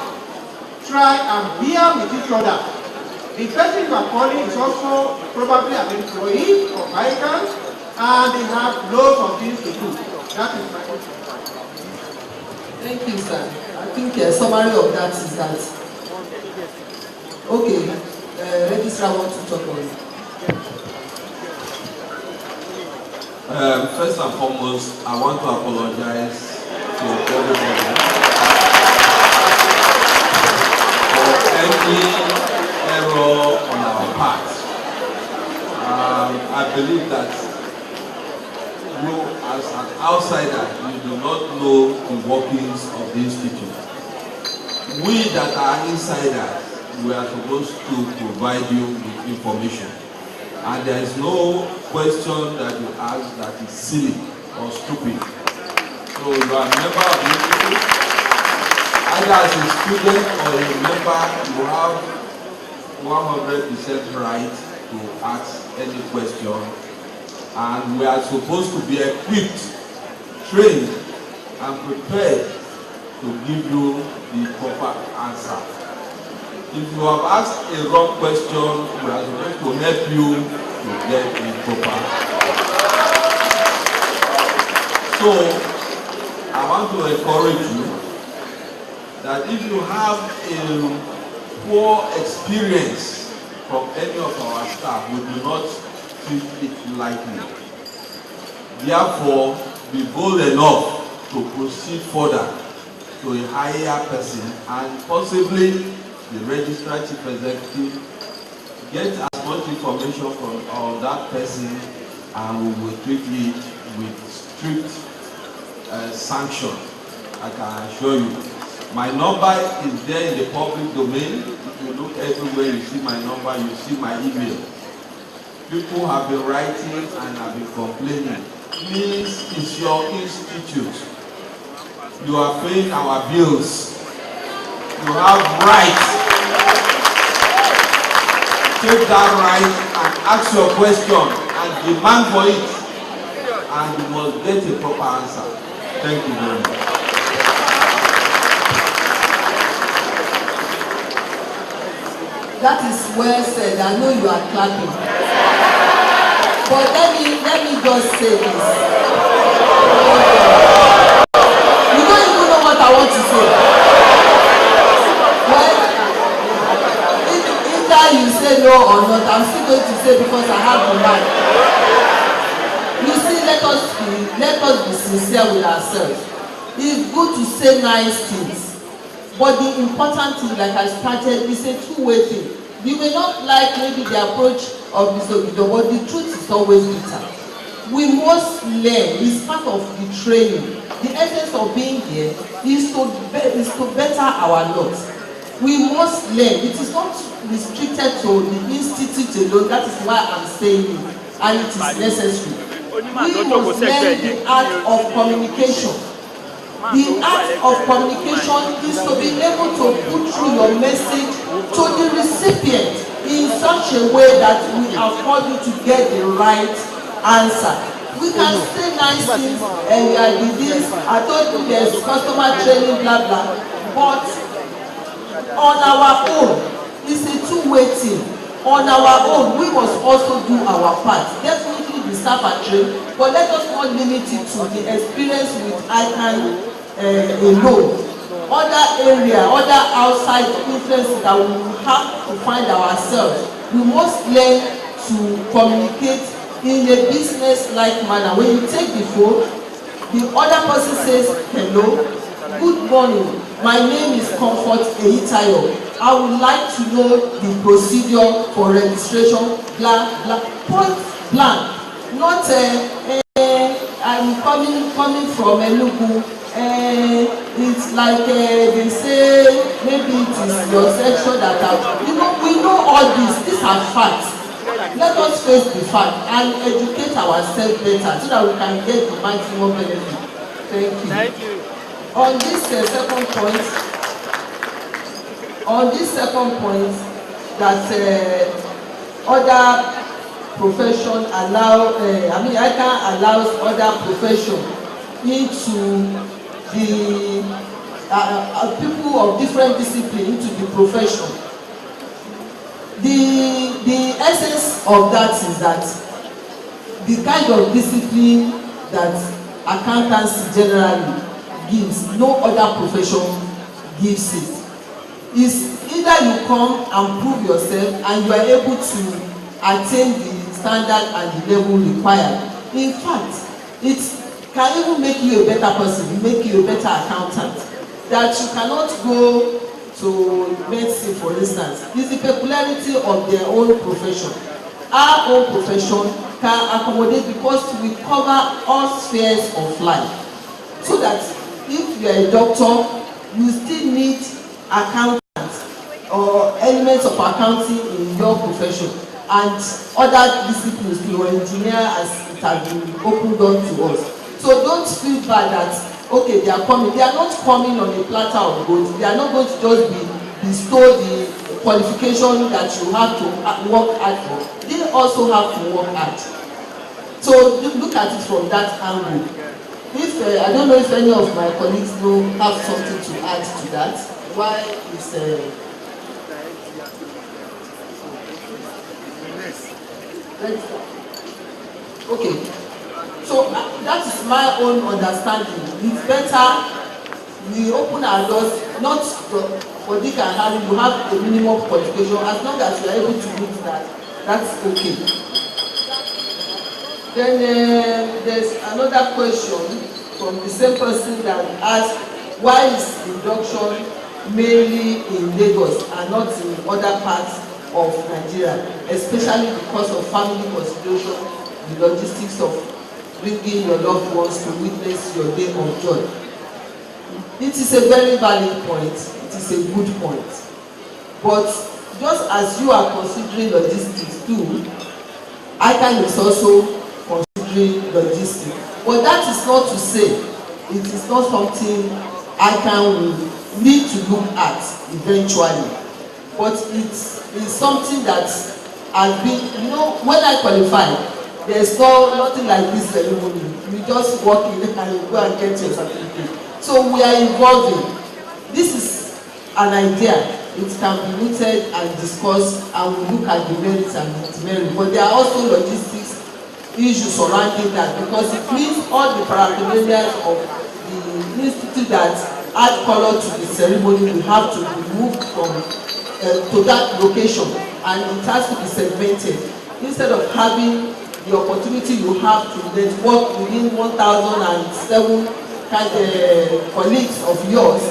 try and bear with each other. The person you are calling is also probably an employee of ICAN, and they have loads of things to do. That is my question. Thank you, sir. I think a summary of that is that, okay, registrar wants to talk on it. First and foremost, I want to apologize to everybody for any error on our part. I believe that you, as an outsider, you do not know the workings of the institute. we that are insiders, we are supposed to provide you with information. And there is no question that you ask that is silly or stupid. So you are a member of the institute, either as a student or a member, you have 100% right to ask any question. And we are supposed to be equipped, trained, and prepared to give you the proper answer. If you have asked a wrong question, we are supposed to help you to get the proper. So, I want to encourage you that if you have a poor experience from any of our staff, we do not treat it lightly. Therefore, be bold enough to proceed further to a higher person and possibly the registrar chief executive, get as much information from that person, and we will treat it with strict sanction. I can assure you. My number is there in the public domain. If you look everywhere, you see my number, you see my email. People have been writing and have been complaining. Please, it's your institute. You are paying our bills. You have rights. Take that right and ask your question and demand for it, and you must get a proper answer. Thank you very much. That is well said. I know you are clapping. But let me just say this. You don't even know what I want to say. Well, either you say no or not, I'm still going to say because I have the mind. You see, let us be sincere with ourselves. It's good to say nice things, but the important thing, like I started, is a two-way thing. You may not like maybe the approach of Mr. Ogido, but the truth is always bitter. We must learn. It's part of the training. The essence of being here is to better our lot. We must learn. It is not restricted to the institute alone. That is why I'm saying it, and it is necessary. We must learn the art of communication. The art of communication is to be able to put through your message to the recipient in such a way that we afford you to get the right answer. We can say nice things, and I did this, I told you there's customer training, blah blah, but on our own, it's a two-way thing. On our own, we must also do our part. Definitely the staff are trained, but let us not limit it to the experience with ICAN alone. Other area, other outside influences that we will have to find ourselves. We must learn to communicate in a business-like manner. When you take the phone, the other person says, hello, good morning, my name is Comfort Eitayo. I would like to know the procedure for registration, blah, blah, point blank. Not, I'm coming from Enugu. It's like they say, maybe it is your section that we know all this. These are facts. Let us face the fact and educate ourselves better so that we can get the maximum benefit. Thank you. On this second point, that other profession ICAN allows other profession into the people of different discipline into the profession. The essence of that is that the kind of discipline that accountancy generally gives, no other profession gives it. Is either you come and prove yourself and you are able to attain the standard and the level required. In fact, it can even make you a better person, make you a better accountant. That you cannot go to medicine, for instance. It's the peculiarity of their own profession. Our own profession can accommodate because we cover all spheres of life. So that if you are a doctor, you still need accountants or elements of accounting in your profession and other disciplines, your engineer, as it has been opened on to us. So don't feel bad that, okay, they are coming. They are not coming on a platter of gold. They are not going to just be bestowed the qualification that you have to work hard for. They also have to work hard. So look at it from that angle. If I don't know if any of my colleagues know have something to add to that. Why is okay? So that is my own understanding. It's better we open our doors, not for Dick and Harry. You have a minimum qualification. As long as you are able to meet that, that's okay. Then there's another question from the same person that asked, why is induction mainly in Lagos and not in other parts of Nigeria, especially because of family consideration, the logistics of bringing your loved ones to witness your day of joy? It is a very valid point. It is a good point. But just as you are considering logistics too, ICAN is also considering logistics. But that is not to say it is not something ICAN will need to look at eventually. But it is something that has been, when I qualified, there's nothing like this ceremony. You just walk in and you go and get your certificate. So we are evolving. This is an idea. It can be mooted and discussed, and we look at the merits and the demerits. But there are also logistics issues surrounding that, because it means all the paraphernalia of the institute that add color to the ceremony will have to be moved from to that location, and it has to be segmented. Instead of having the opportunity you have to network within 1,007 colleagues of yours,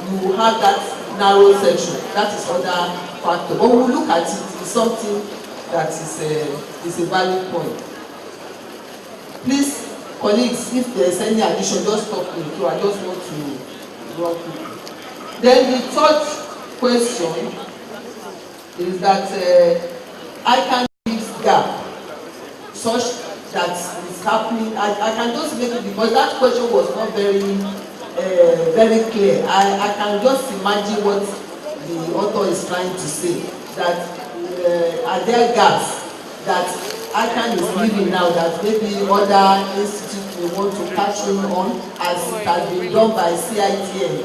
you will have that narrow section. That is other factor. But we will look at it. It's something that is a valid point. Please, colleagues, if there is any addition, just stop me too. I just want to run quickly. Then the third question is that ICAN gives gap such that is happening. I can just make it, because that question was not very clear. I can just imagine what the author is trying to say, that are there gaps that ICAN is living now that maybe other institutes will want to catch on as it has been done by CITN.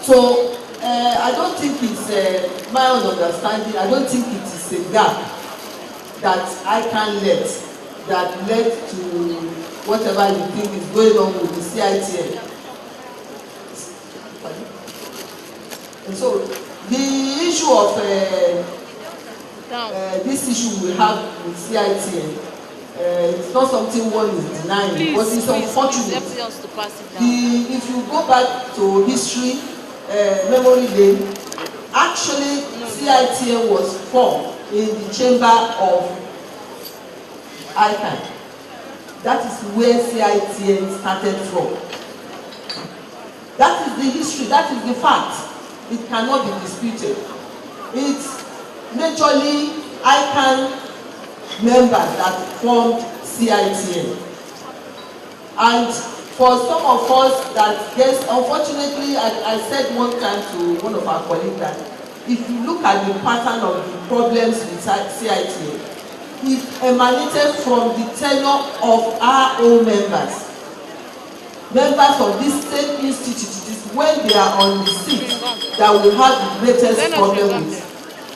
So I don't think it's my own understanding. I don't think it is a gap that ICAN that led to whatever you think is going on with the CITN. And so the issue of this issue we have with CITN, it's not something one is denying, but it's unfortunate. If you go back to history, memory lane, actually CITN was formed in the chamber of ICAN. That is where CITN started from. That is the history, that is the fact. It cannot be disputed. It's majorly ICAN members that formed CITN. And for some of us that, yes, unfortunately, I said one time to one of our colleagues that if you look at the pattern of the problems with CITN, it emanated from the tenure of our own members. Members of this same institute, it is when they are on the seat that we have the greatest problem with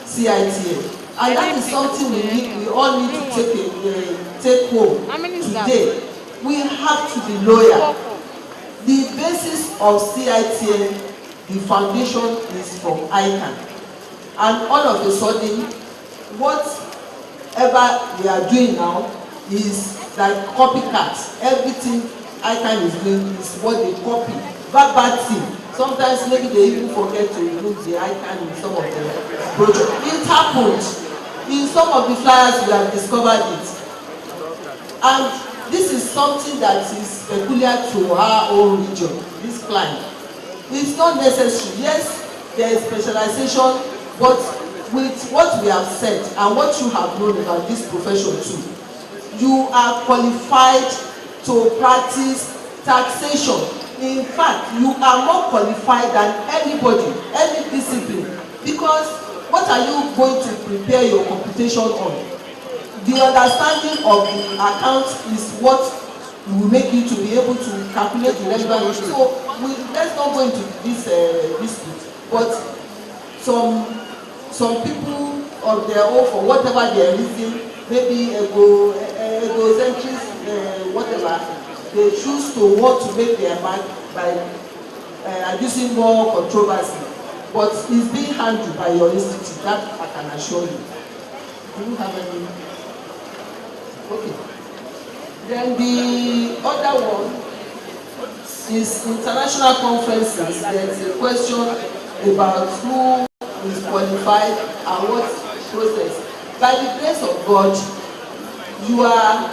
CITN. And that is something we all need to take home today. We have to be loyal. The basis of CITN, the foundation, is from ICAN. And all of a sudden, whatever we are doing now is like copycats. Everything ICAN is doing is what they copy. Verbatim. Sometimes maybe they even forget to include the ICAN in some of the projects. It happened. In some of the flyers we have discovered it. And this is something that is peculiar to our own region, this climate. It's not necessary. Yes, there is specialization, but with what we have said and what you have known about this profession too, you are qualified to practice taxation. In fact, you are more qualified than anybody, any discipline, because what are you going to prepare your computation on? The understanding of the account is what will make you to be able to calculate the relevant. So let's not go into this dispute. But some people of their own, for whatever their reason, maybe egocentric, whatever, they choose to want to make their mark by adducing more controversy. But it's being handled by your institute, that I can assure you. Do you have any? Okay. Then the other one is international conferences. There's a question about who is qualified and what process. By the grace of God, you are,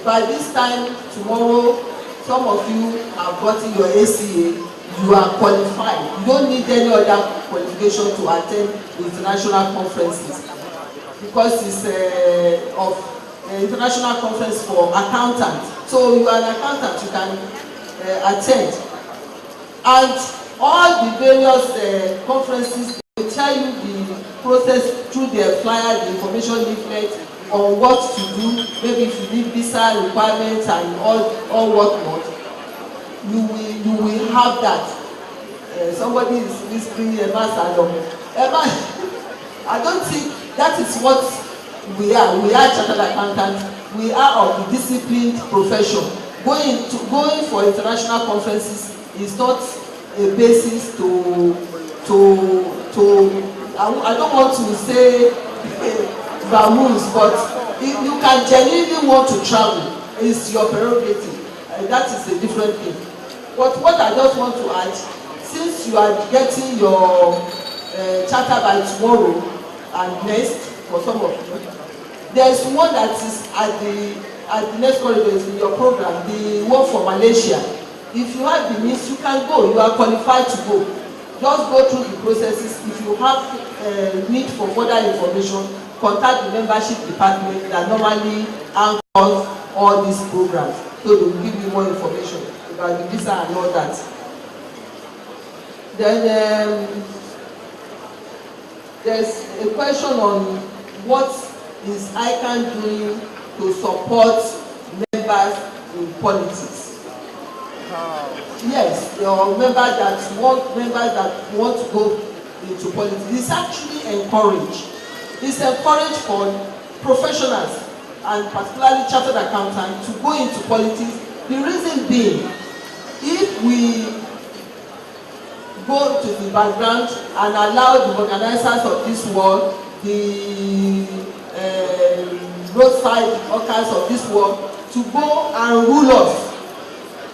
by this time tomorrow, some of you have gotten your ACA, you are qualified. You don't need any other qualification to attend the international conferences, because it's of international conference for accountants. So you are an accountant, you can attend. And all the various conferences, they tell you the process through their flyer, the information leaflet on what to do. Maybe if you need visa requirements and all whatnot, you will have that. Somebody is whispering Emma Salom. Emma, I don't think that is what we are. We are chartered accountants. We are of the disciplined profession. Going for international conferences is not a basis to I don't want to say vamoose, but if you can genuinely want to travel, it's your prerogative. That is a different thing. But what I just want to add, since you are getting your charter by tomorrow and next, for some of you, there is one that is at the next corridor in your program, the one for Malaysia. If you have the means, you can go. You are qualified to go. Just go through the processes. If you have need for further information, contact the membership department that normally anchors all these programs, so they will give you more information about the visa and all that. Then there's a question on what is ICAN doing to support members in politics. Yes, your members that want to go into politics. It's actually encouraged. It's encouraged for professionals and particularly chartered accountants to go into politics. The reason being, if we go to the background and allow the organizers of this world, the roadside hawkers of this world, to go and rule us,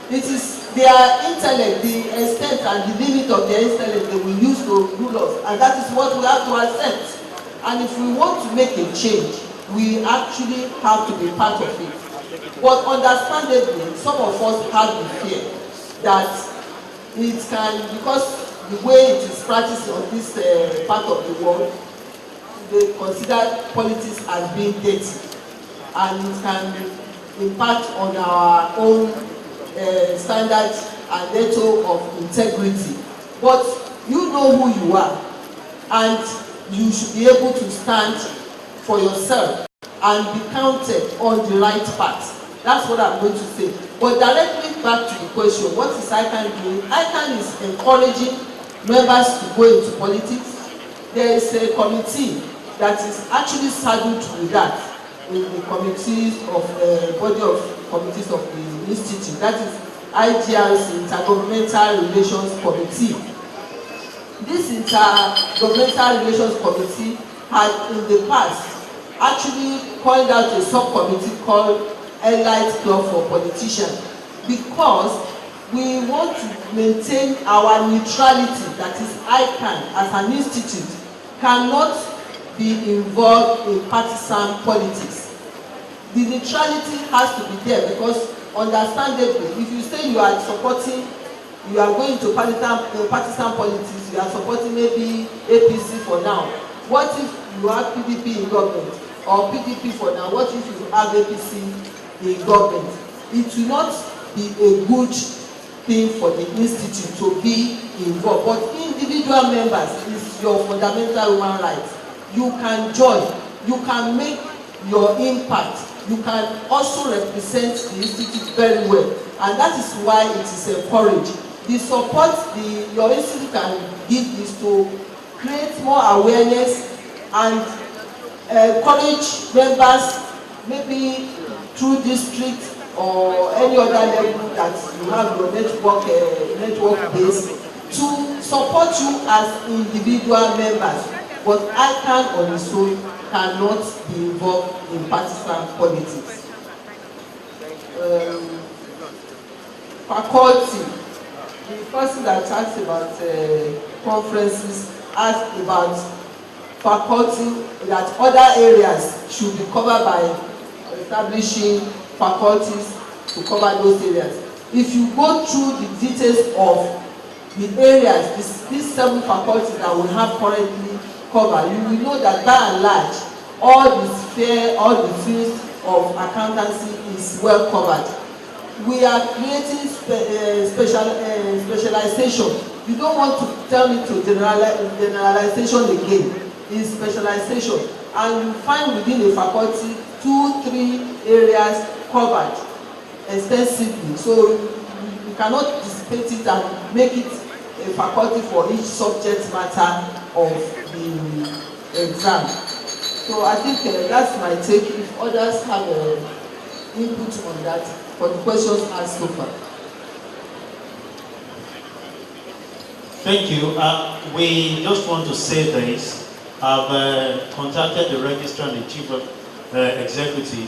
it is their intellect, the extent and the limit of their intellect they will use to rule us, and that is what we have to accept. And if we want to make a change, we actually have to be part of it. But understandably, some of us have the fear that it can, because the way it is practiced on this part of the world, they consider politics as being dirty, and it can impact on our own standards and level of integrity. But you know who you are, and you should be able to stand for yourself and be counted on the right path. That's what I'm going to say. But directly back to the question, what is ICAN doing? ICAN is encouraging members to go into politics. There is a committee that is actually saddled with that, with the committees of body of committees of the institute. That is IGR's Intergovernmental Relations Committee. This Intergovernmental Relations Committee had in the past actually called out a subcommittee called Elite Club for Politicians, because we want to maintain our neutrality. That is, ICAN as an institute cannot be involved in partisan politics. The neutrality has to be there, because understandably, if you say you are supporting you are going to partisan politics, you are supporting maybe APC for now. What if you have PDP in government, or PDP for now? What if you have APC in government? It will not be a good thing for the institute to be involved. But individual members is your fundamental human rights. You can join, you can make your impact, you can also represent the institute very well, and that is why it is encouraged. The support your institute can give is to create more awareness and encourage members, maybe through district or any other level that you have your network base, to support you as individual members. But ICAN on its own cannot be involved in partisan politics. Faculty. The person that talks about conferences asked about faculty, that other areas should be covered by establishing faculties to cover those areas. If you go through the details of the areas, these 7 faculties that we have currently covered, you will know that by and large, all the sphere, all the fields of accountancy is well covered. We are creating specialization. You don't want to tell me to generalization again. It's specialization, and you find within a faculty 2-3 areas covered extensively. So you cannot dissipate it and make it a faculty for each subject matter of the exam. So I think that's my take. If others have input on that, for the questions asked so far. Thank you. We just want to say this. I've contacted the registrar and the chief of executive.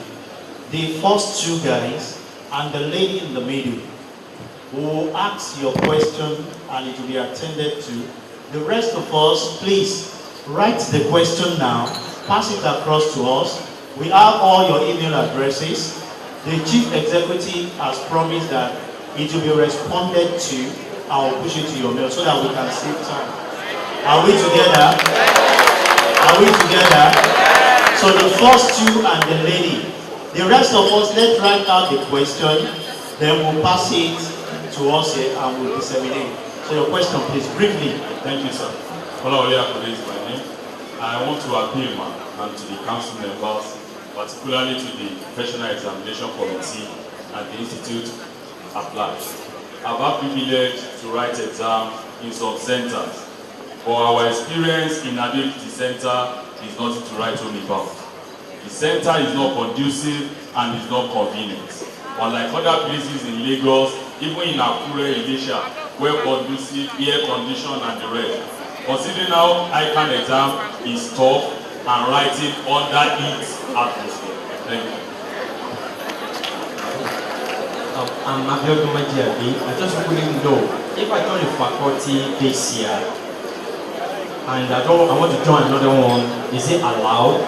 The first 2 guys and the lady in the middle will ask your question and it will be attended to. The rest of us, please write the question now, pass it across to us. We have all your email addresses. The chief executive has promised that it will be responded to. I will push it to your mail so that we can save time. Are we together? Are we together? So the first 2 and the lady. The rest of us, let's write out the question, then we'll pass it to us here and we'll disseminate. So your question, please, briefly. Thank you, sir. Olaoya is my name. I want to appeal, and to the council members, particularly to the Professional Examination Committee and the Institute at large. I've had privilege to write exams in some centers, but our experience in Ability Center is nothing to write home about. The center is not conducive and is not convenient. Unlike other places in Lagos, even in Akure, Elisha, well conducive, air conditioned and the rest. Considering how ICAN exam is tough and writing under its atmosphere. Thank you. I'm Abiodun Majiabi. I just wouldn't know if I join the faculty this year and I want to join another one, is it allowed?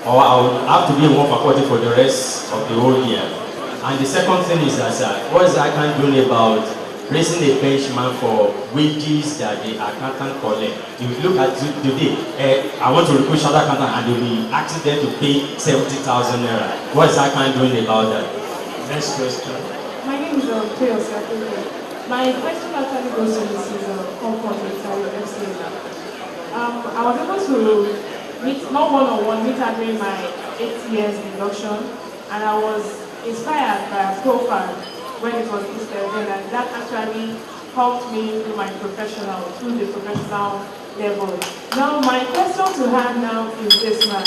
Or I would have to be in one faculty for the rest of the whole year? And the second thing is that, what is ICAN doing about raising a benchmark for wages that the accountant collect? If you look at today, I want to recruit chartered accountant and they'll be asking them to pay 70,000 naira. What is ICAN doing about that? Next question. My name is Teos Yakubu. My question actually goes to Mrs. Comfort with your FCA. I was able to meet, not one-on-one, meet her during my 8 years induction, and I was inspired by her profile when it was listed then, and that actually helped me through the professional level. Now, my question to her now is this, ma'am.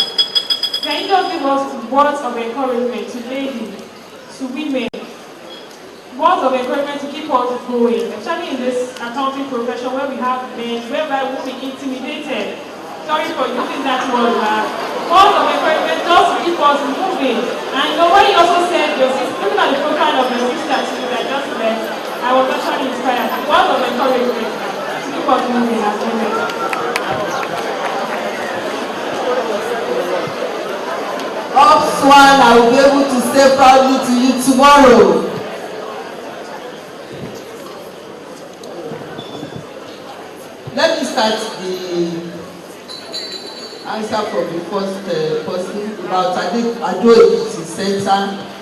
Can you just give us words of encouragement to ladies, to women, words of encouragement to keep us going, especially in this accounting profession where we have men, whereby we will be intimidated. Sorry for using that word, words of encouragement just to keep us moving. And you know, when you also said your sister, looking at the profile of your sister that just left, I was actually inspired. Words of encouragement to keep us moving as women. Up Swan, I will be able to say proudly to you tomorrow. first person about Ado Center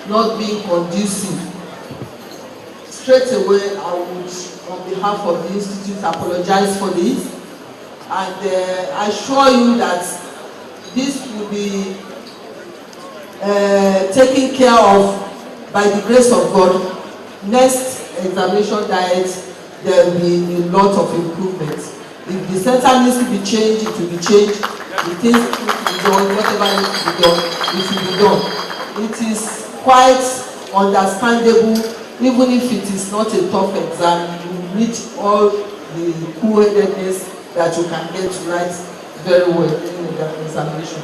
not being conducive. Straight away, I would, on behalf of the Institute, apologize for this. And I assure you that this will be taken care of by the grace of God. Next examination diet, there will be a lot of improvements. If the center needs to be changed, it will be changed. The things need to be done, whatever needs to be done, it will be done. It is quite understandable, even if it is not a tough exam, you meet all the cool-headedness that you can get to write very well in the examination.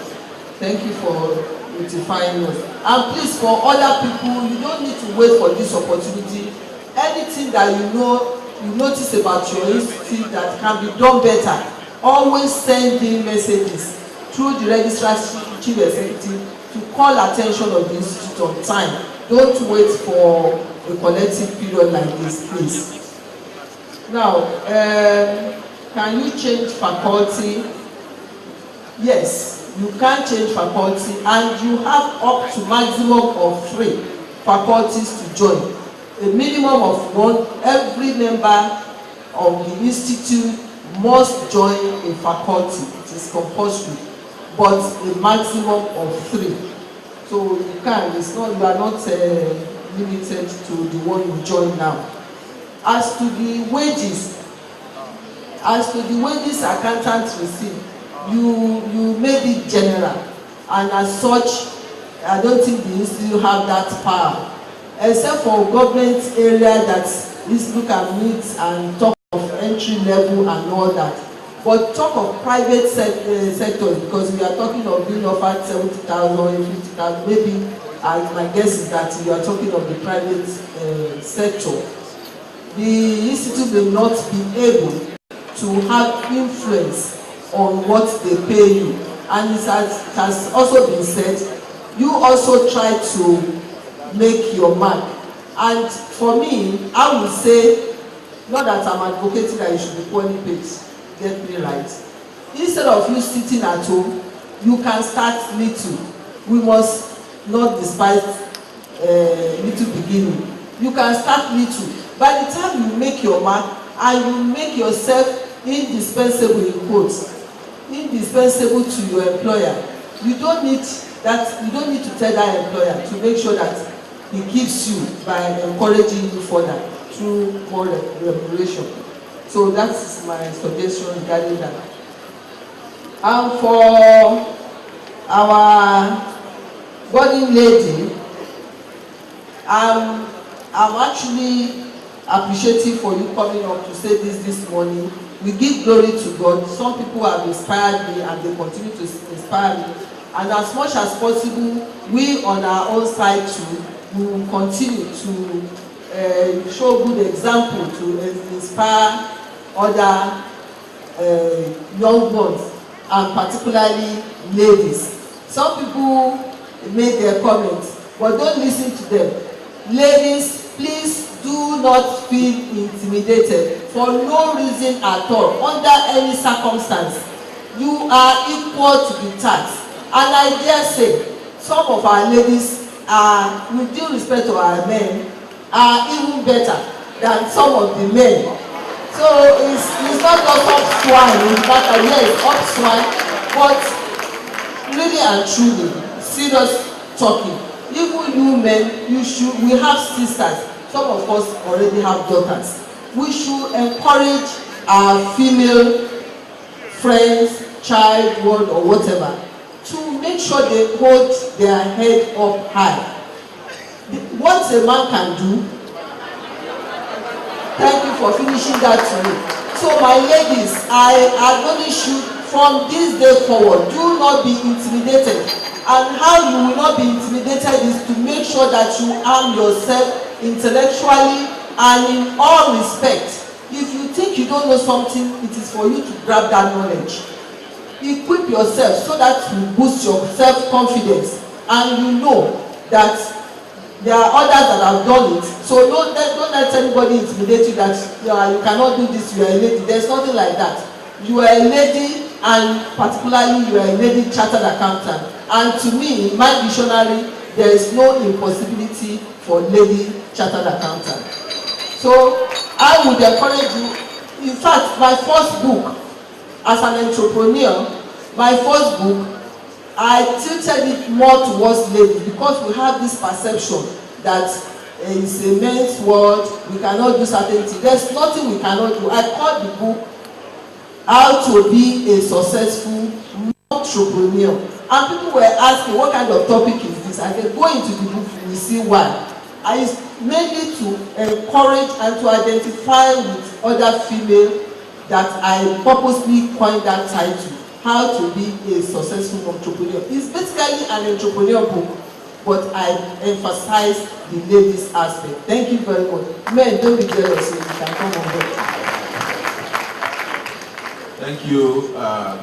Thank you for notifying us. And please, for other people, you don't need to wait for this opportunity. Anything that you notice about your institute that can be done better, always send in messages through the registrar's chief executive to call attention of the institute on time. Don't wait for a collective period like this, please. Now, can you change faculty? Yes, you can change faculty, and you have up to maximum of 3 faculties to join. A minimum of 1. Every member of the institute must join a faculty. It is compulsory, but a maximum of 3. So you can. It's not. You are not limited to the one you join now. As to the wages, accountants receive, you made it general, and as such, I don't think the institute have that power, except for government area that institute can meet and talk of entry level and all that. But talk of private sectors, because we are talking of being offered 70,000 or 50,000, maybe, and my guess is that you are talking of the private sector. The institute will not be able to have influence on what they pay you. And it has also been said, you also try to make your mark. And for me, I would say, not that I'm advocating that you should be poorly paid, get me right. Instead of you sitting at home, you can start little. We must not despise little beginning. You can start little. By the time you make your mark and you make yourself indispensable in quotes, indispensable to your employer, you don't need to tell that employer to make sure that he keeps you by encouraging you further through more remuneration. So that's my suggestion regarding that. And for our budding lady, I'm actually appreciative for you coming up to say this morning. We give glory to God. Some people have inspired me and they continue to inspire me. And as much as possible, we on our own side too, we will continue to show good example to inspire other young ones, and particularly ladies. Some people made their comments, but don't listen to them. Ladies, please do not feel intimidated for no reason at all, under any circumstance. You are equal to the task. And I dare say, some of our ladies are, with due respect to our men, are even better than some of the men. So it's not just up swine, in fact, yes, up swine, but really and truly, serious talking. Even you men, we have sisters, some of us already have daughters. We should encourage our female friends, child, ward, or whatever, to make sure they hold their head up high. What a man can do, thank you for finishing that to me. So my ladies, I admonish you from this day forward, do not be intimidated. And how you will not be intimidated is to make sure that you arm yourself intellectually and in all respect. If you think you don't know something, it is for you to grab that knowledge. Equip yourself so that you boost your self-confidence, and you know that there are others that have done it. So don't let anybody intimidate you that you cannot do this, you are a lady. There's nothing like that. You are a lady, and particularly you are a lady chartered accountant. And to me, in my dictionary, there is no impossibility for lady chartered accountant. So I would encourage you. In fact, my first book as an entrepreneur, my first book, I tilted it more towards ladies because we have this perception that it's a men's world, we cannot do certain things. There's nothing we cannot do. I called the book How to Be a Successful Entrepreneur. And people were asking, what kind of topic is this? I said, go into the book, you will see why. I mainly to encourage and to identify with other females that I purposely coined that title, How to Be a Successful Entrepreneur. It's basically an entrepreneur book, but I emphasize the ladies aspect. Thank you very much. Men, don't be jealous, you can come on board. Thank you,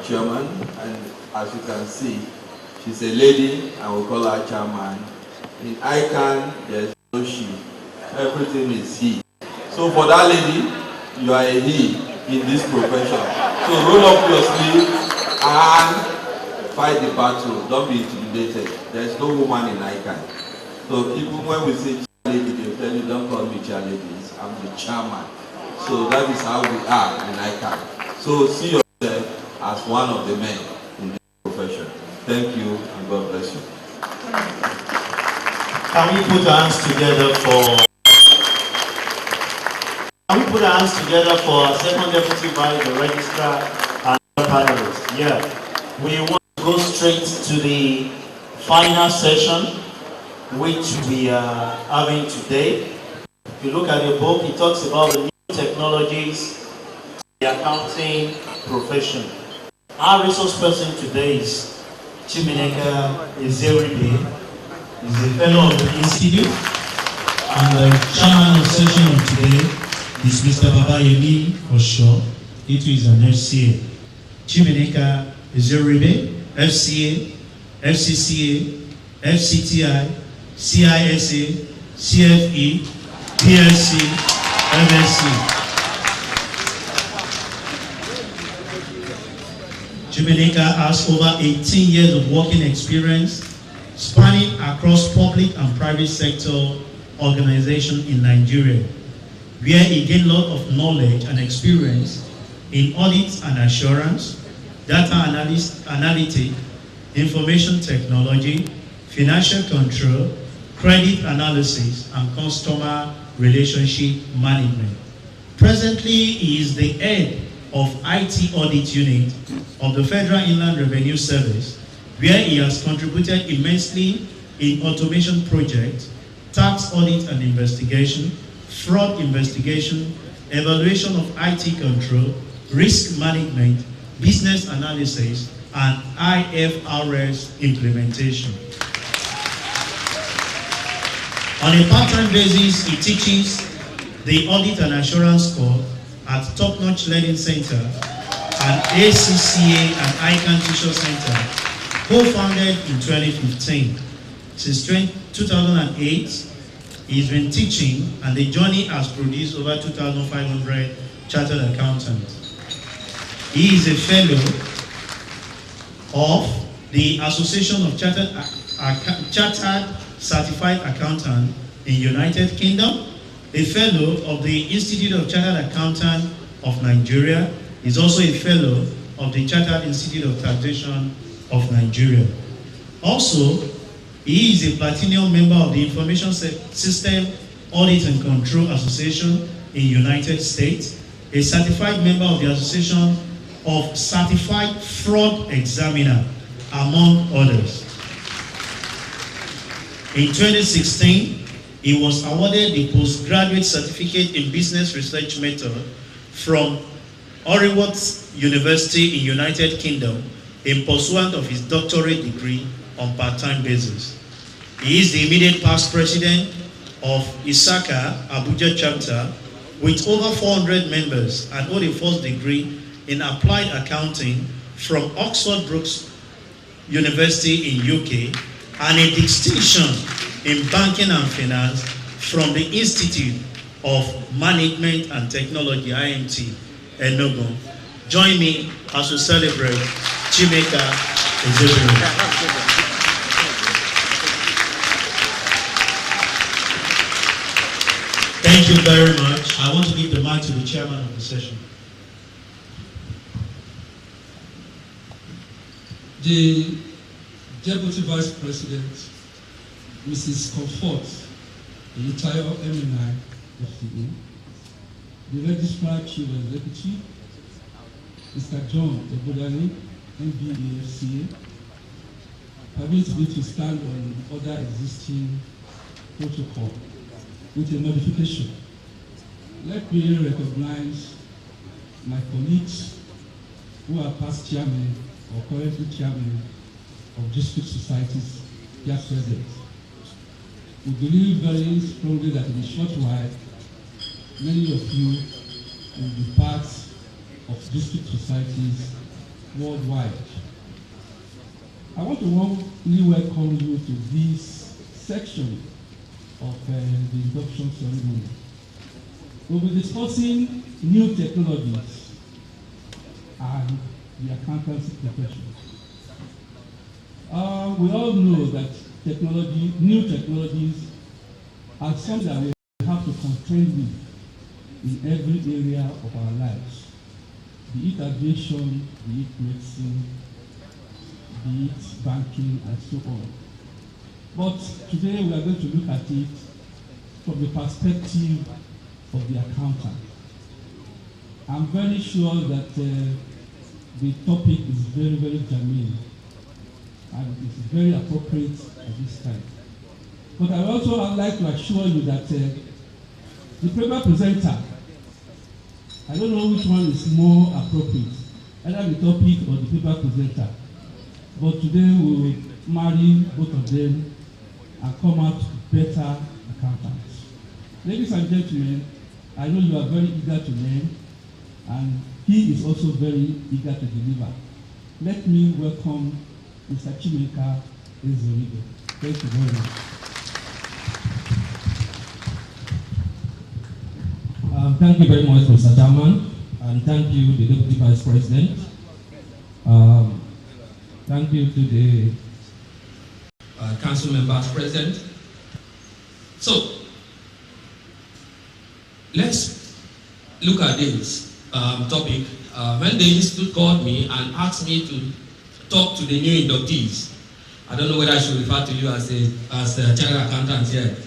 Chairman. And as you can see, she's a lady, and we call her Chairman. In ICAN, there's no she. Everything is he. So for that lady, you are a he in this profession. So roll up your sleeve and fight the battle. Don't be intimidated. There's no woman in ICAN. So even when we say chair lady, they tell you, don't call me chair ladies. I'm the chairman. So that is how we are in ICAN. So see yourself as one of the men in this profession. Thank you, and God bless you. Can we put our hands together for? Can we put our hands together for our second deputy vice, the registrar, and the panelists? Yeah. We want to go straight to the final session, which we are having today. If you look at the book, it talks about the new technologies, the accounting profession. Our resource person today is Chimineka Ezeribe. He's a fellow of the Institute, and the chairman of session of today is Mr. Babayemi Osho. It is an FCA. Chimineka Ezeribe, FCA, FCCA, FCTI, CISA, CFE, PLC, MSc. Chimineka has over 18 years of working experience spanning across public and private sector organizations in Nigeria, where he gained a lot of knowledge and experience in audit and assurance, data analytics, information technology, financial control, credit analysis, and customer relationship management. Presently, he is the head of IT audit unit of the Federal Inland Revenue Service, where he has contributed immensely in automation projects, tax audit and investigation, fraud investigation, evaluation of IT control, risk management, business analysis, and IFRS implementation. On a part-time basis, he teaches the Audit and Assurance course at Top-Notch Learning Center and ACCA and ICAN Teacher Center, co-founded in 2015. Since 2008, he's been teaching, and the journey has produced over 2,500 chartered accountants. He is a fellow of the Association of Chartered Certified Accountants in United Kingdom, a fellow of the Institute of Chartered Accountants of Nigeria. He's also a fellow of the Chartered Institute of Taxation of Nigeria. Also, he is a platinum member of the Information System Audit and Control Association in United States, a certified member of the Association of Certified Fraud Examiner, among others. In 2016, he was awarded the postgraduate certificate in business research method from Oreworth University in United Kingdom in pursuant of his doctorate degree on part-time basis. He is the immediate past president of ISACA Abuja chapter with over 400 members and hold a first degree in applied accounting from Oxford Brookes University in UK and a distinction in banking and finance from the Institute of Management and Technology, IMT, Enugu. Join me as we celebrate Chimeka Ezebere. Thank you very much. I want to give the mic to the chairman of the session. The Deputy Vice President, Mrs. Comfort, the entire MNI FCA, the Registrar Chief Executive, Mr. John Ebodani, MBA FCA, permit me to stand on other existing protocol with a modification. Let me recognize my colleagues who are past chairmen or currently chairmen of district societies here present. We believe very strongly that in a short while, many of you will be part of district societies worldwide. I want to warmly welcome you to this section of the induction ceremony. We'll be discussing new technologies and the accountancy profession. We all know that new technologies are something that we have to contend with in every area of our lives. Be it aviation, be it medicine, be it banking, and so on. But today we are going to look at it from the perspective of the accountant. I'm very sure that the topic is very, very germane and it's very appropriate at this time. But I also would like to assure you that the paper presenter, I don't know which one is more appropriate, either the topic or the paper presenter. But today we will marry both of them and come out better accountants. Ladies and gentlemen, I know you are very eager to learn, and he is also very eager to deliver. Let me welcome Mr. Chimeka Ezebere. Thank you very much. Thank you very much, Mr. Chairman, and thank you, the Deputy Vice President. Thank you to the council members present. So, let's look at this topic. When the institute called me and asked me to talk to the new inductees, I don't know whether I should refer to you as the general accountant here.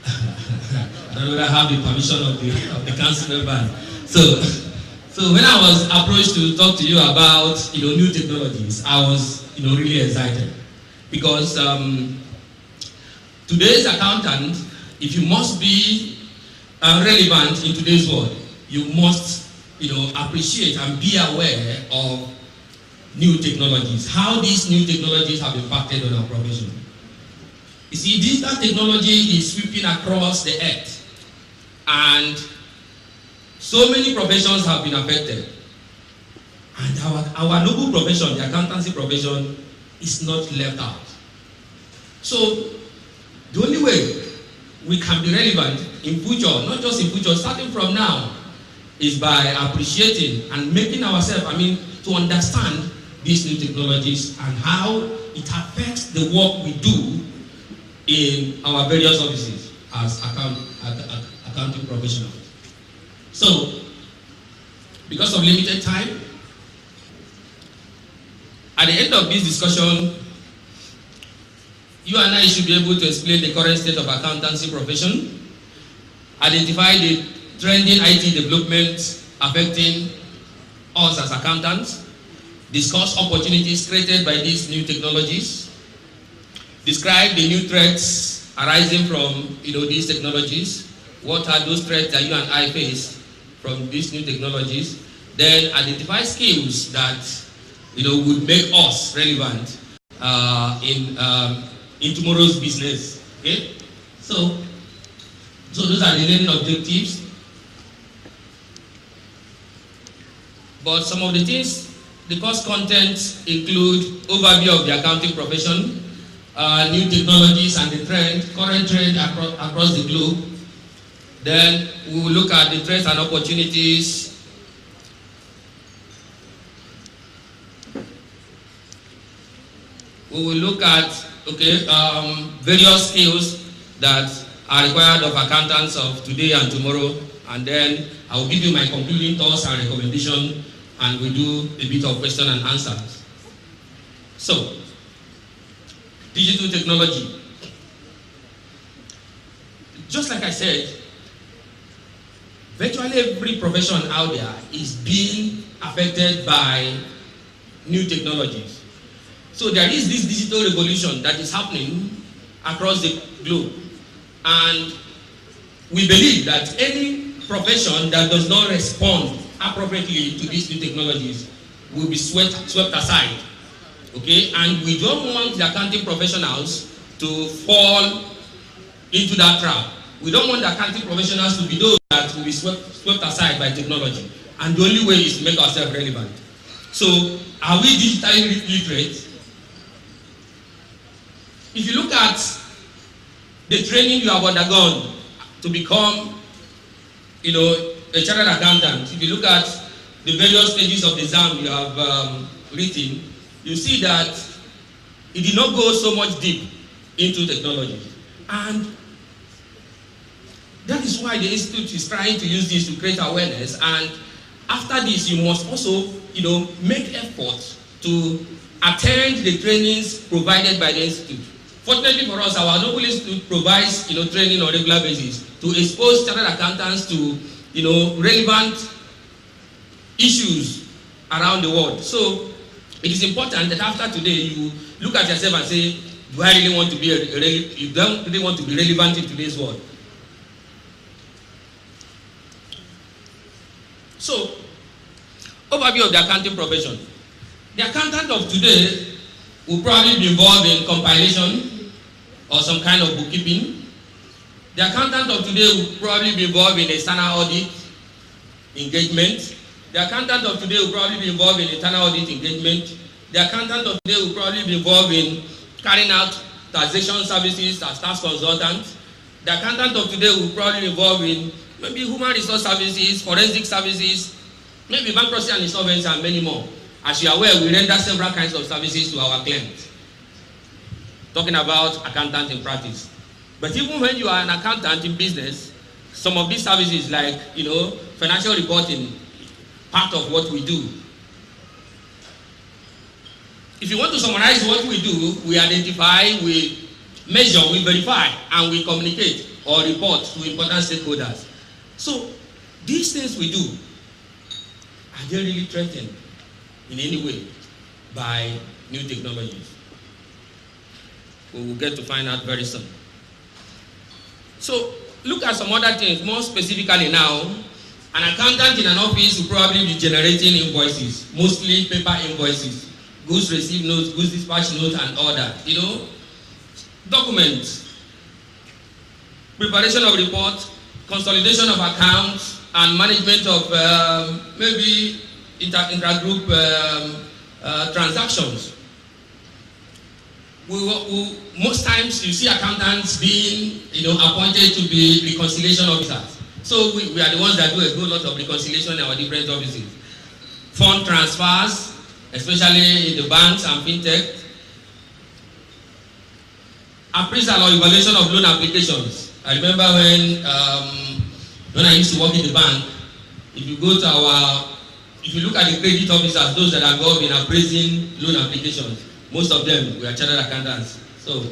I don't know whether I have the permission of the council member. So when I was approached to talk to you about new technologies, I was really excited because today's accountant, if you must be relevant in today's world, you must appreciate and be aware of new technologies, how these new technologies have impacted on our profession. You see, digital technology is sweeping across the earth, and so many professions have been affected. And our noble profession, the accountancy profession, is not left out. So, the only way we can be relevant in future, not just in future, starting from now, is by appreciating and making ourselves, to understand these new technologies and how it affects the work we do in our various offices as accounting professionals. So, because of limited time, at the end of this discussion, you and I should be able to explain the current state of accountancy profession, identify the trending IT developments affecting us as accountants, discuss opportunities created by these new technologies, describe the new threats arising from these technologies, what are those threats that you and I face from these new technologies, then identify skills that would make us relevant in tomorrow's business. Okay, so those are the learning objectives. But some of the things, the course content include overview of the accounting profession, new technologies and the current trend across the globe. Then we will look at the threats and opportunities we will look at various skills that are required of accountants of today and tomorrow, and then I will give you my concluding thoughts and recommendation, and we do a bit of question and answers. So, digital technology. Just like I said, virtually every profession out there is being affected by new technologies. So there is this digital revolution that is happening across the globe. And we believe that any profession that does not respond appropriately to these new technologies will be swept aside. Okay? And we don't want the accounting professionals to fall into that trap. We don't want the accounting professionals to be those that will be swept aside by technology. And the only way is to make ourselves relevant. So, are we digitally literate? If you look at the training you have undergone to become, a chartered accountant, if you look at the various stages of the exam you have written, you see that it did not go so much deep into technology. And that is why the Institute is trying to use this to create awareness. And after this, you must also, make efforts to attend the trainings provided by the Institute. Fortunately for us, our Noble Institute provides, training on a regular basis to expose chartered accountants to, relevant issues around the world. So it is important that after today, you look at yourself and say, do I really want to be you don't really want to be relevant in today's world? So, overview of the accounting profession. The accountant of today will probably be involved in compilation or some kind of bookkeeping. The accountant of today will probably be involved in external audit engagement. The accountant of today will probably be involved in internal audit engagement. The accountant of today will probably be involved in carrying out taxation services as tax consultant. The accountant of today will probably be involved in maybe human resource services, forensic services, maybe bankruptcy and insolvency, and many more. As you are aware, we render several kinds of services to our clients. Talking about accountant in practice. But even when you are an accountant in business, some of these services like, financial reporting, part of what we do. If you want to summarize what we do, we identify, we measure, we verify, and we communicate or report to important stakeholders. So, these things we do, are they really threatened in any way by new technologies? We will get to find out very soon. So, look at some other things, more specifically now. An accountant in an office will probably be generating invoices, mostly paper invoices, goods received notes, goods dispatch notes, and all that. Documents, preparation of reports, consolidation of accounts, and management of maybe intra-group transactions. Most times you see accountants being appointed to be reconciliation officers. So we are the ones that do a whole lot of reconciliation in our different offices. Fund transfers, especially in the banks and fintech. Appraisal or evaluation of loan applications. I remember when I used to work in the bank, if you look at the credit officers, those that are involved in appraising loan applications, most of them were chartered accountants. So,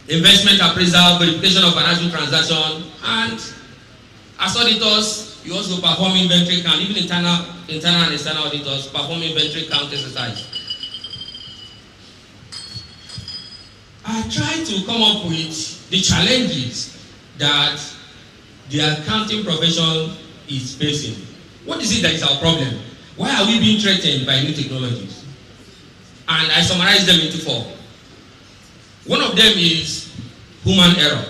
investment appraisal, verification of financial transaction, and as auditors, you also perform inventory count. Even internal and external auditors perform inventory count exercise. I try to come up with the challenges that the accounting profession is facing. What is it that is our problem? Why are we being threatened by new technologies? And I summarize them into 4. One of them is human error.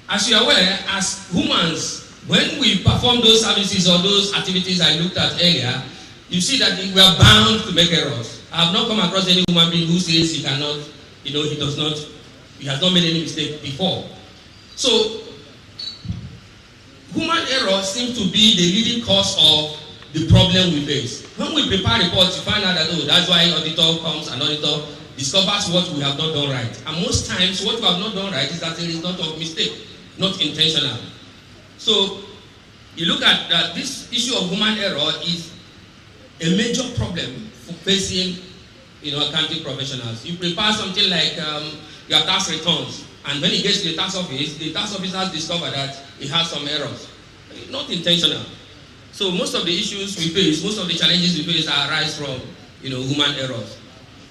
As you are aware, as humans, when we perform those services or those activities I looked at earlier, you see that we are bound to make errors. I have not come across any human being who says he cannot, he has not made any mistake before. So, human error seems to be the leading cause of the problem we face. When we prepare reports, you find out that, oh, that's why auditor comes and auditor discovers what we have not done right. And most times, what we have not done right is that a result of mistake, not intentional. So, you look at that this issue of human error is a major problem for facing, accounting professionals. You prepare something like your tax returns, and when it gets to the tax officers discover that it has some errors, not intentional. So most of the issues we face, most of the challenges we face arise from, human errors.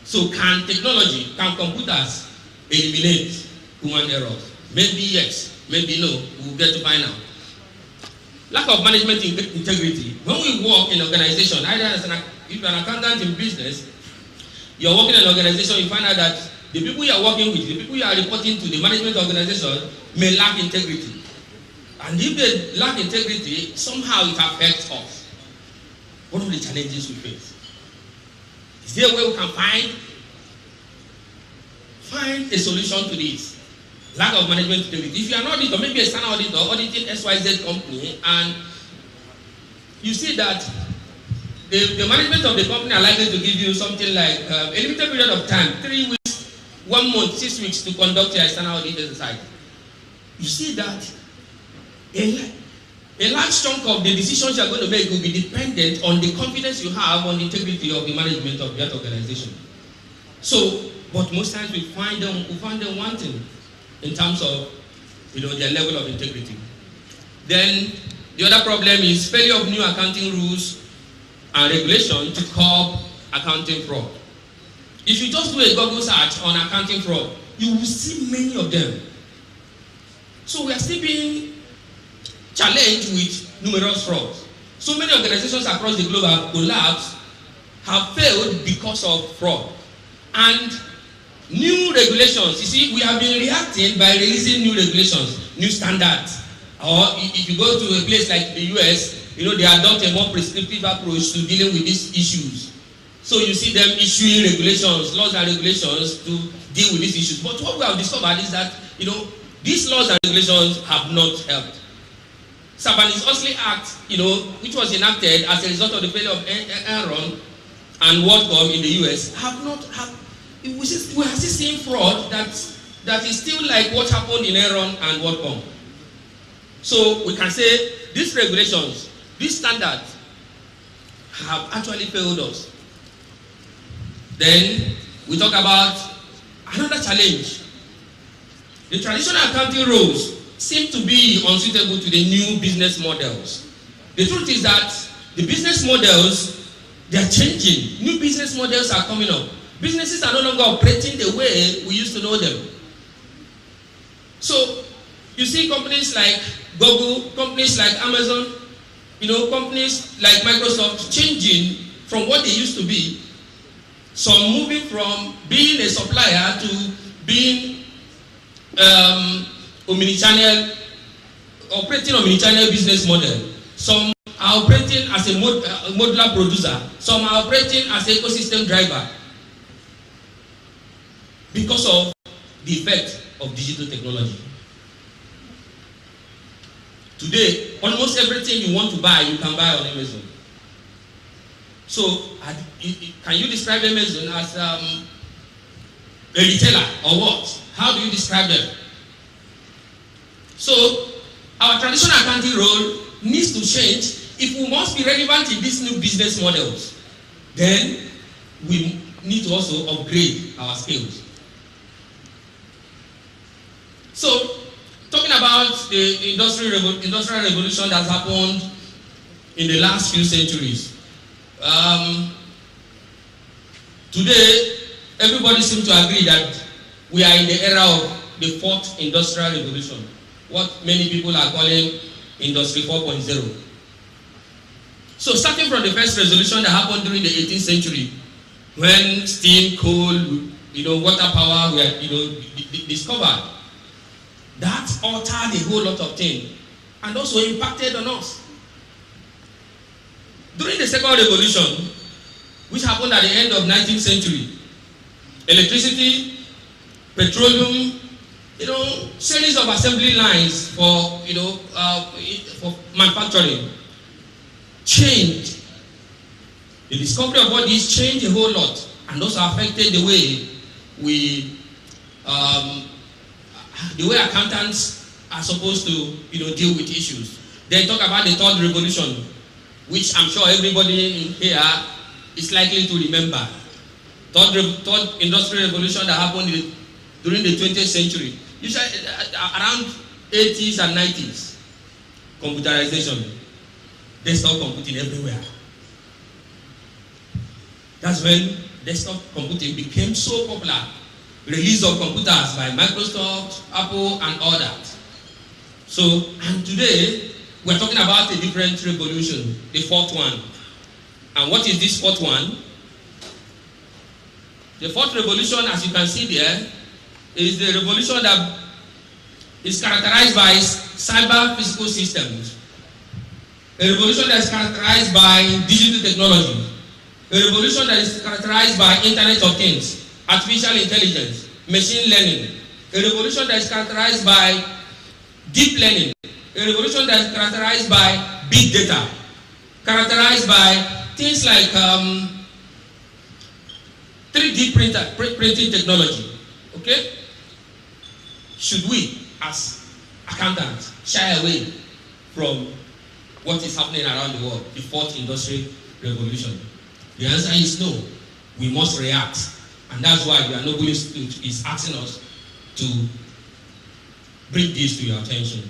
So can computers eliminate human errors? Maybe yes, maybe no. We'll get to find out. Lack of management integrity. When we work in an organization, either if you're an accountant in business, you're working in an organization, you find out that the people you are working with, the people you are reporting to, the management organization may lack integrity. And if they lack integrity, somehow it affects us. What are the challenges we face? Is there a way we can find a solution to this? Lack of management integrity. If you are an auditor, maybe a standard auditor auditing XYZ company, and you see that the management of the company are likely to give you something like a limited period of time, 3 weeks, 1 month, 6 weeks to conduct your external audit exercise. You see that a large chunk of the decisions you are going to make will be dependent on the confidence you have on the integrity of the management of that organization. So, but most times we find them wanting in terms of their level of integrity. Then the other problem is failure of new accounting rules and regulation to curb accounting fraud. If you just do a Google search on accounting fraud, you will see many of them. So we are still being challenged with numerous frauds. So many organizations across the globe have collapsed, have failed because of fraud. And new regulations, you see, we have been reacting by releasing new regulations, new standards. Or if you go to a place like the US, they adopt a more prescriptive approach to dealing with these issues. So you see them issuing regulations, laws and regulations to deal with these issues. But what we have discovered is that, these laws and regulations have not helped. Sarbanes-Oxley Act, which was enacted as a result of the failure of Enron and WorldCom in the US, we are still seeing fraud that is still like what happened in Enron and WorldCom. So we can say these regulations, these standards have actually failed us. Then we talk about another challenge. The traditional accounting rules seem to be unsuitable to the new business models. The truth is that the business models, they are changing. New business models are coming up. Businesses are no longer operating the way we used to know them. So you see companies like Google, companies like Amazon, companies like Microsoft changing from what they used to be. Some moving from being a supplier to being omnichannel, operating omnichannel business model. Some are operating as a modular producer. Some are operating as an ecosystem driver because of the effect of digital technology. Today, almost everything you want to buy, you can buy on Amazon. So, can you describe Amazon as a retailer or what? How do you describe them? So, our traditional accounting role needs to change if we must be relevant in these new business models. Then, we need to also upgrade our skills. So, talking about the industrial revolution that has happened in the last few centuries. Today, everybody seems to agree that we are in the era of the fourth industrial revolution, what many people are calling Industry 4.0. So starting from the first revolution that happened during the 18th century, when steam, coal, water power were discovered, that altered a whole lot of things and also impacted on us. During the second revolution, which happened at the end of 19th century, electricity, petroleum, series of assembly lines for manufacturing changed The discovery of all this changed a whole lot and also affected the way accountants are supposed to deal with issues. They talk about the third revolution, which I'm sure everybody in here is likely to remember. Third industrial revolution that happened during the 20th century, usually around 80s and 90s. Computerization, desktop computing everywhere. That's when desktop computing became so popular. Release of computers by Microsoft, Apple, and all that. So, and today, we're talking about a different revolution, the fourth one. And what is this fourth one? The fourth revolution, as you can see there, is the revolution that is characterized by cyber physical systems. A revolution that is characterized by digital technology. A revolution that is characterized by Internet of Things, artificial intelligence, machine learning. A revolution that is characterized by deep learning. A revolution that is characterized by big data. Characterized by things like 3D printing technology. Okay? Should we, as accountants, shy away from what is happening around the world, the fourth industrial revolution? The answer is no. We must react. And that's why the Noble Institute is asking us to bring this to your attention.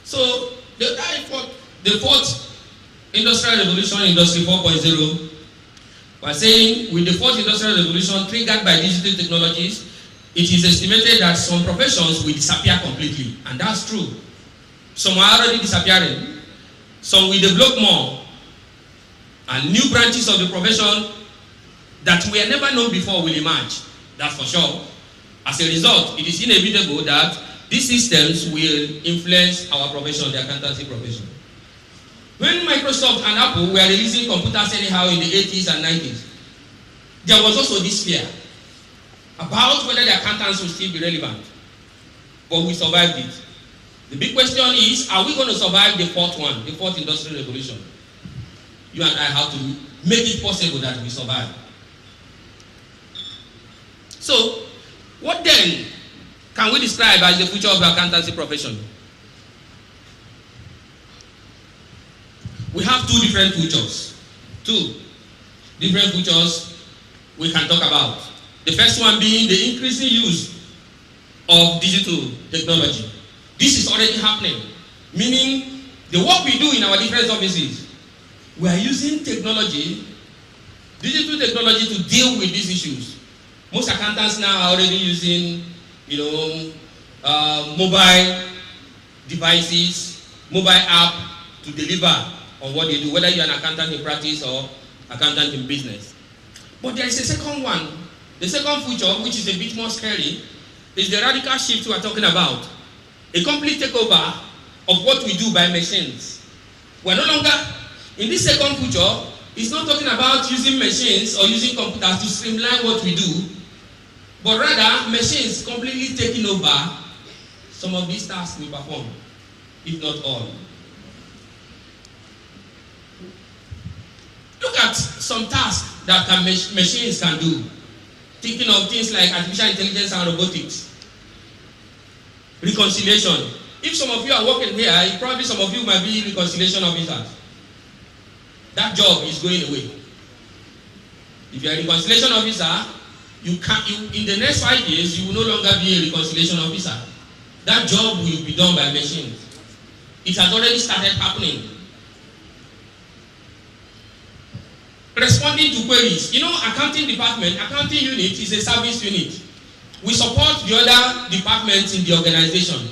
So, the fourth industrial revolution, Industry 4.0, we're saying with the fourth industrial revolution triggered by digital technologies, it is estimated that some professions will disappear completely. And that's true. Some are already disappearing. Some will develop more. And new branches of the profession that were never known before will emerge. That's for sure. As a result, it is inevitable that these systems will influence our profession, the accountancy profession. When Microsoft and Apple were releasing computers anyhow in the 80s and 90s, there was also this fear about whether the accountants will still be relevant. But we survived it. The big question is, are we going to survive the fourth one, the fourth industrial revolution? You and I have to make it possible that we survive. So, what then can we describe as the future of the accountancy profession? We have two different futures. Two different futures we can talk about. The first one being the increasing use of digital technology. This is already happening, meaning the work we do in our different offices, we are using technology, digital technology, to deal with these issues. Most accountants now are already using, mobile devices, mobile app to deliver on what they do, whether you're an accountant in practice or accountant in business. But there is a second one. The second future, which is a bit more scary, is the radical shift we are talking about. A complete takeover of what we do by machines. We're no longer, in this second future, it's not talking about using machines or using computers to streamline what we do, but rather machines completely taking over some of these tasks we perform, if not all. Look at some tasks that machines can do. Thinking of things like artificial intelligence and robotics. Reconciliation. If some of you are working here, probably some of you might be reconciliation officers. That job is going away. If you are a reconciliation officer, in the next 5 years, you will no longer be a reconciliation officer. That job will be done by machines. It has already started happening. Responding to queries. Accounting department, accounting unit is a service unit. We support the other departments in the organization.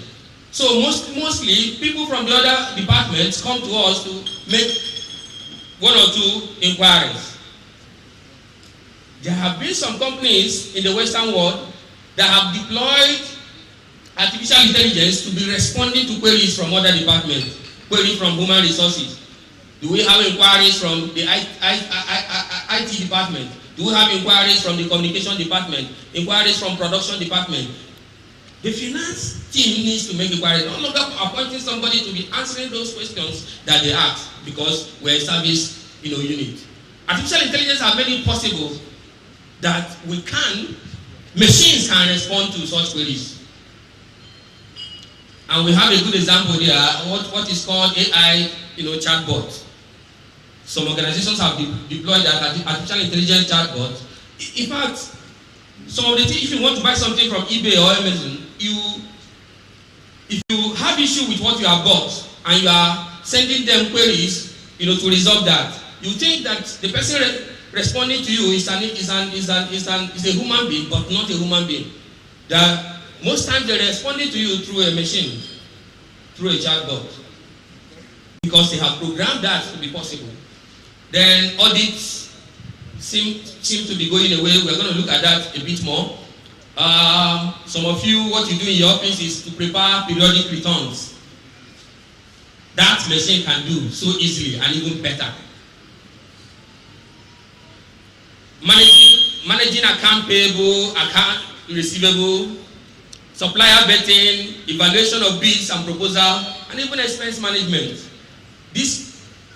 So mostly, people from the other departments come to us to make one or two inquiries. There have been some companies in the Western world that have deployed artificial intelligence to be responding to queries from other departments, queries from human resources. Do we have inquiries from the IT department? Do we have inquiries from the communication department? Inquiries from production department? The finance team needs to make inquiries. No longer appointing somebody to be answering those questions that they ask, because we're a service unit. Artificial intelligence has made it possible that machines can respond to such queries. And we have a good example here, what is called AI, chatbot. Some organizations have deployed that artificial intelligence chatbot. In fact, some of the things, if you want to buy something from eBay or Amazon, if you have issue with what you have bought and you are sending them queries, to resolve that, you think that the person responding to you is a human being, but not a human being. That most times they're responding to you through a machine, through a chatbot, because they have programmed that to be possible. Then audits seem to be going away. We're going to look at that a bit more. Some of you, what you do in your office is to prepare periodic returns. That machine can do so easily and even better. Managing account payable, account receivable, supplier vetting, evaluation of bids and proposal, and even expense management.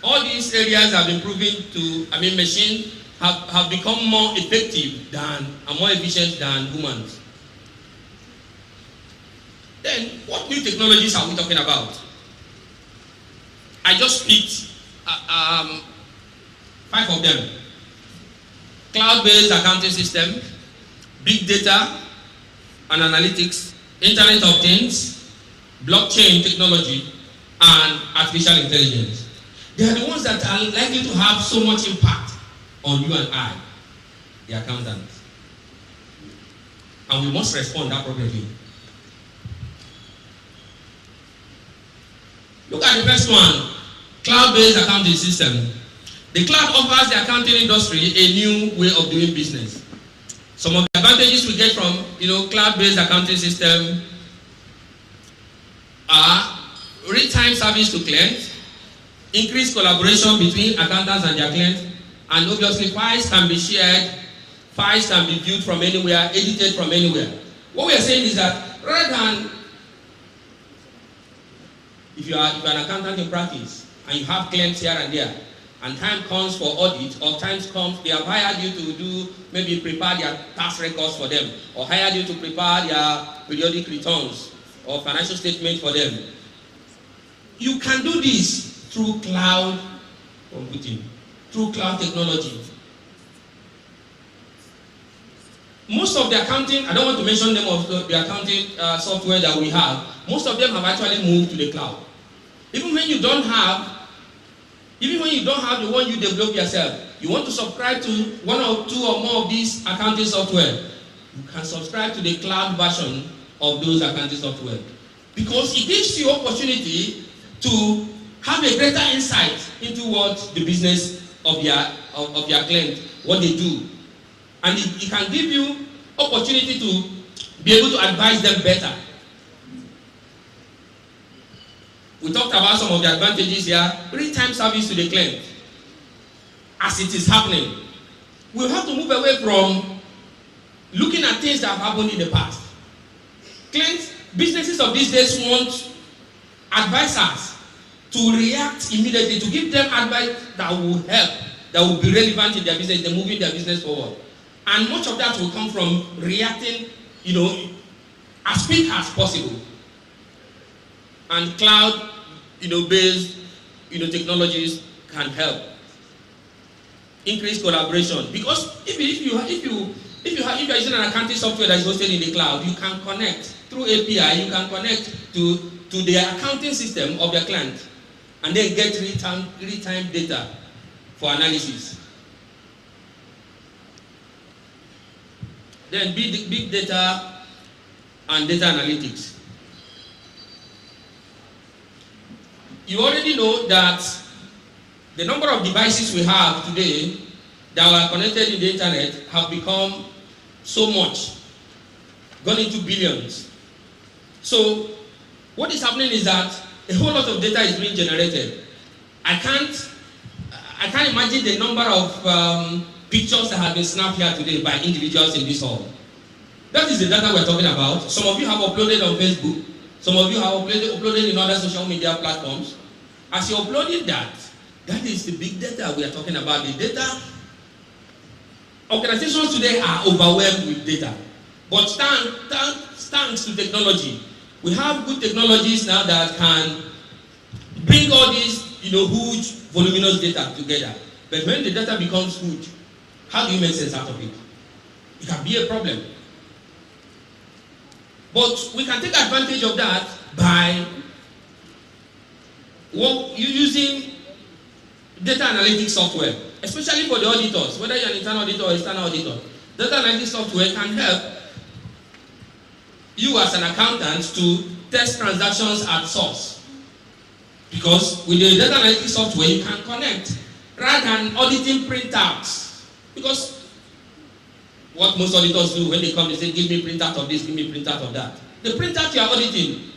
All these areas have been proven machines have become more effective and more efficient than humans. Then, what new technologies are we talking about? I just picked 5 of them. Cloud-based accounting system, big data and analytics, Internet of Things, blockchain technology, and artificial intelligence. They are the ones that are likely to have so much impact on you and I, the accountants. And we must respond appropriately. Look at the first one, cloud-based accounting system. The cloud offers the accounting industry a new way of doing business. Some of the advantages we get from cloud-based accounting system are real-time service to clients, increased collaboration between accountants and their clients, and obviously files can be shared, files can be viewed from anywhere, edited from anywhere. What we are saying is that rather than if you are an accountant in practice and you have clients here and there, and time comes for audit, or times comes, they have hired you to prepare their tax records for them, or hired you to prepare their periodic returns or financial statements for them. You can do this through cloud computing, through cloud technology. Most of the accounting, I don't want to mention them of the accounting software that we have, most of them have actually moved to the cloud. Even when you don't have the one you develop yourself, you want to subscribe to one or two or more of these accounting software, you can subscribe to the cloud version of those accounting software. Because it gives you opportunity to have a greater insight into what the business of your client, what they do. And it can give you opportunity to be able to advise them better. We talked about some of the advantages here. Real-time service to the client. As it is happening, we have to move away from looking at things that have happened in the past. Clients, businesses of these days want advisors to react immediately, to give them advice that will help, that will be relevant in their business, they're moving their business forward. And much of that will come from reacting, as quick as possible. And cloud, based, technologies can help. Increase collaboration, because if you are using an accounting software that is hosted in the cloud, you can connect through API. You can connect to the accounting system of your client, and then get real-time data for analysis. Then big data and data analytics. You already know that the number of devices we have today that are connected in the internet have become so much, gone into billions. So what is happening is that a whole lot of data is being generated. I can't imagine the number of pictures that have been snapped here today by individuals in this hall. That is the data we're talking about. Some of you have uploaded on Facebook. Some of you have uploaded in other social media platforms. As you're uploading that is the big data we are talking about. The data Organizations today are overwhelmed with data. But thanks to technology, we have good technologies now that can bring all these, huge, voluminous data together. But when the data becomes huge, how do you make sense out of it? It can be a problem. But we can take advantage of that by using data analytics software, especially for the auditors, whether you're an internal auditor or external auditor. Data analytics software can help you as an accountant to test transactions at source. Because with the data analytics software, you can connect rather than auditing printouts. Because what most auditors do when they come, they say, give me printout of this, give me printout of that. The printout you are auditing,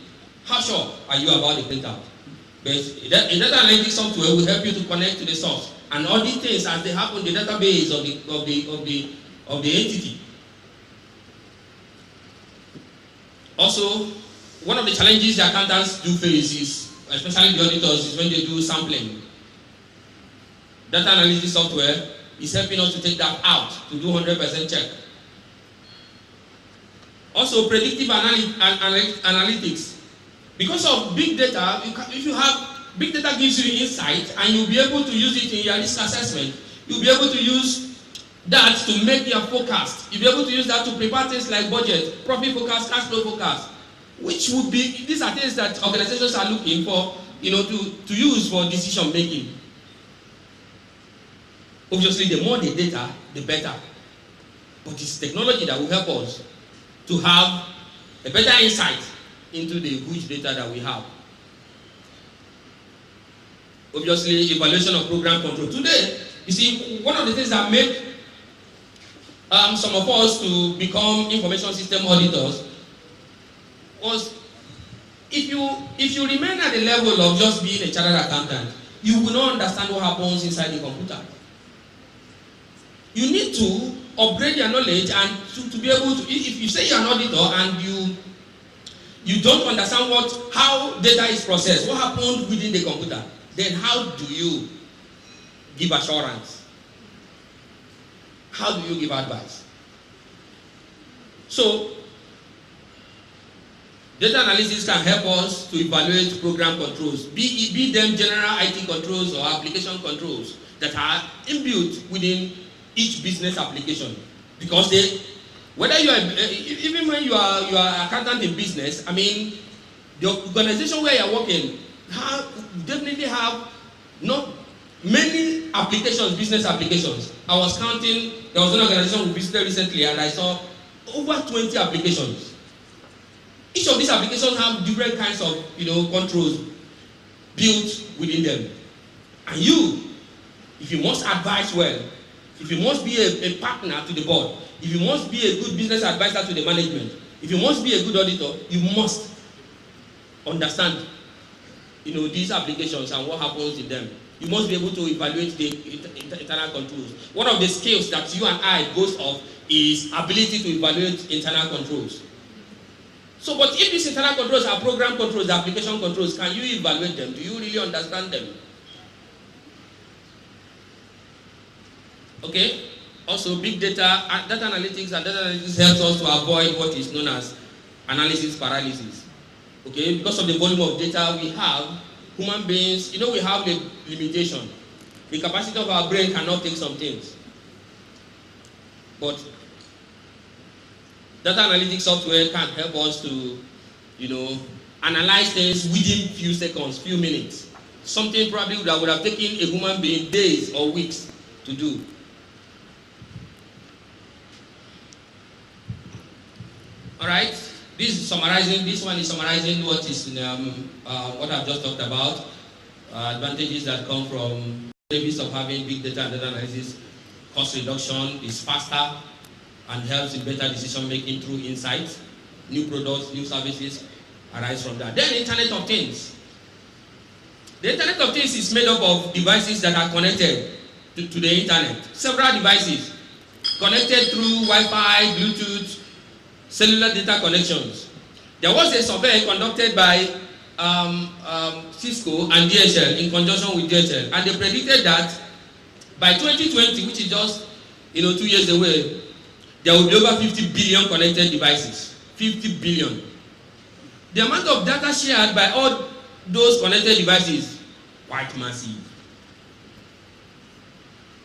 how sure are you about the printout? But a data analytics software will help you to connect to the source and audit things as they happen in the database of the entity. Also, one of the challenges the accountants do face is, especially the auditors, is when they do sampling. Data analytics software is helping us to take that out to do 100% check. Also, predictive analytics. Because of big data, if you have big data gives you insight and you'll be able to use it in your risk assessment, you'll be able to use that to make your forecast. You'll be able to use that to prepare things like budget, profit forecast, cash flow forecast, which would be, these are things that organizations are looking for, to use for decision making. Obviously, the more the data, the better. But it's technology that will help us to have a better insight into the huge data that we have. Obviously, evaluation of program control. Today, you see, one of the things that made some of us to become information system auditors was if you remain at the level of just being a chartered accountant, you will not understand what happens inside the computer. You need to upgrade your knowledge and to be able to, if you say you're an auditor and you don't understand how data is processed, what happened within the computer, then how do you give assurance? How do you give advice? So, data analysis can help us to evaluate program controls, be them general IT controls or application controls that are inbuilt within each business application. Because whether you are, even when you are accountant in business, I mean, the organization where you are working definitely have not many applications, business applications. I was counting, there was an organization we visited recently and I saw over 20 applications. Each of these applications have different kinds of controls built within them. And if you must advise well, if you must be a partner to the board, if you must be a good business advisor to the management, if you must be a good auditor, you must understand these applications and what happens in them. You must be able to evaluate the internal controls. One of the skills that you and I boast of is ability to evaluate internal controls. So, but if these internal controls are program controls, application controls, can you evaluate them? Do you really understand them? Okay? Also, big data, data analytics helps us to avoid what is known as analysis paralysis. Okay? Because of the volume of data we have, human beings, we have a limitation. The capacity of our brain cannot take some things. But data analytics software can help us to, analyze things within few seconds, few minutes. Something probably that would have taken a human being days or weeks to do. All right. This one is summarizing what is what I've just talked about. Advantages that come from the benefits of having big data and data analysis. Cost reduction is faster and helps in better decision making through insights. New products, new services arise from that. Then Internet of Things. The Internet of Things is made up of devices that are connected to the internet. Several devices connected through Wi-Fi, Bluetooth, cellular data connections. There was a survey conducted by Cisco and DHL in conjunction with DHL, and they predicted that by 2020, which is just 2 years away, there will be over 50 billion connected devices. 50 billion. The amount of data shared by all those connected devices, quite massive.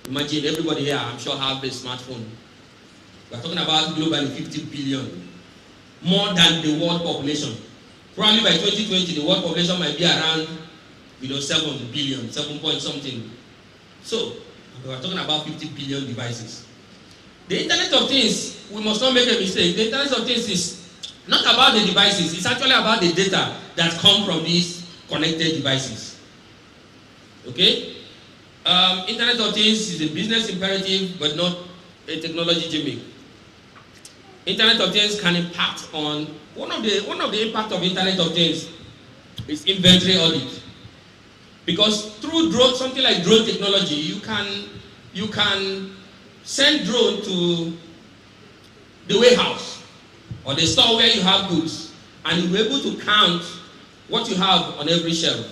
Imagine everybody here, I'm sure, have a smartphone. We're talking about globally 50 billion. More than the world population. Probably by 2020, the world population might be around 7 billion, 7 point something. So, we're talking about 50 billion devices. The Internet of Things, we must not make a mistake. The Internet of Things is not about the devices, it's actually about the data that come from these connected devices. Okay? Internet of Things is a business imperative, but not a technology gimmick. Internet of Things can impact on one of the impact of Internet of Things is inventory audit. Because through drone, something like drone technology, you can send drone to the warehouse or the store where you have goods, and you'll be able to count what you have on every shelf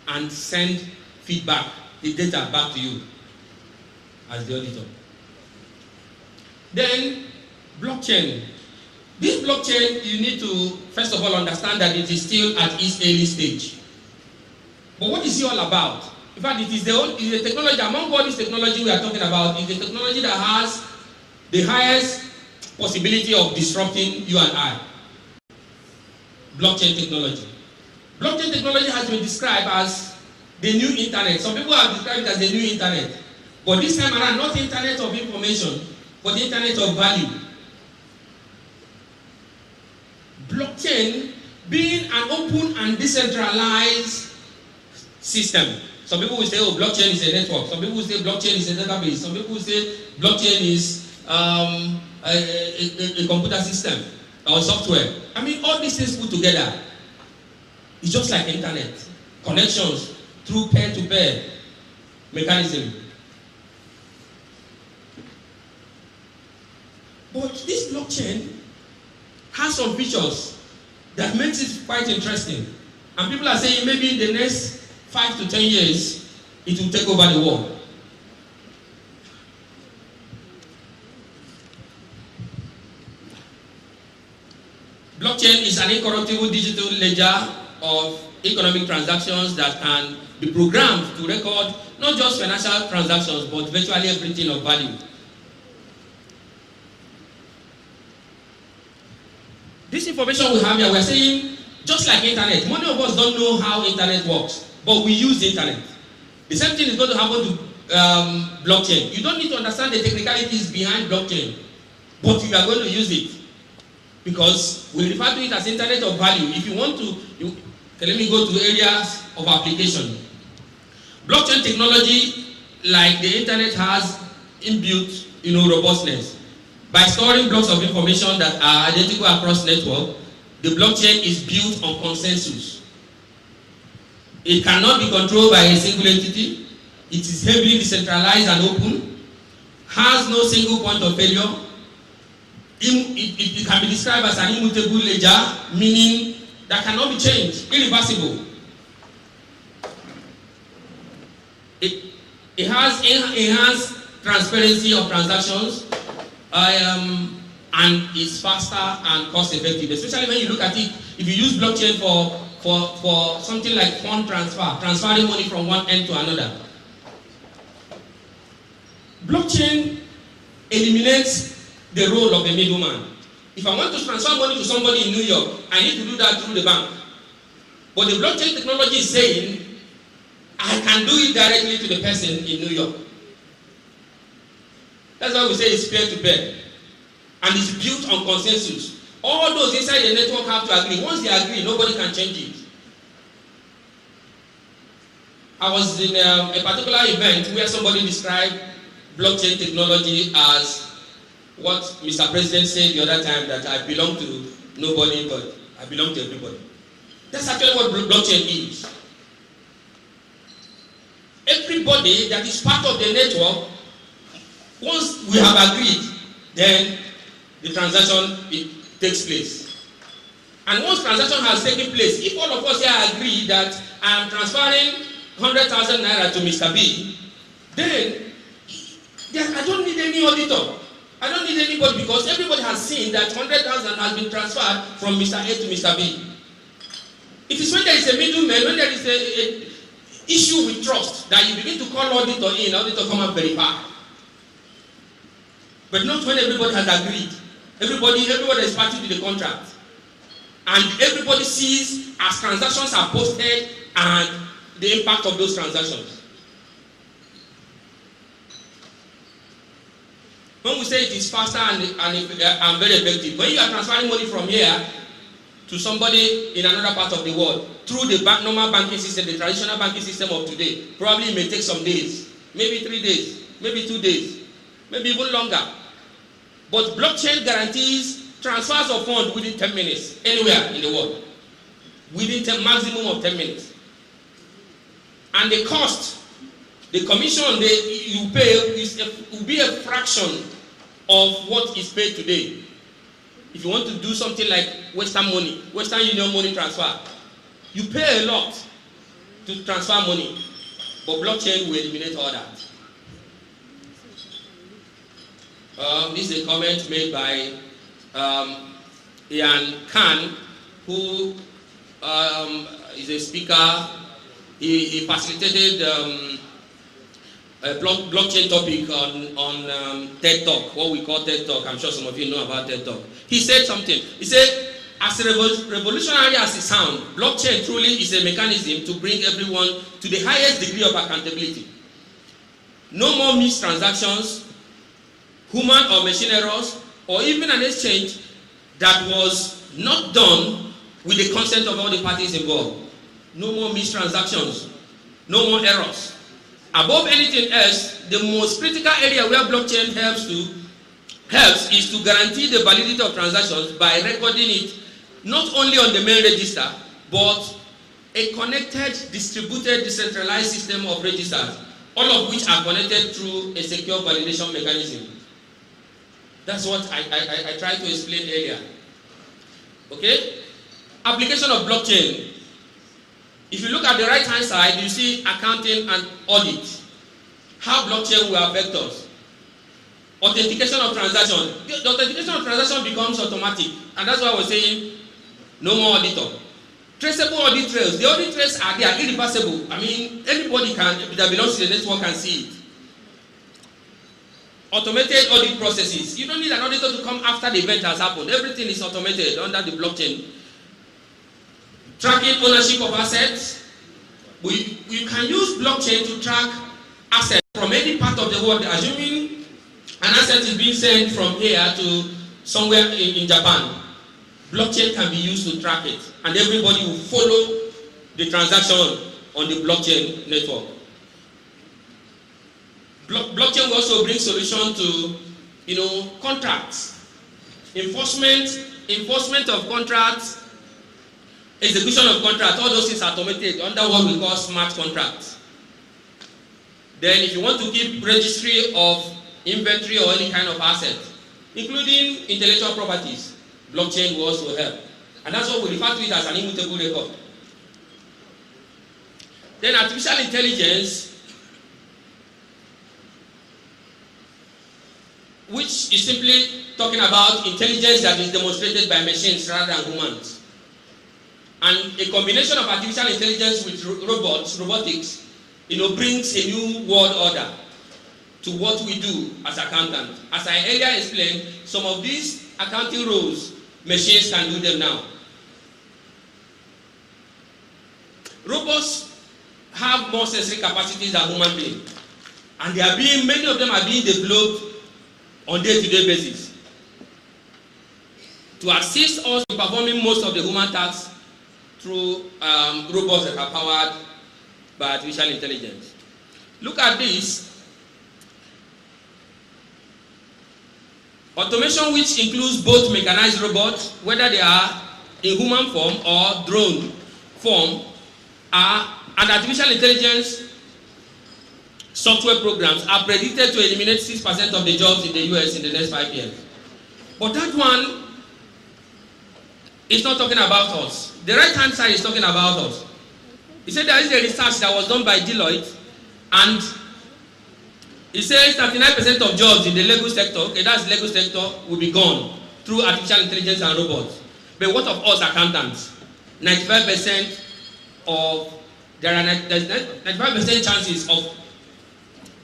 and send feedback, the data back to you as the auditor. Then blockchain. This blockchain, you need to first of all understand that it is still at its early stage. But what is it all about? In fact, it is the technology, among all this technology we are talking about, is the technology that has the highest possibility of disrupting you and I. Blockchain technology. Blockchain technology has been described as the new internet. Some people have described it as the new internet. But this time around, not internet of information, but the internet of value. Blockchain being an open and decentralized system. Some people will say, oh, blockchain is a network. Some people will say blockchain is a database. Some people will say blockchain is a computer system or software. I mean, all these things put together, it's just like internet. Connections through peer-to-peer mechanism. But this blockchain has some features that makes it quite interesting. And people are saying maybe in the next 5 to 10 years, it will take over the world. Blockchain is an incorruptible digital ledger of economic transactions that can be programmed to record not just financial transactions, but virtually everything of value. This information we have here, we're saying, just like internet, many of us don't know how internet works, but we use the internet. The same thing is going to happen to blockchain. You don't need to understand the technicalities behind blockchain, but you are going to use it. Because we refer to it as internet of value. If you want to, let me go to areas of application. Blockchain technology, like the internet, has inbuilt, robustness. By storing blocks of information that are identical across network, the blockchain is built on consensus. It cannot be controlled by a single entity. It is heavily decentralized and open, has no single point of failure. It can be described as an immutable ledger, meaning that cannot be changed, irreversible. It has enhanced transparency of transactions, and is faster and cost effective, especially when you look at it. If you use blockchain for something like fund transferring money from one end to another. Blockchain eliminates the role of a middleman. If I want to transfer money to somebody in New York, I need to do that through the bank. But the blockchain technology is saying, I can do it directly to the person in New York. That's why we say it's peer-to-peer. And it's built on consensus. All those inside the network have to agree. Once they agree, nobody can change it. I was in a particular event where somebody described blockchain technology as what Mr. President said the other time, that I belong to nobody, but I belong to everybody. That's actually what blockchain is. Everybody that is part of the network, once we have agreed, then the transaction takes place. And once transaction has taken place, if all of us here agree that I am transferring 100,000 naira to Mr. B, then I don't need any auditor. I don't need anybody because everybody has seen that 100,000 has been transferred from Mr. A to Mr. B. It is when there is a middleman, when there is a issue with trust, that you begin to call auditor in, auditor come and verify. But not when everybody has agreed. Everybody is party to the contract. And everybody sees as transactions are posted and the impact of those transactions. When we say it is faster and very effective, when you are transferring money from here to somebody in another part of the world through the normal banking system, the traditional banking system of today, probably it may take some days, maybe 3 days, maybe 2 days, maybe even longer. But blockchain guarantees transfers of funds within 10 minutes, anywhere in the world, within maximum of 10 minutes. And the cost, the commission you pay will be a fraction of what is paid today. If you want to do something like Western Union money transfer, you pay a lot to transfer money, but blockchain will eliminate all that. This is a comment made by ICAN-ngr, who is a speaker. He facilitated a blockchain topic on TED Talk, what we call TED Talk. I'm sure some of you know about TED Talk. He said something. He said, as revolutionary as it sounds, blockchain truly is a mechanism to bring everyone to the highest degree of accountability. No more missed transactions, human or machine errors, or even an exchange that was not done with the consent of all the parties involved. No more missed transactions, no more errors. Above anything else, the most critical area where blockchain helps is to guarantee the validity of transactions by recording it not only on the main register, but a connected, distributed, decentralized system of registers, all of which are connected through a secure validation mechanism. That's what I tried to explain earlier. Okay? Application of blockchain. If you look at the right-hand side, you see accounting and audit. How blockchain will affect us. Authentication of transaction. The authentication of transaction becomes automatic. And that's why we're saying no more auditor. Traceable audit trails. The audit trails are there, irreversible. I mean, anybody that belongs to the network can see it. Automated audit processes. You don't need an auditor to come after the event has happened. Everything is automated under the blockchain. Tracking ownership of assets. You can use blockchain to track assets from any part of the world, assuming an asset is being sent from here to somewhere in Japan. Blockchain can be used to track it, and everybody will follow the transaction on the blockchain network. Blockchain will also bring solution to, contracts, enforcement of contracts, execution of contracts. All those things are automated under what we call smart contracts. Then, if you want to keep registry of inventory or any kind of asset, including intellectual properties, blockchain will also help. And that's what we refer to it as an immutable record. Then artificial intelligence, which is simply talking about intelligence that is demonstrated by machines rather than humans. And a combination of artificial intelligence with robotics, brings a new world order to what we do as accountants. As I earlier explained, some of these accounting roles, machines can do them now. Robots have more sensory capacities than human beings, and many of them are being developed on day-to-day basis to assist us in performing most of the human tasks through robots that are powered by artificial intelligence. Look at this. Automation, which includes both mechanized robots, whether they are in human form or drone form, and artificial intelligence software programs are predicted to eliminate 6% of the jobs in the US in the next 5 years. But that one is not talking about us. The right-hand side is talking about us. He said there is a research that was done by Deloitte, and It says 39% of jobs in the legal sector, okay, that's the legal sector, will be gone through artificial intelligence and robots. But what of us accountants? 95% of there's 95% chances of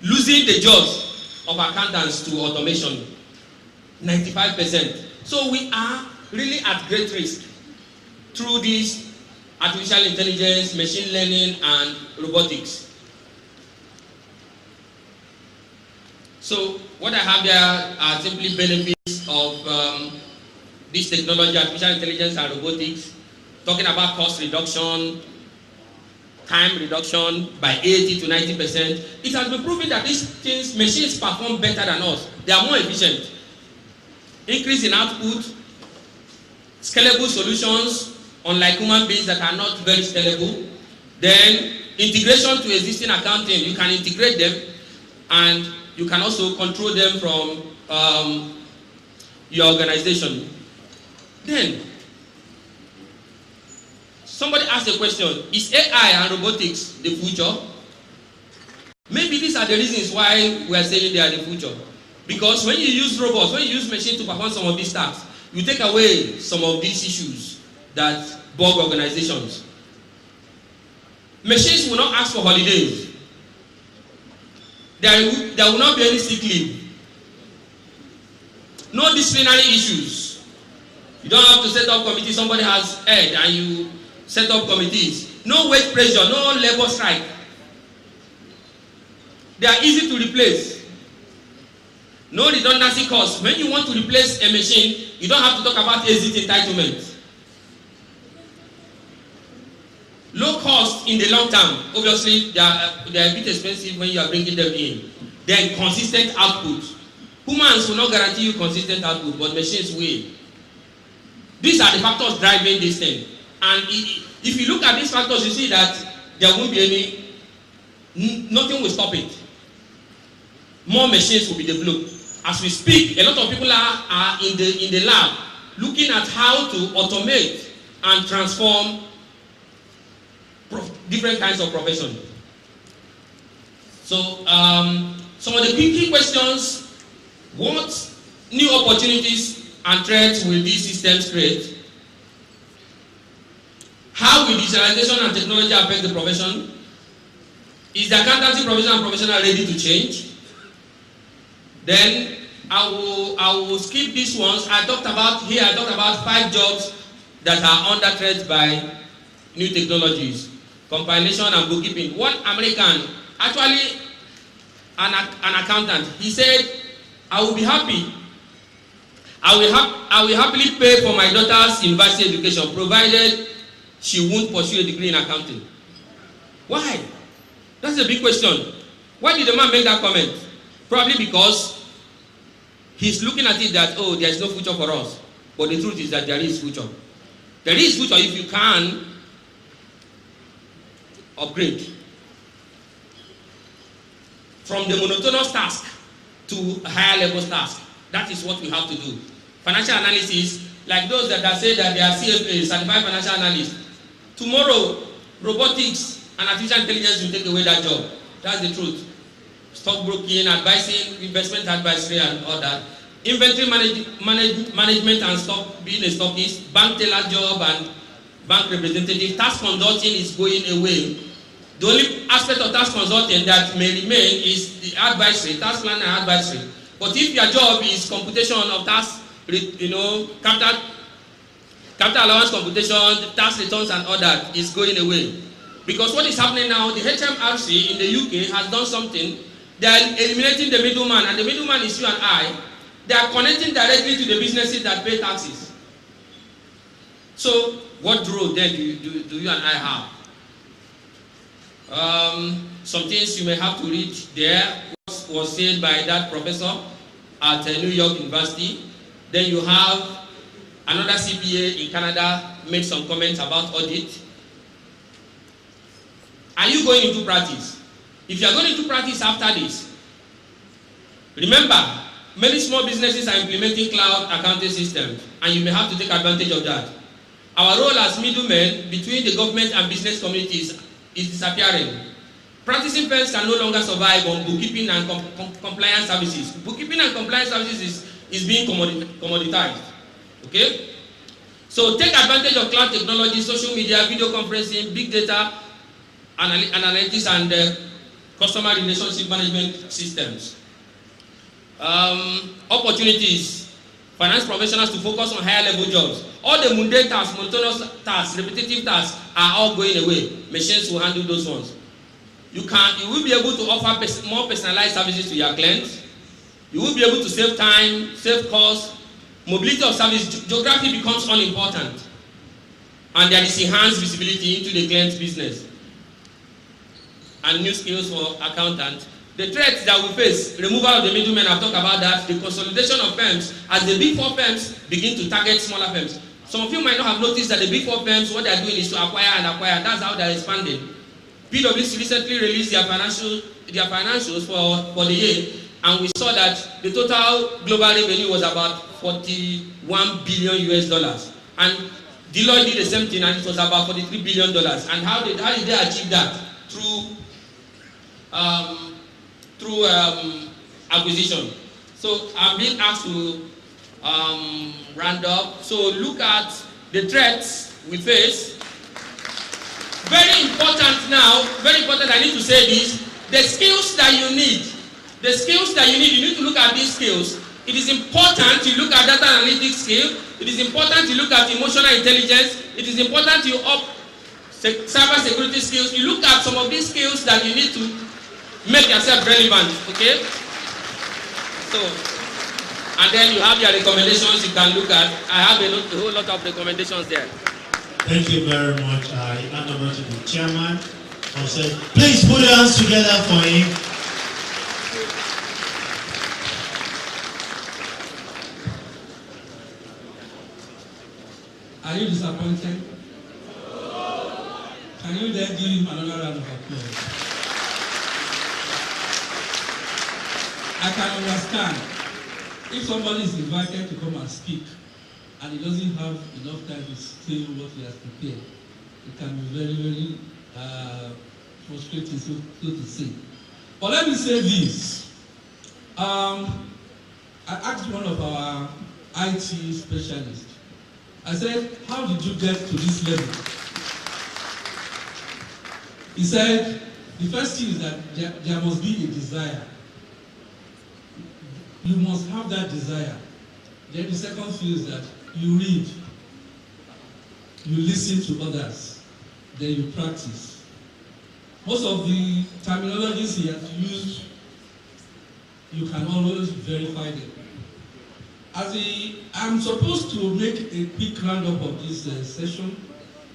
losing the jobs of accountants to automation. 95%. So we are really at great risk through this artificial intelligence, machine learning, and robotics. So what I have there are simply benefits of this technology, artificial intelligence and robotics, talking about cost reduction, time reduction by 80 to 90%. It has been proven that these things, machines perform better than us. They are more efficient. Increase in output, scalable solutions, unlike human beings that are not very scalable. Then integration to existing accounting, you can integrate them and you can also control them from your organization. Then somebody asked a question, is AI and robotics the future? Maybe these are the reasons why we are saying they are the future. Because when you use robots, when you use machines to perform some of these tasks, you take away some of these issues that bug organizations. Machines will not ask for holidays. There will not be any sick leave. No disciplinary issues. You don't have to set up committees. Somebody has heard and you set up committees. No wage pressure, no labor strike. They are easy to replace. No redundancy costs. When you want to replace a machine, you don't have to talk about exit entitlement. Low cost in the long term. Obviously, they are a bit expensive when you are bringing them in. Then consistent output. Humans will not guarantee you consistent output, but machines will. These are the factors driving this thing. And if you look at these factors, you see that there won't be nothing will stop it. More machines will be developed. As we speak, a lot of people are in the lab looking at how to automate and transform different kinds of professions. So some of the key questions: what new opportunities and threats will these systems create? How will digitalization and technology affect the profession? Is the accountancy profession and professional ready to change? Then I will skip these ones. I talked about 5 jobs that are under threat by new technologies. Compilation and bookkeeping. One American, actually an accountant, he said, I will be happy. I will happily pay for my daughter's university education, provided she won't pursue a degree in accounting. Why? That's a big question. Why did the man make that comment? Probably because he's looking at it that, oh, there is no future for us. But the truth is that there is future. There is future if you can upgrade from the monotonous task to a higher level task. That is what we have to do. Financial analysis, like those that say that they are CFA, certified financial analysts. Tomorrow, robotics and artificial intelligence will take away that job. That's the truth. Stockbroking, advising, investment advisory, and all that. Inventory management and being a stockist, bank teller job and bank representative. Tax consulting is going away. The only aspect of tax consulting that may remain is the advisory, tax plan and advisory. But if your job is computation of tax, capital allowance computation, tax returns and all that is going away. Because what is happening now, the HMRC in the UK has done something. They are eliminating the middleman, and the middleman is you and I. They are connecting directly to the businesses that pay taxes. So, what role then do you and I have? Some things you may have to read there was said by that professor at New York University. Then you have another CPA in Canada made some comments about audit. Are you going into practice? If you are going into practice after this, remember, many small businesses are implementing cloud accounting systems, and you may have to take advantage of that. Our role as middlemen between the government and business communities is disappearing. Practicing firms can no longer survive on bookkeeping and compliance services. Bookkeeping and compliance services is being commoditized. Okay? So take advantage of cloud technology, social media, video conferencing, big data, analytics, and customer relationship management systems. Opportunities. Finance professionals to focus on higher level jobs. All the mundane tasks, monotonous tasks, repetitive tasks are all going away. Machines will handle those ones. You will be able to offer more personalized services to your clients. You will be able to save time, save costs. Mobility of service, geography becomes unimportant. And there is enhanced visibility into the client's business. And new skills for accountants. The threats that we face, removal of the middlemen, I've talked about that. The consolidation of firms, as the big four firms begin to target smaller firms. Some of you might not have noticed that the big four firms, what they're doing is to acquire and acquire. That's how they're expanding. PwC recently released their financials for the year, and we saw that the total global revenue was about $41 billion US. And Deloitte did the same thing, and it was about $43 billion. And how did they achieve that? Through acquisition. So I'm being asked to round up. So look at the threats we face. Very important now, very important, I need to say this, the skills that you need, you need to look at these skills. It is important to look at data analytics skill, it is important to look at emotional intelligence, it is important to up cyber security skills. You look at some of these skills that you need to make yourself relevant, okay? So, and then you have your recommendations you can look at. I have a whole lot of recommendations there. Thank you very much. I hand over to the chairman. Please put your hands together for him. Are you disappointed? Can you then give him another round of applause? I can understand if somebody is invited to come and speak and he doesn't have enough time to say what he has prepared, it can be very, very frustrating, so to say. But let me say this. I asked one of our IT specialists, I said, how did you get to this level? He said, the first thing is that there must be a desire. You must have that desire. Then the second thing is that you read, you listen to others, then you practice. Most of the terminologies he has used, you can always verify them. I'm supposed to make a quick roundup of this session,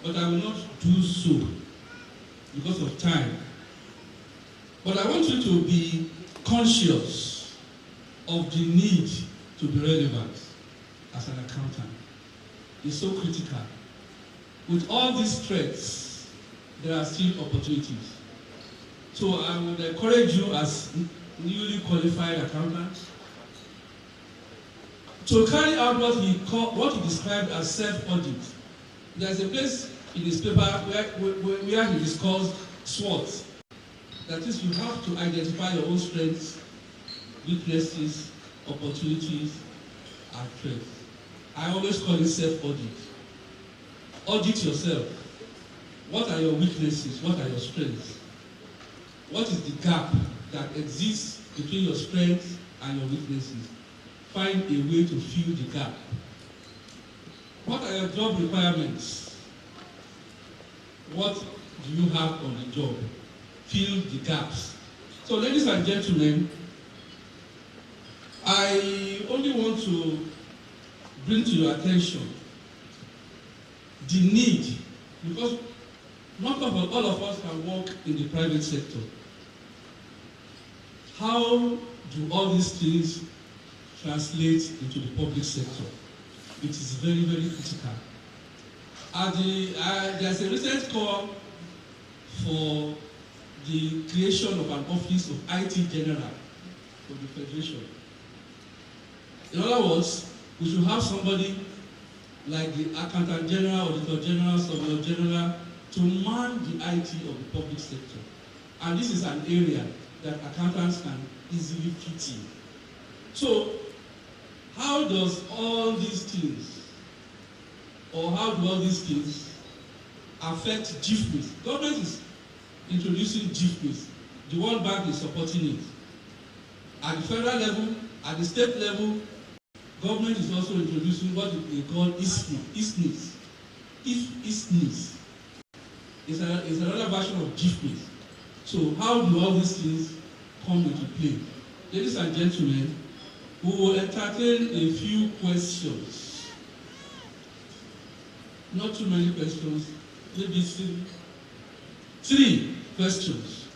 but I will not do so because of time. But I want you to be conscious of the need to be relevant as an accountant. It's so critical. With all these threats, there are still opportunities. So I would encourage you as newly qualified accountants to carry out what he described as self-audit. There's a place in his paper where he discussed SWOT. That is, you have to identify your own strengths, weaknesses, opportunities, and threats. I always call it self-audit. Audit yourself. What are your weaknesses? What are your strengths? What is the gap that exists between your strengths and your weaknesses? Find a way to fill the gap. What are your job requirements? What do you have on the job? Fill the gaps. So, ladies and gentlemen, I only want to bring to your attention the need, because not all of us can work in the private sector. How do all these things translate into the public sector? It is very, very critical. There's a recent call for the creation of an office of IT General for the Federation. In other words, we should have somebody like the Accountant General, Auditor General, Surveyor General to man the IT of the public sector. And this is an area that accountants can easily fit in. So, how does all these things, or how do all these things affect GIFMIS? Government is introducing GIFMIS. The World Bank is supporting it. At the federal level, at the state level, government is also introducing what they call ICAN-ngr. ICAN-ngr is another version of GIFMIS. So how do all these things come into play? Ladies and gentlemen, we will entertain a few questions. Not too many questions, maybe three questions.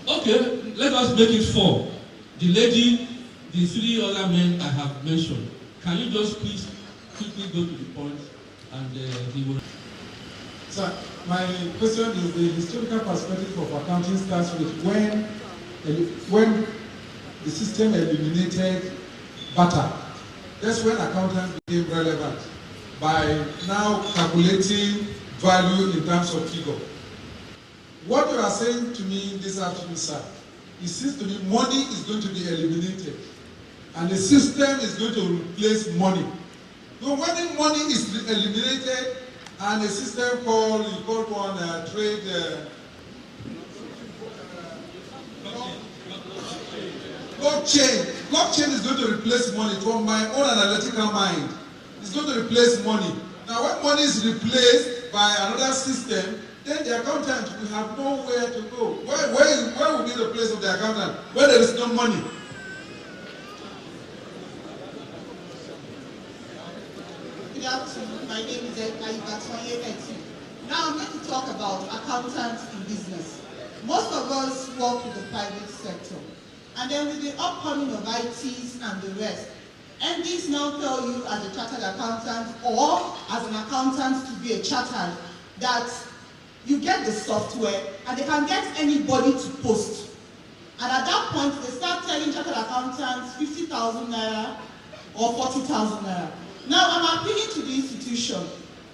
Okay, let us make it 4. The lady, the 3 other men I have mentioned. Can you just please quickly go to the point and he will. Sir, my question is the historical perspective of accounting starts with when the system eliminated barter. That's when accountants became relevant by now calculating value in terms of figure. What you are saying to me this afternoon, sir, it seems to me money is going to be eliminated and the system is going to replace money. So when money is eliminated and a system called trade blockchain is going to replace money from my own analytical mind. It's going to replace money. Now when money is replaced by another system, then the accountant will have nowhere to go. Where will be the place of the accountant where there is no money? Good afternoon. My name is Aibatoye. Now I'm going to talk about accountants in business. Most of us work with the private sector. And then with the upcoming of ITs and the rest, MDs now tell you as a chartered accountant or as an accountant to be a chartered that you get the software and they can get anybody to post. And at that point, they start telling chartered accountants 50,000 naira or 40,000 naira. Now, I'm appealing to the institution,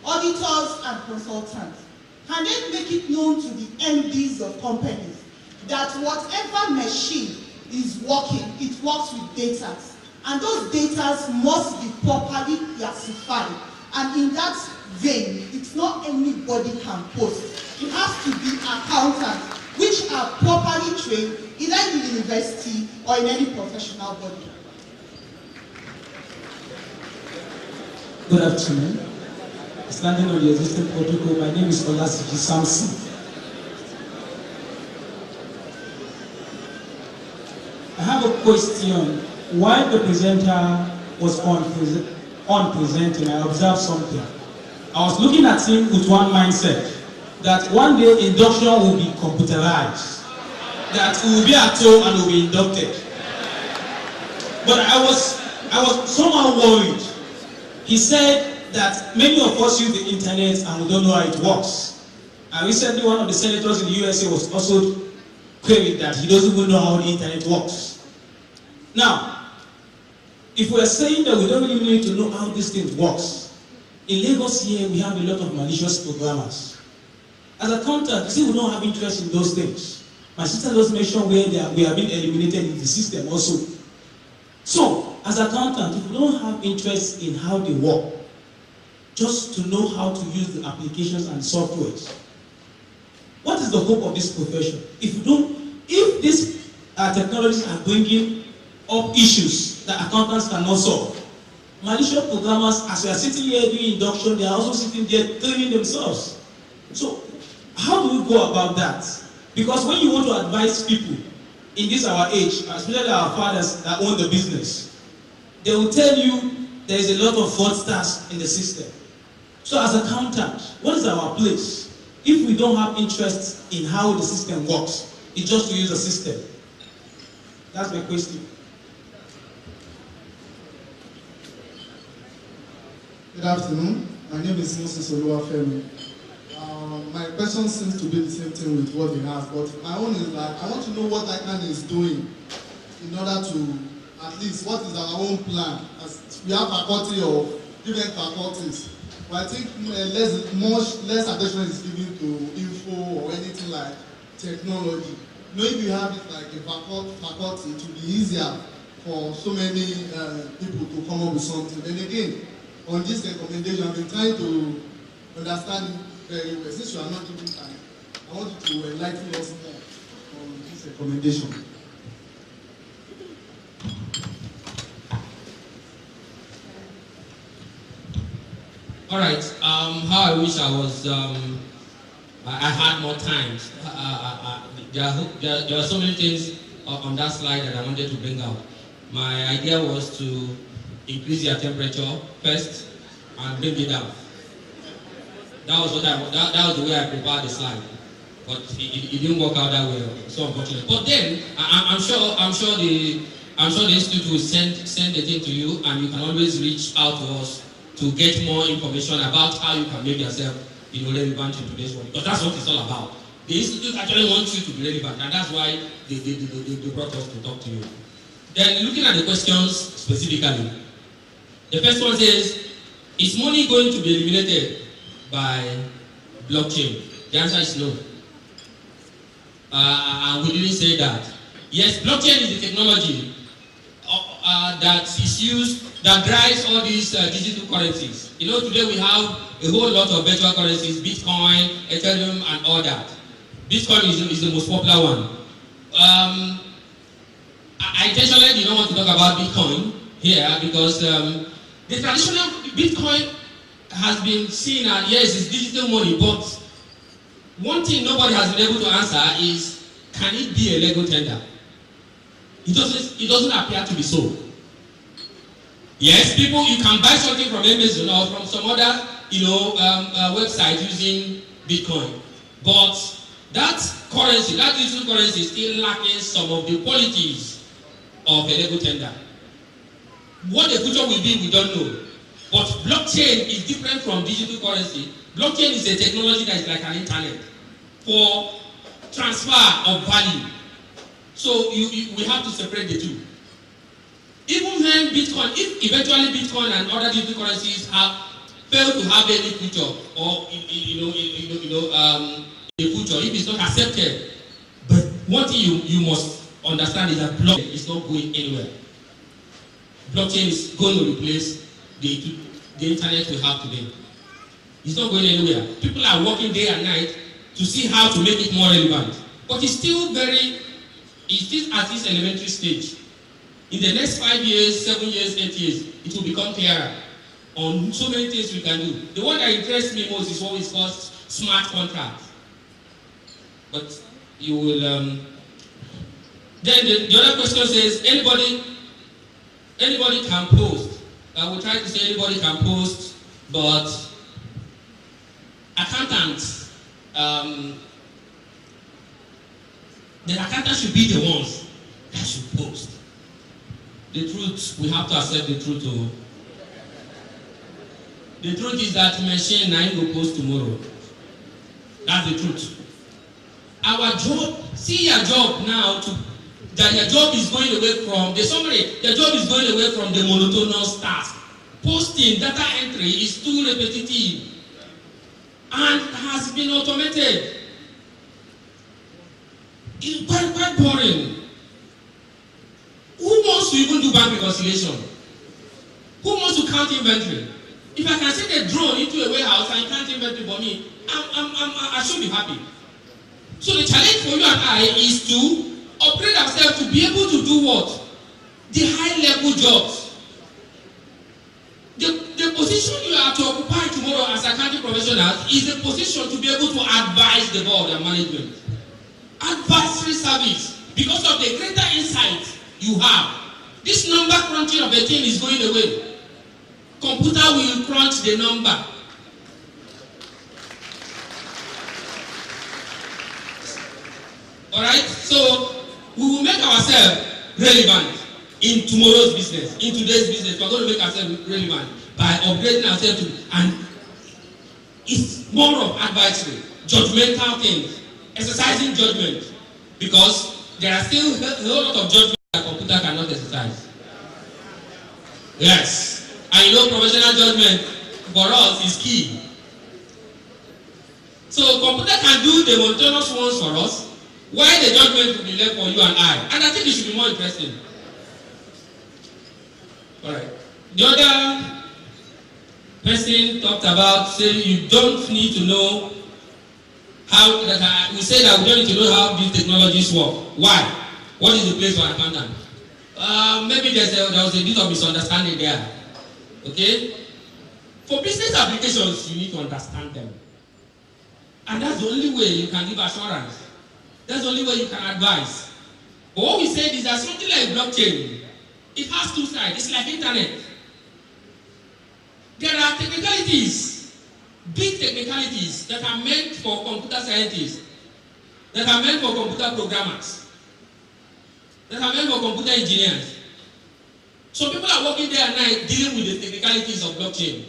auditors and consultants. Can they make it known to the MDs of companies that whatever machine is working, it works with data. And those data must be properly classified. And in that vein, it's not anybody can post. It has to be accountants which are properly trained either in the university or in any professional body. Good afternoon. Standing on the existing protocol, my name is Olasiji Samson. I have a question. While the presenter was on presenting, I observed something. I was looking at him with one mindset, that one day induction will be computerized, that we will be at home and we will be inducted. But I was somehow worried. He said that many of us use the internet and we don't know how it works. And recently one of the senators in the USA was also queried that he doesn't even know how the internet works. Now, if we're saying that we don't really need to know how this thing works, in Lagos here we have a lot of malicious programmers. As a accountant, you see we don't have interest in those things. My sister just mentioned where we are being eliminated in the system also. So, as an accountant, if we don't have interest in how they work, just to know how to use the applications and softwares, what is the hope of this profession? If these technologies are bringing up issues that accountants cannot solve, malicious programmers, as we are sitting here doing induction, they are also sitting there training themselves. So, how do we go about that? Because when you want to advise people in this our age, especially our fathers that own the business, they will tell you there is a lot of fraudsters in the system. So as accountant, what is our place if we don't have interest in how the system works? It's just to use the system. That's my question. Good afternoon. My name is Moses Oluwafemi. My question seems to be the same thing with what he has, but my own is that I want to know what ICAN is doing in order to, at least, what is our own plan? As we have faculty of different faculties, but I think much less attention is given to info or anything like technology. You know, if you have it like a faculty, it will be easier for so many people to come up with something. Then again, on this recommendation, I've been trying to understand very well. Since you are not giving time, I want you to enlighten us more on this recommendation. All right. How I wish I was. I had more time. There are so many things on that slide that I wanted to bring out. My idea was to increase your temperature first and bring it down. That was that was the way I prepared the slide, but it didn't work out that way. So unfortunate. But then I'm sure the institute will send the thing to you, and you can always reach out to us to get more information about how you can make yourself, relevant in today's world. Because that's what it's all about. The institute actually wants you to be relevant, and that's why they brought us to talk to you. Then looking at the questions specifically, the first one says, is money going to be eliminated by blockchain? The answer is no. And we didn't say that. Yes, blockchain is the technology that is used, that drives all these digital currencies. Today we have a whole lot of virtual currencies, Bitcoin, Ethereum, and all that. Bitcoin is the most popular one. I intentionally don't want to talk about Bitcoin here because the traditional Bitcoin has been seen as, yes, it's digital money, but one thing nobody has been able to answer is, can it be a legal tender? It doesn't appear to be so. Yes, you can buy something from Amazon or from some other, website using Bitcoin, but that currency, that digital currency, is still lacking some of the qualities of a legal tender. What the future will be, we don't know. But blockchain is different from digital currency. Blockchain is a technology that is like an internet for transfer of value. So we have to separate the two. Even when Bitcoin, if eventually Bitcoin and other digital currencies have failed to have any future, or a future, if it's not accepted, but one thing you must understand is that blockchain is not going anywhere. Blockchain is going to replace the internet we have today. It's not going anywhere. People are working day and night to see how to make it more relevant, but it's still at this elementary stage. In the next 5 years, 7 years, 8 years, it will become clearer on so many things we can do. The one that interests me most is what is called smart contracts. But you will. Then the other question says, anybody can post. I will try to say anybody can post, but accountants, the accountants should be the ones that should post. The truth, we have to accept the truth. The truth is that machine 9 will post tomorrow. That's the truth. Our job, see your job now, that your job is going away from the summary. Your job is going away from the monotonous task. Posting data entry is too repetitive and has been automated. It's quite boring. Who wants to even do bank reconciliation? Who wants to count inventory? If I can send a drone into a warehouse and count inventory for me, I should be happy. So the challenge for you and I is to upgrade ourselves to be able to do what? The high-level jobs. The position you are to occupy tomorrow as accounting professionals is a position to be able to advise the board and management. Advisory service, because of the greater insight you have. This number crunching of a thing is going away. Computer will crunch the number. Alright, so we will make ourselves relevant in tomorrow's business, in today's business. We are going to make ourselves relevant by upgrading ourselves and it's more of advisory, judgmental things, exercising judgment, because there are still a whole lot of judgment that computer cannot exercise. Yes, and professional judgment for us is key. So computer can do the monotonous ones for us, Why the judgment will be left for you and I? And I think it should be more interesting. Alright. The other person talked about saying you don't need to know how that we say that we don't need to know how these technologies work. Why? What is the place for accountant? Maybe there was a bit of misunderstanding there. Okay? For business applications, you need to understand them. And that's the only way you can give assurance. That's the only way you can advise. But what we said is that something like blockchain, it has two sides. It's like internet. There are technicalities, big technicalities that are meant for computer scientists, that are meant for computer programmers, that are meant for computer engineers. So people are working day and night dealing with the technicalities of blockchain.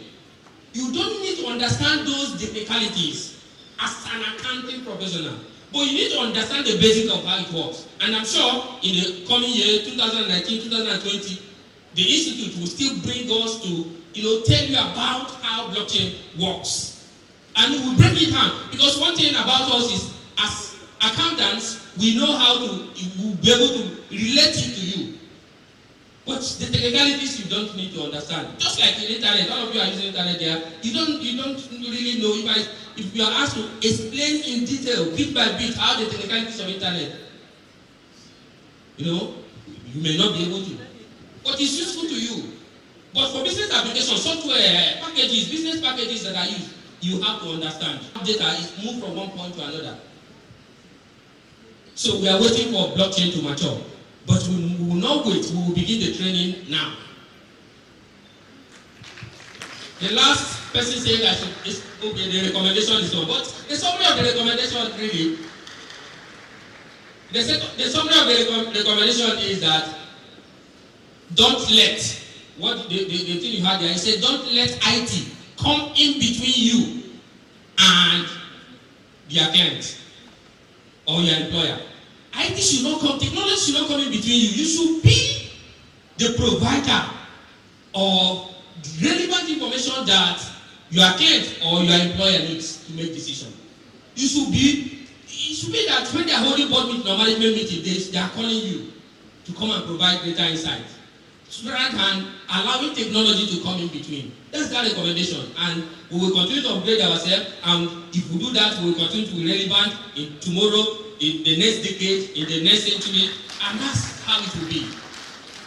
You don't need to understand those technicalities as an accounting professional, but you need to understand the basics of how it works. And I'm sure in the coming year, 2019, 2020, the institute will still bring us to, tell you about how blockchain works. And we will break it down, because one thing about us is, as accountants, we know how to, we'll be able to relate it to you. But the technicalities you don't need to understand. Just like in internet, all of you are using internet there, you don't really know. If you are asked to explain in detail, bit by bit, how the technicalities of internet, you may not be able to. But it's useful to you. But for business applications, software packages, business packages that are used, you have to understand. Data is moved from one point to another. So we are waiting for blockchain to mature. But we will not wait. We will begin the training now. The last person saying that okay, the recommendation is on. But the summary of the recommendation really, the summary of the recommendation is that don't let, what the thing you had there, he said don't let IT come in between you and your client or your employer. IT should not come, technology should not come in between you. You should be the provider of relevant information that your client or your employer needs to make decisions. It should be that when they are holding board meeting or management meeting, they are calling you to come and provide greater insight, rather than allowing technology to come in between. That's that recommendation, and we will continue to upgrade ourselves, and if we do that, we will continue to be relevant in tomorrow, in the next decade, in the next century, and that's how it will be.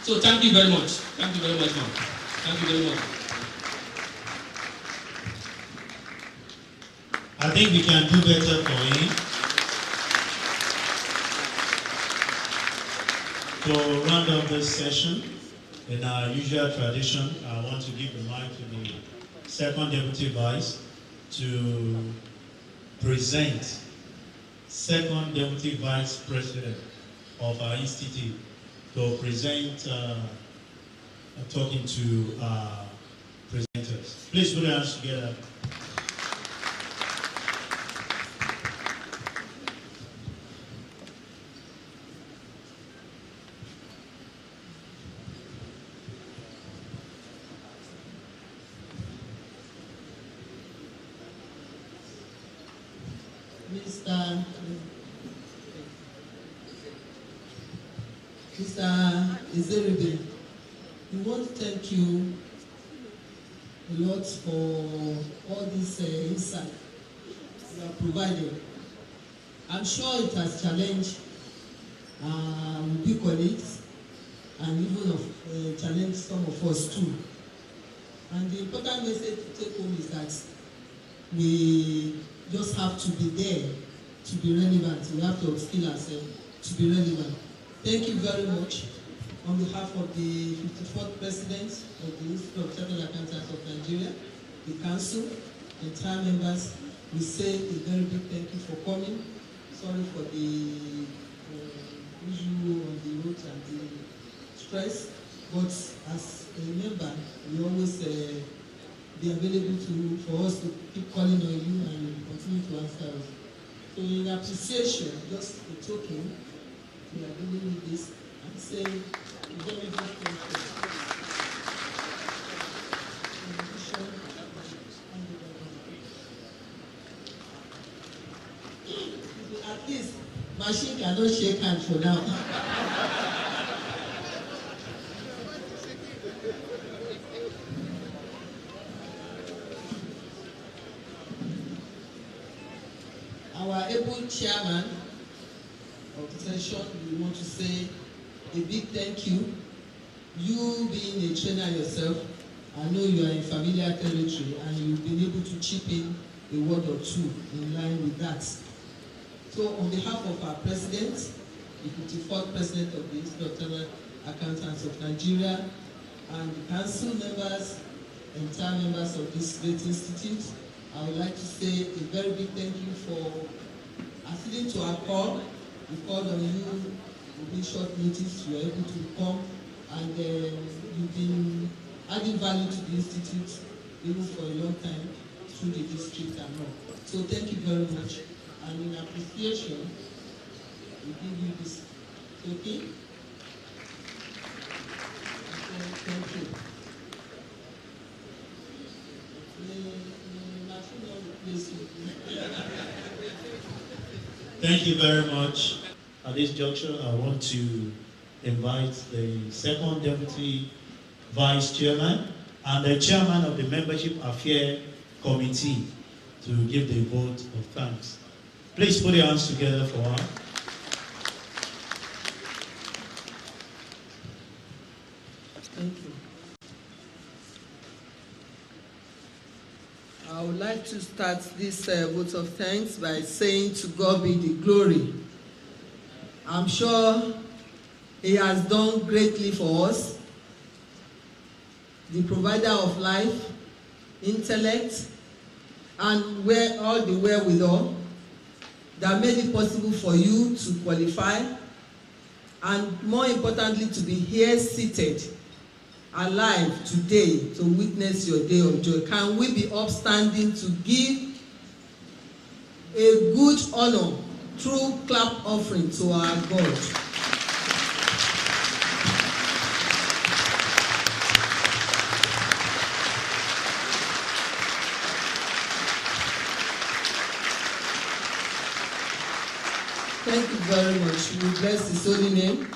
So thank you very much. Thank you very much, ma'am. Thank you very much. I think we can do better for him. To round up this session, in our usual tradition, I want to give the mic to the second deputy vice to present second deputy vice president of our institute to present talking to presenters. Please put your hands together. Mr. Izeribe, we want to thank you a lot for all this insight you are providing. I'm sure it has challenged big colleagues and even challenged some of us too. And the important message to take home is that we just have to be there to be relevant. We have to upskill ourselves to be relevant. Thank you very much. On behalf of the 54th President of the Institute of Chartered Accountants of Nigeria, the Council, the entire members, we say a very big thank you for coming. Sorry for the issue on the road and the stress, but as a member, we always be available for us to keep calling on you and continue to answer us. So in appreciation, just a token, we are doing this and saying very good thank you. At least machine cannot shake hand for now. Our able chairman of the session, we want to say a big thank you. You being a trainer yourself, I know you are in familiar territory and you've been able to chip in a word or two in line with that. So on behalf of our president, the 54th president of the Institute of Chartered Accountants of Nigeria, and the council members, entire members of this great institute, I would like to say a very big thank you for acceding to our call. We called on you within short notice, you were able to come, and you've been adding value to the institute even for a long time through the district and all. So thank you very much. And in appreciation, we give you this token. Thank you. Thank you very much. At this juncture, I want to invite the second deputy vice chairman and the chairman of the membership affairs committee to give the vote of thanks. Please put your hands together for her. Thank you. I would like to start this vote of thanks by saying to God be the glory. I'm sure He has done greatly for us, the provider of life, intellect, and all the wherewithal that made it possible for you to qualify, and more importantly, to be here seated, alive today to witness your day of joy. Can we be upstanding to give a good honor through clap offering to our God? Thank you very much. We bless His holy name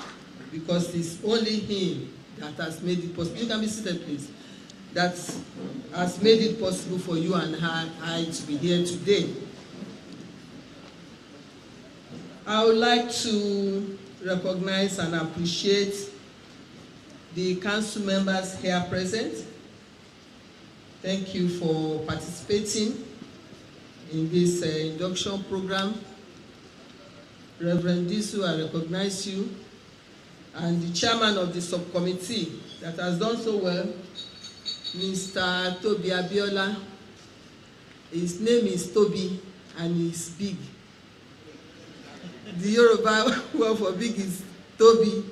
because it's only Him that has made it possible. You can be seated, please. That has made it possible for you and I to be here today. I would like to recognize and appreciate the council members here present. Thank you for participating in this induction program. Reverend Disu, I recognize you. And the chairman of the subcommittee that has done so well, Mr. Toby Abiola. His name is Toby and he's big. The Yoruba word for big is Toby.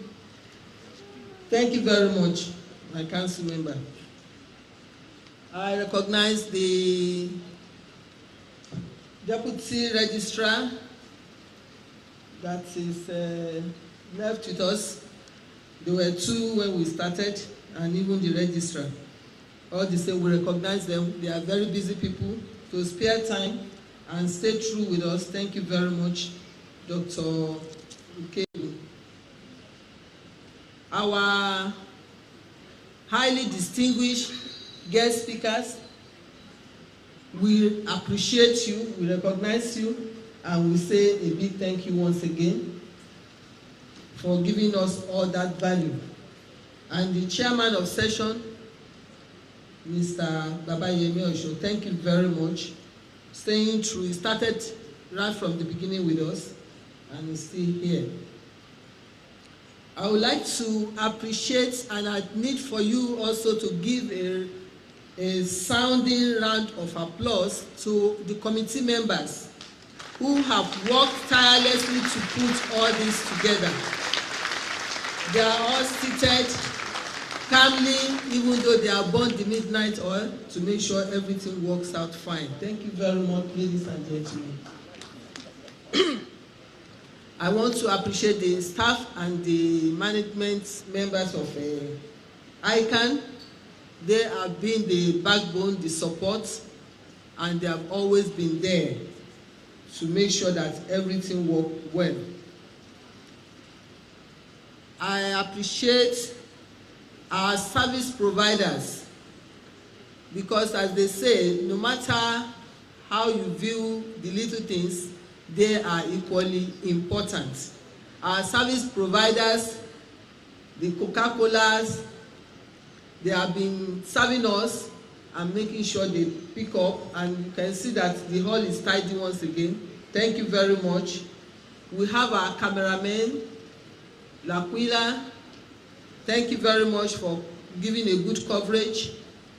Thank you very much, my council member. I recognize the deputy registrar that is left with us. There were two when we started, and even the registrar. All the same, we recognize them. They are very busy people. To spare time and stay true with us, thank you very much, Dr. Ukebu. Our highly distinguished guest speakers, we appreciate you, we recognize you, and we say a big thank you once again for giving us all that value. And the chairman of session, Mr. Babayemi Osho, thank you very much. Staying true, he started right from the beginning with us, and he's still here. I would like to appreciate, and I need for you also to give a sounding round of applause to the committee members who have worked tirelessly to put all this together. They are all seated calmly, even though they are burned the midnight oil, to make sure everything works out fine. Thank you very much, ladies and gentlemen. I want to appreciate the staff and the management members of ICAN. They have been the backbone, the support, and they have always been there to make sure that everything works well. I appreciate our service providers, because as they say, no matter how you view the little things, they are equally important. Our service providers, the Coca-Colas, they have been serving us and making sure they pick up, and you can see that the hall is tidy once again. Thank you very much. We have our cameraman, L'Aquila. Thank you very much for giving a good coverage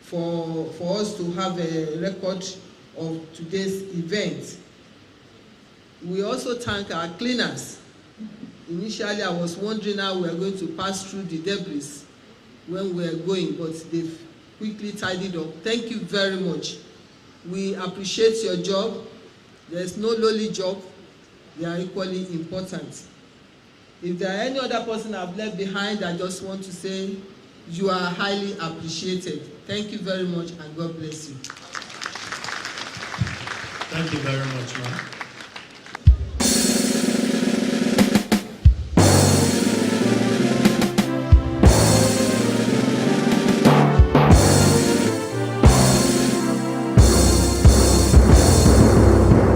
for us to have a record of today's event. We also thank our cleaners. Initially, I was wondering how we are going to pass through the debris when we are going, but they've quickly tidied up. Thank you very much. We appreciate your job. There's no lowly job. They are equally important. If there are any other person I've left behind, I just want to say you are highly appreciated. Thank you very much, and God bless you. Thank you very much, ma'am.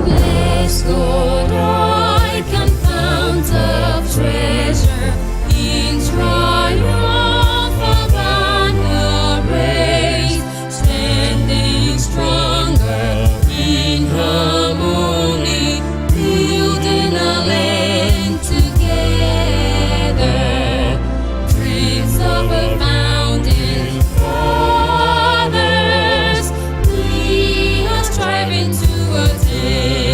Bless God, I can fount of treasure in triumph of banner raised, standing stronger in harmony, building a land together. Dreams of a founding fathers, we are striving to attain.